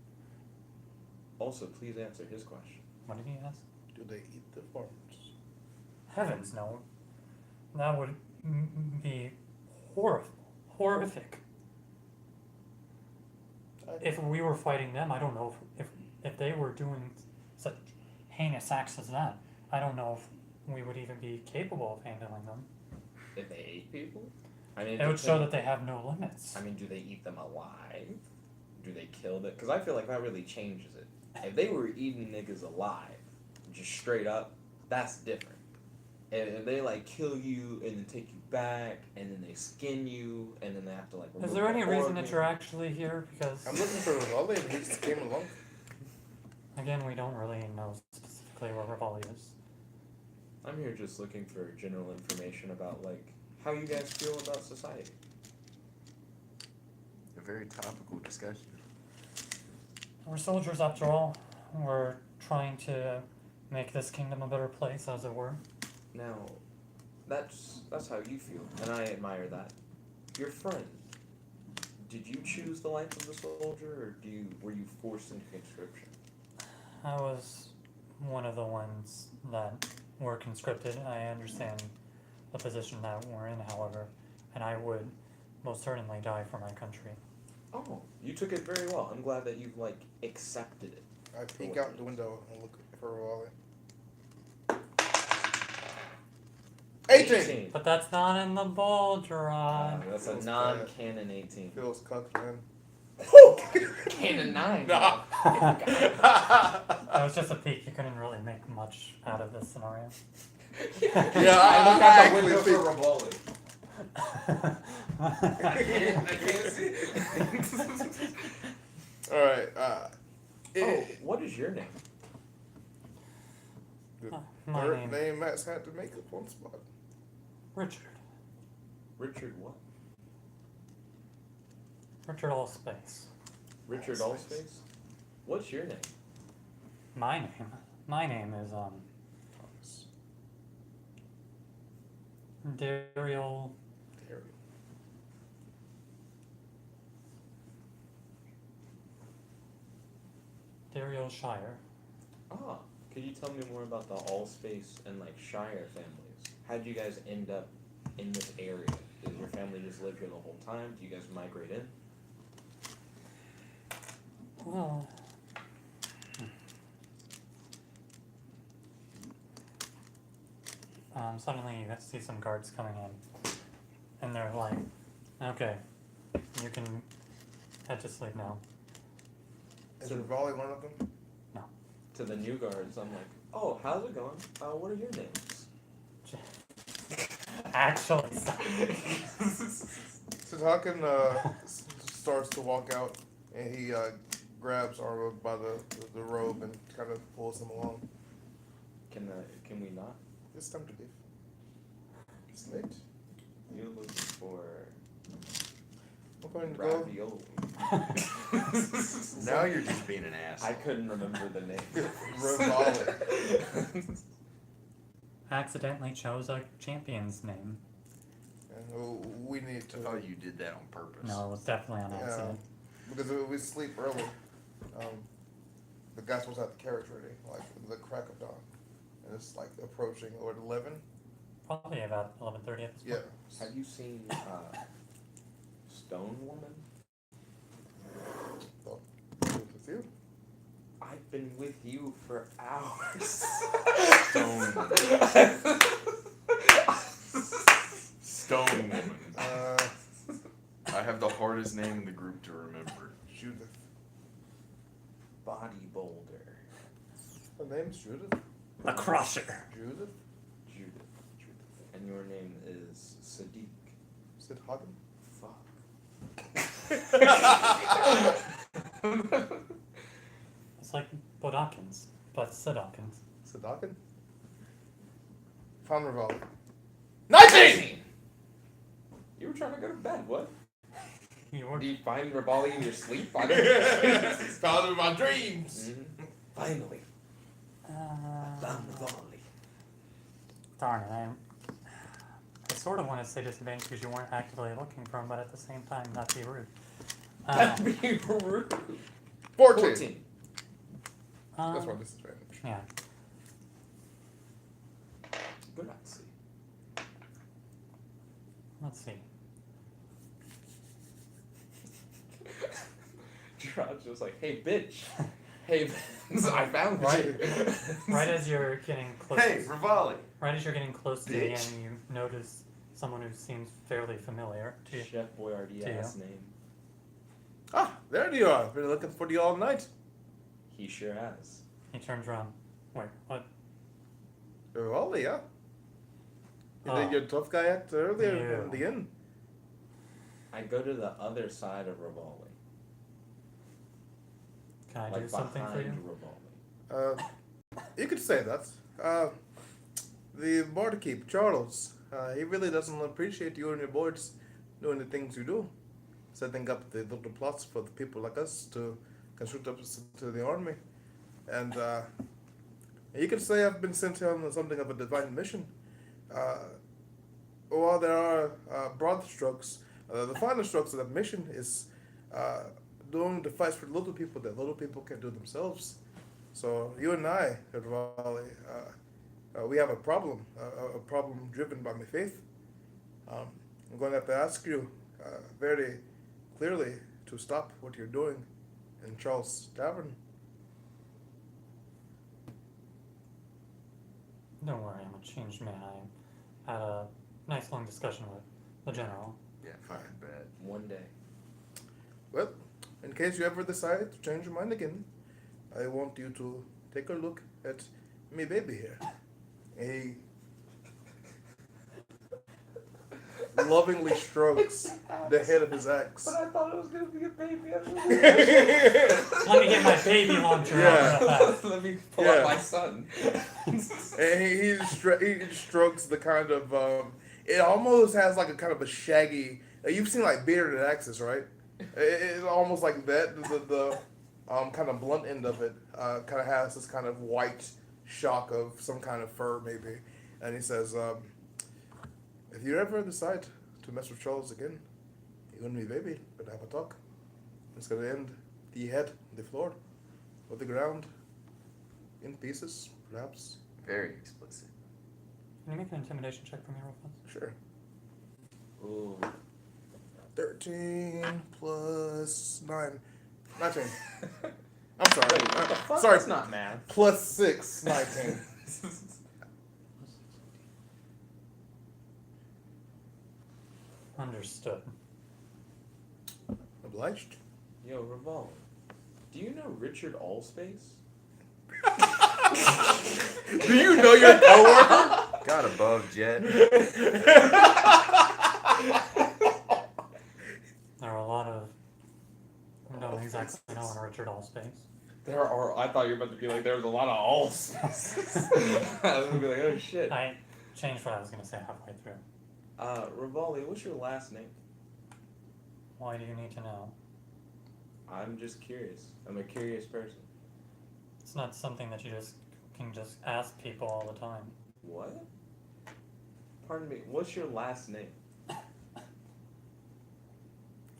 Also, please answer his question.
What did he ask?
Do they eat the farmers?
Heavens, no. That would be horrific. If we were fighting them, I don't know if they were doing such heinous acts as that. I don't know if we would even be capable of handling them.
If they ate people? I mean,
It would show that they have no limits.
I mean, do they eat them alive? Do they kill them? Because I feel like that really changes it. If they were eating niggas alive, just straight up, that's different. If they like kill you and then take you back and then they skin you and then they have to like.
Is
remove
there any
the
reason
organ.
that you're actually here? Because
I'm looking for Rivali and he just came along.
again, we don't really know specifically where Rivali is.
I'm here just looking for general information about like how you guys feel about society.
A very topical discussion.
We're soldiers after all. We're trying to make this kingdom a better place, as it were.
Now, that's how you feel, and I admire that. Your friend, did you choose the life of a soldier, or were you forced into conscription?
I was one of the ones that were conscripted. I understand the position that we're in, however, and I would most certainly die for my country.
Oh, you took it very well. I'm glad that you've like accepted it.
I peek out the window and look for Rivali. 18!
But that's not in the bulge, Rod.
That's a
Feels
non-canon 18.
Feels cucked, man.
Canon 9.
Nah.
That was just a peek. You couldn't really make much out of this scenario.
Yeah,
I looked
I
out the
actually
window
think.
for Rivali. I can't see.
Alright,
Oh, what is your name?
the
My
third
name,
name Matt's had to make up on the spot.
Richard.
Richard what?
Richard Allspace.
Richard
Allspace.
Allspace? What's your name?
My name? My name is,
Thomas.
Dariel.
Terry.
Dariel Shire.
Ah, could you tell me more about the Allspace and like Shire families? How'd you guys end up in this area? Does your family just live here the whole time? Do you guys migrate in?
Well, suddenly you see some guards coming in, and they're like, "Okay, you can head to sleep now."
Is Rivali one of them?
To the new guards, I'm like, oh, how's it going? What are your names?
Actually,
So Hakan starts to walk out, and he grabs Arma by the robe and kind of pulls him along.
Can we not?
It's time to leave. It's late.
You're looking for
I'm going to go.
ravioli.
Now you're just being an
I
asshole.
couldn't remember the name.
Rivali.
accidentally chose a champion's name.
And we need
I
to.
thought you did that on purpose.
No, it was definitely an
Yeah,
accident.
because we sleep early. The guy's supposed to have the carriage ready, like the crack of dawn, and it's like approaching or 11.
Probably about 11:30 at this
Yeah.
point.
Have you seen Stone Woman?
So, with you.
I've been with you for hours.
Stone Stone Woman. I have the hardest name in the group to remember.
Judith.
Bodybuilder.
Her name's Judith.
The Crusher.
Judith.
Judith. And your name is Sadiq.
Sid Hagen.
Fuck.
It's like Bodakins, but Sidakins.
Sid Hagen. Found Rivali. 19!
You were trying to go to bed, what?
You were
Do you find Rivali in your sleep? I don't
Found him in my dreams.
Finally. Found
uh,
Rivali.
darn it, I sort of want to say disadvantage because you weren't actively looking for him, but at the same time, not be rude.
That'd be rude.
14. That's my
Um,
disadvantage.
yeah.
Good at sea.
Let's see.
Gerard's just like, hey, bitch. Hey, I found
Right.
you.
Right as you're getting close.
Hey, Rivali.
Right as you're getting close to the
Bitch.
end, you notice someone who seems fairly familiar to you.
Chef Boyardee-ass name.
Ah, there you are. Been looking for you all night.
He sure has.
He turns around. Wait, what?
Rivali, yeah. You
Oh.
did your tough guy act earlier
You.
in the inn.
I go to the other side of Rivali.
Can I
Like
do something for you?
Rivali.
You could say that. The barkeep, Charles, he really doesn't appreciate you and your boys doing the things you do. Setting up the little plots for the people like us to shoot up to the army. And you could say I've been sent here on something of a divine mission. While there are broad strokes, the finer strokes of that mission is doing the fights for little people that little people can do themselves. So you and I, Rivali, we have a problem driven by my faith. I'm going to have to ask you very clearly to stop what you're doing in Charles' Tavern.
Don't worry, I'm a changed man. I had a nice long discussion with the general.
Yeah, fucking bad.
One day.
Well, in case you ever decide to change your mind again, I want you to take a look at me baby here. He lovingly strokes the head of his axe.
But I thought it was gonna be a baby.
Let me get my baby launcher
Yeah.
out real fast.
Let me pull
Yeah.
up my son.
And he strokes the kind of It almost has like a kind of a shaggy. You've seen like bearded axes, right? It's almost like that. The kind of blunt end of it kind of has this kind of white shock of some kind of fur, maybe. And he says, "If you ever decide to mess with trolls again, you and me, baby, gonna have a talk. It's gonna end the head, the floor, or the ground, in pieces, perhaps."
Very explicit.
Can you make an intimidation check for me real fast?
Sure.
Ooh.
13 plus 9. 19. I'm sorry.
Wait, what the fuck?
Sorry.
That's not math.
Plus 6, 19.
Understood.
Obliged.
Yo, Revolve. Do you know Richard Allspace?
Do you know your coworker?
Got above, Jet.
There are a lot of. I don't exactly know in Richard Allspace.
There are. I thought you were about to be like, there's a lot of Allspaces. I was gonna be like, oh shit.
I changed what I was going to say halfway through.
Rivali, what's your last name?
Why do you need to know?
I'm just curious. I'm a curious person.
It's not something that you can just ask people all the time.
What? Pardon me. What's your last name?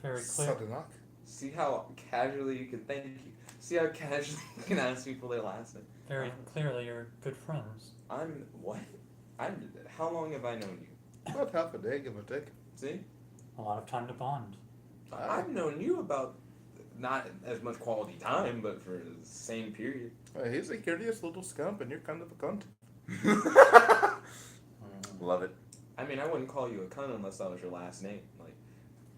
Very clear.
Sadanak.
See how casually you can thank you. See how casually you can ask people their last name.
Very clearly, you're good friends.
I'm what? How long have I known you?
About half a day, give or take.
See?
A lot of time to bond.
I've known you about not as much quality time, but for the same period.
He's a curious little scamp, and you're kind of a cunt.
Love it.
I mean, I wouldn't call you a cunt unless that was your last name. Like,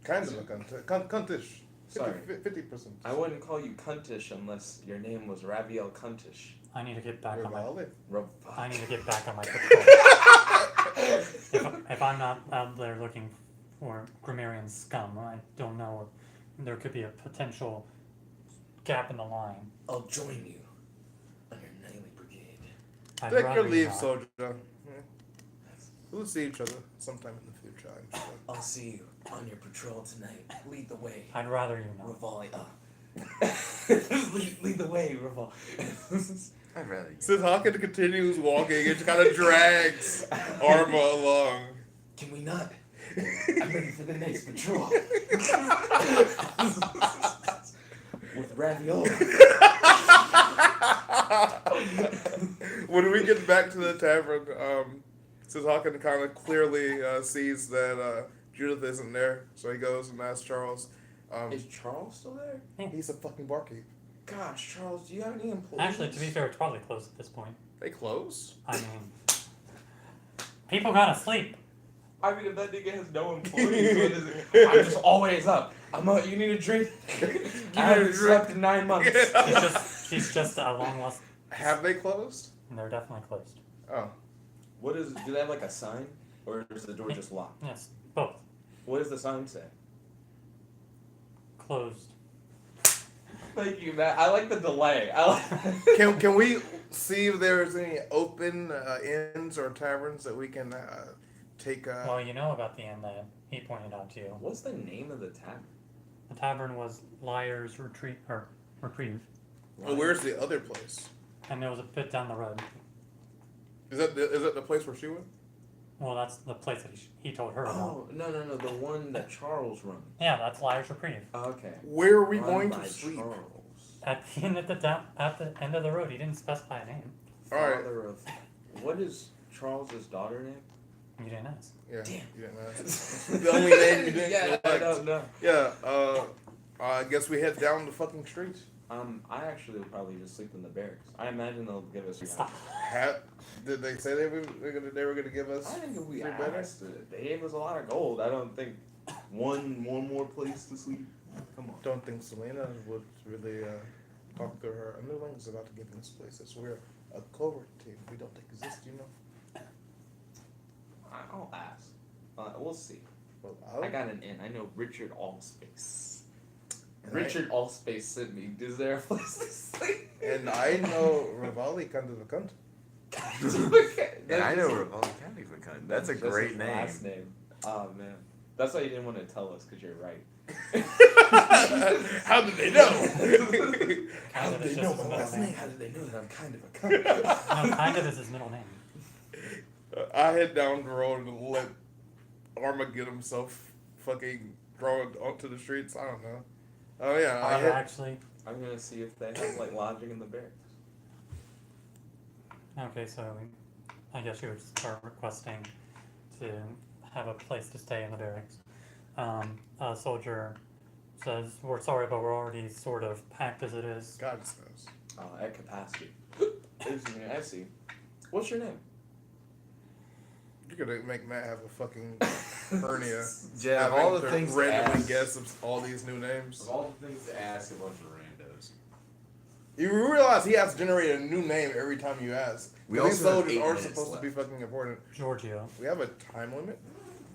Kind of a cunt. Cuntish.
Sorry.
50%.
I wouldn't call you cuntish unless your name was Rabiel Cuntish.
I need to get back on my.
Rivali.
I need to get back on my patrol. if I'm not out there looking for grammarian scum, I don't know. There could be a potential gap in the line.
I'll join you on your nightly brigade.
I'd
Take
rather
your
you
leave,
not.
soldier. Yeah. We'll see each other sometime in the future, I'm sure.
I'll see you on your patrol tonight. Lead the way,
I'd rather you not.
Rivali. lead the way, Rivali.
I'd rather you.
Since Hawkins continues walking, it just kind of drags Arma along.
Can we not? I'm ready for the next patrol. With ravioli.
When we get back to the tavern, since Hawkins kind of clearly sees that Judith isn't there, so he goes and asks Charles.
Is Charles still there?
He's a fucking barkeep.
Gosh, Charles, do you have any employees?
Actually, to be fair, it's probably closed at this point.
They close?
I mean, people gotta sleep.
I mean, if that nigga has no employees, what is it? I'm just always up. You need a drink? I haven't slept in 9 months.
She's just a long lost.
Have they closed?
They're definitely closed.
Oh.
Do they have like a sign? Or is the door just locked?
Yes, both
What does the sign say?
closed.
Thank you, Matt. I like the delay.
Can we see if there's any open inns or taverns that we can take?
Well, you know about the inn that he pointed out to you.
What's the name of the tavern?
The tavern was Liar's Retreat or Reprieve,
Well, where's the other place?
and it was a bit down the road.
Is that the place where she went?
Well, that's the place that he told her about.
Oh, no, the one that Charles runs.
Yeah, that's Liar's Reprieve.
Oh, okay.
Where are we
Run
going
by
to sleep?
Charles.
At the end of at the end of the road, he didn't specify a name.
All right.
Father of... What is Charles's daughter name?
You didn't ask.
Yeah.
Damn.
You didn't ask. The only name you didn't
Yeah, I
select.
don't know.
Yeah. I guess we head down the fucking street.
I actually would probably just sleep in the barracks. I imagine they'll give us...
Stop.
Did they say they were gonna give us?
I think if we
free better?
asked, they gave us a lot of gold. I don't think one more place to sleep. Come on.
Don't think Selena would really talk to her underlings about giving us places. We're a covert team. We don't exist, you know.
I'll ask. We'll see.
Well,
I got an in. I know Richard Allspace.
And
Richard Allspace sent me. Is there a place to sleep?
And I know Rivali kind of a cunt.
And I know Raleigh County's a cunt. That's a
just
great
his
name.
Last name. Oh man, that's why you didn't want to tell us because you're right.
How did they know?
Kind of is just his middle name.
How did they know that I'm kind of a cunt?
No, kind of is his middle name.
I head down the road and let Arma get himself fucking thrown onto the streets. I don't know. Oh yeah, I head.
Actually,
I'm gonna see if they have like lodging in the barracks.
okay, so I guess you would start requesting to have a place to stay in the barracks. A soldier says, "We're sorry, but we're already sort of packed as it is."
God says.
At capacity. I see. What's your name?
You're gonna make Matt have a fucking hernia.
Jeff,
Having
all the
to
things to
randomly
ask.
guess of all these new names.
Of all the things to ask a bunch of randos.
You realize he has to generate a new name every time you ask.
We
These
also have
soldiers
8
aren't
minutes
supposed to be
left.
fucking important.
Giorgio,
We have a time limit.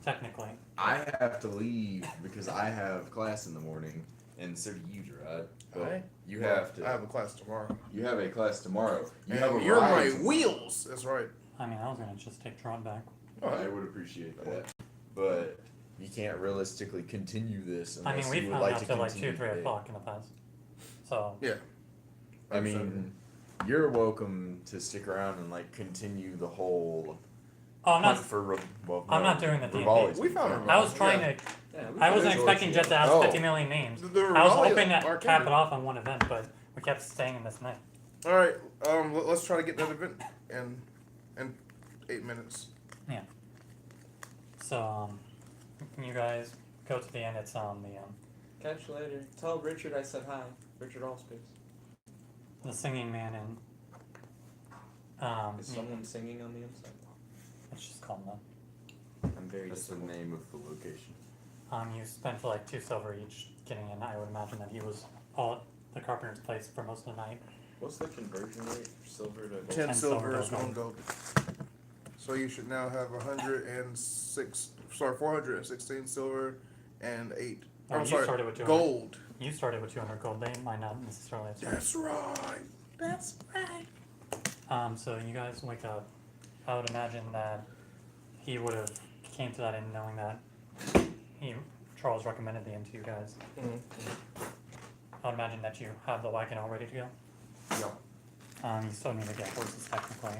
technically.
I have to leave because I have class in the morning, and so do you, Gerard. Well,
Alright.
you have to.
I have a class tomorrow.
You have a class tomorrow. You
And
have a
you're my
ride.
wheels. That's right.
I mean, I was gonna just take Tron back.
I would appreciate that, but you can't realistically continue this
I
unless
mean, we
you would
found
like
out
to
till like
continue
2, 3
today.
o'clock in the past. So
Yeah.
I mean, you're welcome to stick around and like continue the whole
oh, I'm
hunt
not.
for
I'm not doing the DMP.
Rivali's
We found
confirmed.
a
I was trying
Yeah.
to.
Yeah,
I wasn't
Giorgio.
expecting Jet to ask
Oh.
50 million names.
The
I was
Raleigh
hoping to
arcade.
cap it off on one event, but we kept staying in this night.
All right. Let's try to get that event in 8 minutes.
So, you guys go to the end. It's
Catch you later. Tell Richard I said hi. Richard Allspace.
the singing man and
Is someone singing on the inside?
let's just call him that.
I'm very
That's the
disappointed.
name of the location.
You spent like 2 silver each getting in. I would imagine that he was all at the carpenter's place for most of the night.
What's the conversion rate for silver to gold?
10
10
silver
silver
is
gold.
1 gold. So you should now have 416 silver and 8.
Oh,
I'm
you
sorry,
started with 200.
gold.
You started with 200 gold. They might not necessarily have started.
That's right. That's right.
So you guys wake up. I would imagine that he would have came to that end knowing that Charles recommended the inn to you guys. I would imagine that you have the wagon all ready to go.
Yeah.
You still need to get horses technically.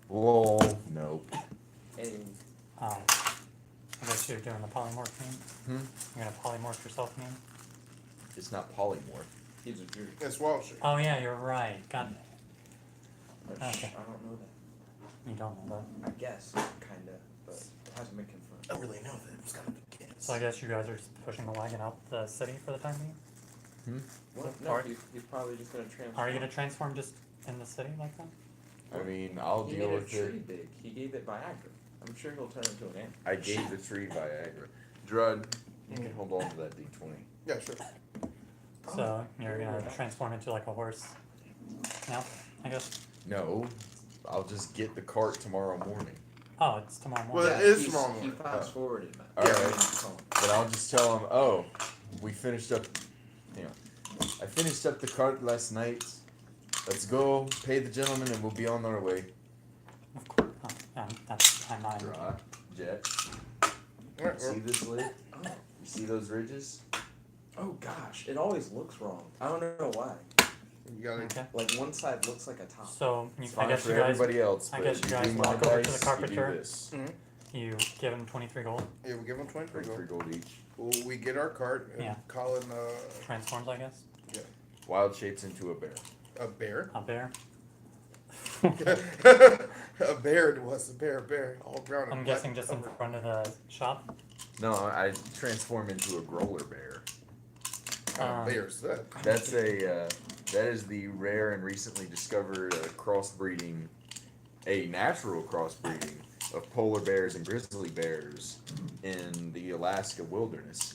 Lol. Nope.
And
I guess you're doing the polymorph meme. You're gonna polymorph yourself meme.
It's not polymorph.
he's a Jew.
It's Walsh.
Oh yeah, you're right. God, Okay.
I don't know that.
you don't know that.
I guess, kinda, but it hasn't been confirmed.
I don't really know that. It's gotta be kids.
So I guess you guys are just pushing the wagon out the city for the time being.
What? No,
Part-
he's probably just gonna transform.
Are you gonna transform just in the city like that?
I mean, I'll
He
deal
made a
with
tree
it.
big. He gave it Viagra. I'm sure he'll turn into an ant.
I gave the tree Viagra. Drud, you can hold on to that D20.
Yeah, sure.
So you're gonna transform into like a horse. Now, I guess.
No, I'll just get the cart tomorrow morning.
Oh, it's tomorrow
Well,
morning.
it is
He
tomorrow morning.
fast forwarded, man.
All
Yeah.
right. But I'll just tell him, oh, we finished up, I finished up the cart last night. Let's go, pay the gentleman, and we'll be on our way.
Of course. Oh, yeah, that's I'm not.
Draw, Jet.
All right,
See this lid?
Oh.
You see those ridges?
Oh gosh, it always looks wrong. I don't know why.
you gotta.
Okay.
Like one side looks like a top.
So you,
It's
I
fine
guess
for
you guys
everybody else,
I
but
guess you guys
do my
walk over to the
dice,
carpenter.
You do this.
you give him 23 gold.
Yeah, we'll give them 23
3
gold.
gold each.
Well, we get our cart and
Yeah.
Colin
Transforms, I guess.
Wild shapes into a bear.
a bear.
A bear.
A bear was a bear, all brown and
I'm
black.
guessing just in front of the shop.
No, I transform into a growler bear.
Bear's that.
That's that is the rare and recently discovered crossbreeding, a natural crossbreeding of polar bears and grizzly bears in the Alaska wilderness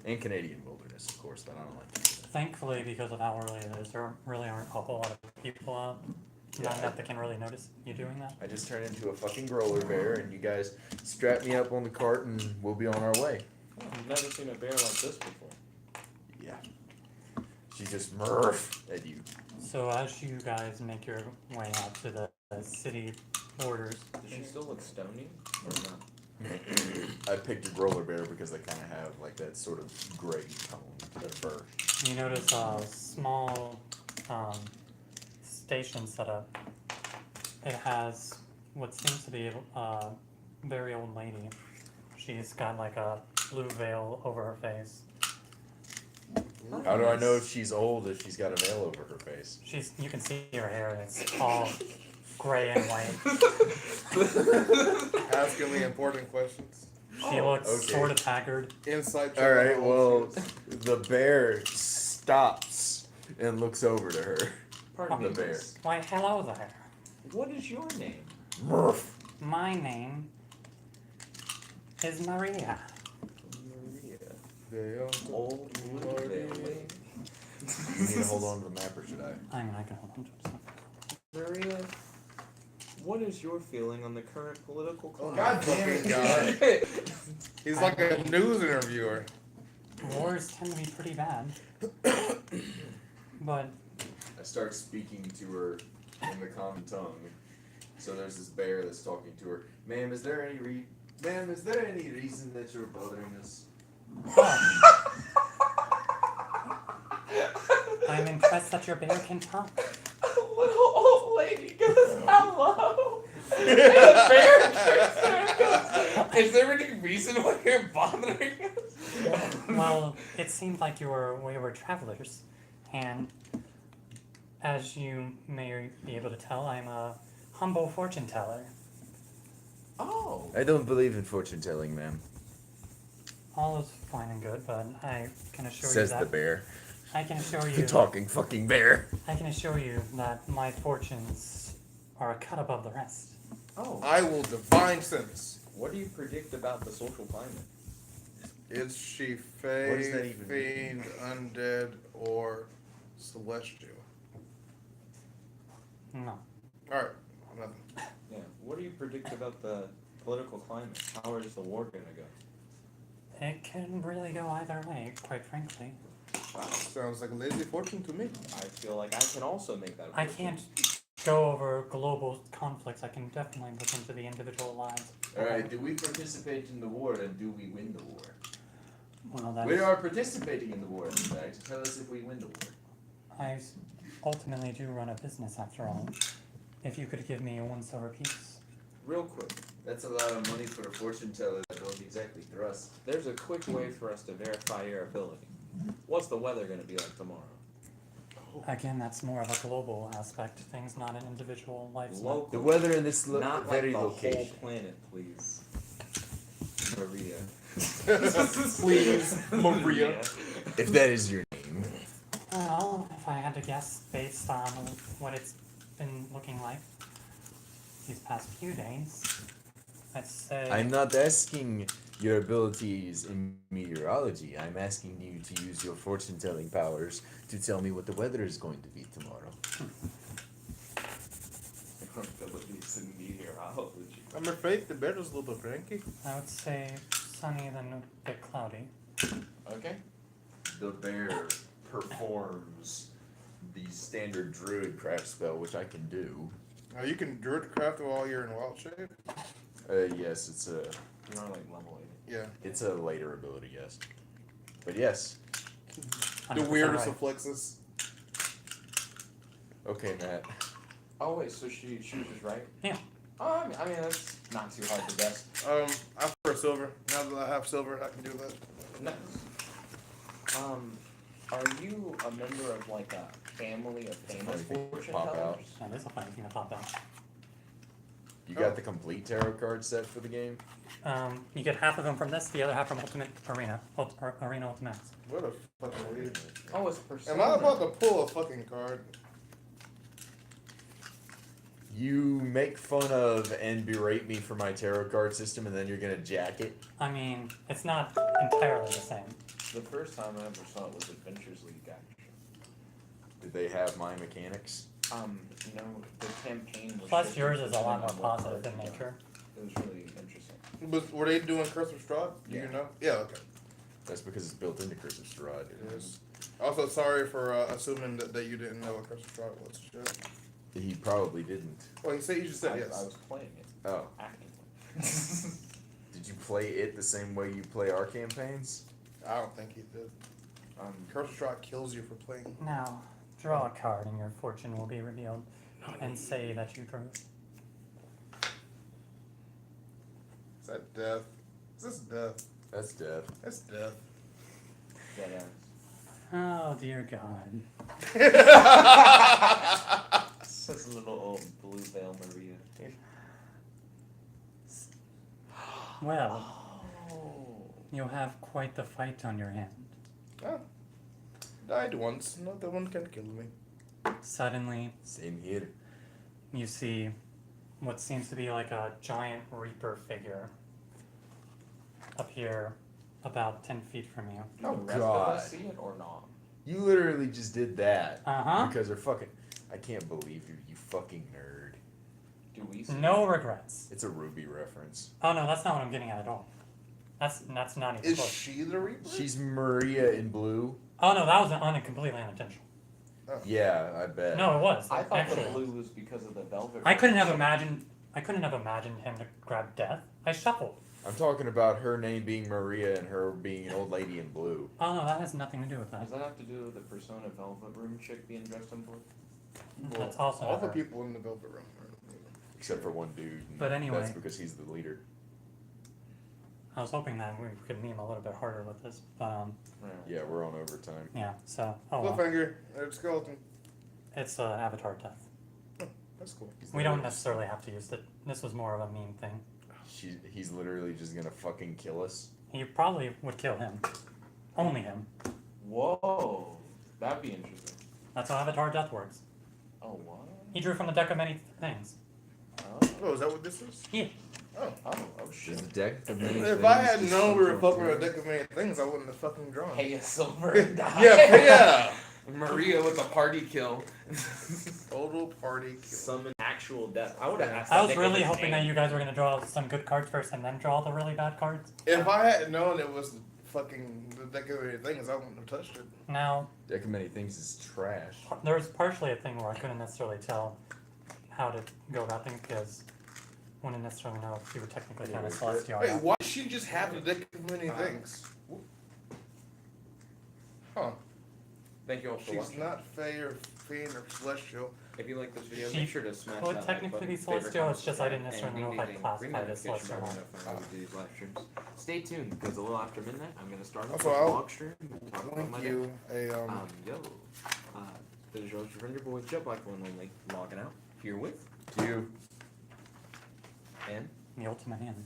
and Canadian wilderness, of course. But I don't like to do that.
Thankfully, because of how early it is, there really aren't a whole lot of people out. Not enough that can really notice you doing that.
I just turned into a fucking growler bear, and you guys strap me up on the cart, and we'll be on our way.
Oh, I've never seen a bear like this before.
Yeah. She just murph at you.
So as you guys make your way out to the city borders.
Does she still look stony or not?
I picked a growler bear because they kind of have like that sort of gray tone to their fur.
You notice a small station set up. It has what seems to be a very old lady. She's got like a blue veil over her face.
How do I know if she's old if she's got a veil over her face?
You can see her hair. It's all gray and white.
Asking me important questions.
She looks
okay.
sort of haggard.
Inside.
All right, well, the bear stops and looks over to her.
Pardon me,
The bear.
miss.
Why, hello there.
What is your name?
My name is Maria.
Maria. Old Gronvellian.
You need to hold on to the map, or should I?
I mean, I can hold on to it.
Maria, what is your feeling on the current political climate?
God damn it, God. He's like a news interviewer.
Wars tend to be pretty bad. But
I start speaking to her in the common tongue. So there's this bear that's talking to her. Ma'am, is there any reason that you're bothering us?
I'm impressed that your bear can talk.
A little old lady goes, hello. And the bear turns around and goes, is there any reason why you're bothering us?
Well, it seemed like we were travelers, and as you may be able to tell, I'm a humble fortune teller.
Oh.
I don't believe in fortune telling, ma'am.
All is fine and good, but I can assure
Says
you
the
that
bear.
I can assure you
The talking fucking bear.
I can assure you that my fortunes are a cut above the rest.
Oh.
I will divine sense.
What do you predict about the social climate?
Is she
What does that even
fiend, undead, or celestial?
No.
Alright, nothing.
Yeah. What do you predict about the political climate? How is the war gonna go?
It can really go either way, quite frankly.
Wow.
Sounds like a lazy fortune to me.
I feel like I can also make that.
I
prediction.
can't go over global conflicts. I can definitely look into the individual lives.
Alright, do we participate in the war and do we win the war?
Well, that's,
We are participating in the war, in fact. Tell us if we win the war.
I ultimately do run a business after all. If you could give me 1 silver piece.
Real quick.
That's a lot of money for a fortune teller that don't exactly thrust.
There's a quick way for us to verify your ability. What's the weather gonna be like tomorrow?
Again, that's more of a global aspect. Things not an individual lifestyle.
Local.
The weather in this
Not
very
like the
location.
whole planet, please. Maria.
Please, Maria.
If that is your name.
Well, if I had to guess based on what it's been looking like these past few days, I'd say...
I'm not asking your abilities in meteorology. I'm asking you to use your fortune telling powers to tell me what the weather is going to be tomorrow.
Abilities in meteorology.
I'm afraid the bear is a little bit cranky.
I would say sunny then a bit cloudy.
Okay.
The bear performs the standard druid craft spell, which I can do.
Now you can druid craft while you're in wild shape.
Yes, it's a
You're not like level 8.
Yeah.
it's a later ability, yes. But yes.
The
100%
weirdest
right.
of flexes.
Okay, Matt.
Oh wait, so she was just right?
Yeah.
Oh, I mean that's not too hard to guess.
I prefer silver. Now that I have silver, I can do that.
Nice. Are you a member of like a family of famous
Anything
fortune
pop out?
tellers?
That is a funny thing to pop out.
You got the complete tarot card set for the game?
You get half of them from this, the other half from Ultimate Arena. Arena Ultimates.
What a fucking weird.
Oh, it's Persona.
Am I about to pull a fucking card?
You make fun of and berate me for my tarot card system, and then you're gonna jack it?
I mean, it's not entirely the same.
The first time I ever saw it was Adventures League actually.
Did they have my mechanics?
You know, the campaign was
Plus,
shifted
yours is a lot
depending
more
on what
positive in
card you got.
nature.
It was really interesting.
Were they doing Curse of Strahd? Do you
Yeah.
know? Yeah, okay.
That's because it's built into Curse of Strahd.
Yes. Also, sorry for assuming that you didn't know what Curse of Strahd was. Shit.
He probably didn't.
Well, you just said yes.
I was playing it.
Oh.
Acting.
Did you play it the same way you play our campaigns?
I don't think he did. Curse Strike kills you for playing.
Now, draw a card and your fortune will be revealed, and say that you drew.
Is that death? Is this death?
That's death.
That's death.
Dead ass.
Oh dear God.
Says little old Blue Veil Maria.
Well,
Oh.
you'll have quite the fight on your hand.
Oh. Died once. Another one can kill me.
Suddenly,
Same here.
you see what seems to be like a giant reaper figure appear about 10 feet from you.
Do
Oh,
the rest
God.
of us see it or not?
You literally just did that.
Uh-huh.
Because they're fucking. I can't believe you fucking nerd.
Do we see
No
it?
regrets.
It's a Ruby reference.
Oh no, that's not what I'm getting at all. That's not even
Is
close.
she the Reaper?
She's Maria in blue.
Oh no, that was completely unintentional.
Yeah, I bet.
No, it was.
I thought
actually.
the blue was because of the velvet.
I couldn't have
robe.
imagined him to grab death. I shuffled.
I'm talking about her name being Maria and her being an old lady in blue.
Oh no, that has nothing to do with that.
Does that have to do with the Persona Velvet Room chick being dressed in blue?
That's also
all
not
the
her.
people in the Velvet Room.
Except for one dude. and
But anyway.
That's because he's the leader.
I was hoping that we could meme a little bit harder with this, but
Yeah, we're on overtime.
yeah. So well.
Cliffhanger. There's skeleton.
It's Avatar death.
That's cool.
He's
We don't
literally-
necessarily have to use it. This was more of a meme thing.
He's literally just gonna fucking kill us.
He probably would kill him. Only him.
Whoa, that'd be interesting.
That's how Avatar death works.
Oh what?
He drew from the deck of many things.
Oh, is that what this is?
Yeah.
Oh.
Oh
There's
shit.
a deck of many
If I
things
had
just
known we were
comes
fucking
from
with a
there.
deck of many things, I wouldn't have fucking drawn.
Pay a silver and die.
Yeah, yeah.
Maria with a party kill.
Total party kill.
Summon actual death. I would have asked.
I was
that
really
nigga
hoping that
name.
you guys were gonna draw some good cards first and then draw the really bad cards.
If I had known it was fucking the deck of many things, I wouldn't have touched it.
Now,
Deck of many things is trash.
there was partially a thing where I couldn't necessarily tell how to go about things because I wouldn't necessarily know if you were technically kind of celestial.
Wait, why does she just have the deck of many things? Huh.
Thank you all for
She's
watching.
not Fey or Fiend or Celestial.
If you like this video,
She
make sure to smash
could
that
technically
like
be
button, favorite,
celestial,
comment,
it's just I didn't
and
necessarily know
ding,
if I'd
ding, ding.
classify
Ring
it as
notification
celestial or
bell
not.
when I do these live streams. Stay tuned because a little after midnight, I'm gonna start
Also,
a
I'll
vlog stream. and talk about my
Link
day.
you a
Yo, this is your friend, your boy jetblackrlsh logging out. Here with
You.
and.
The ultimate hand.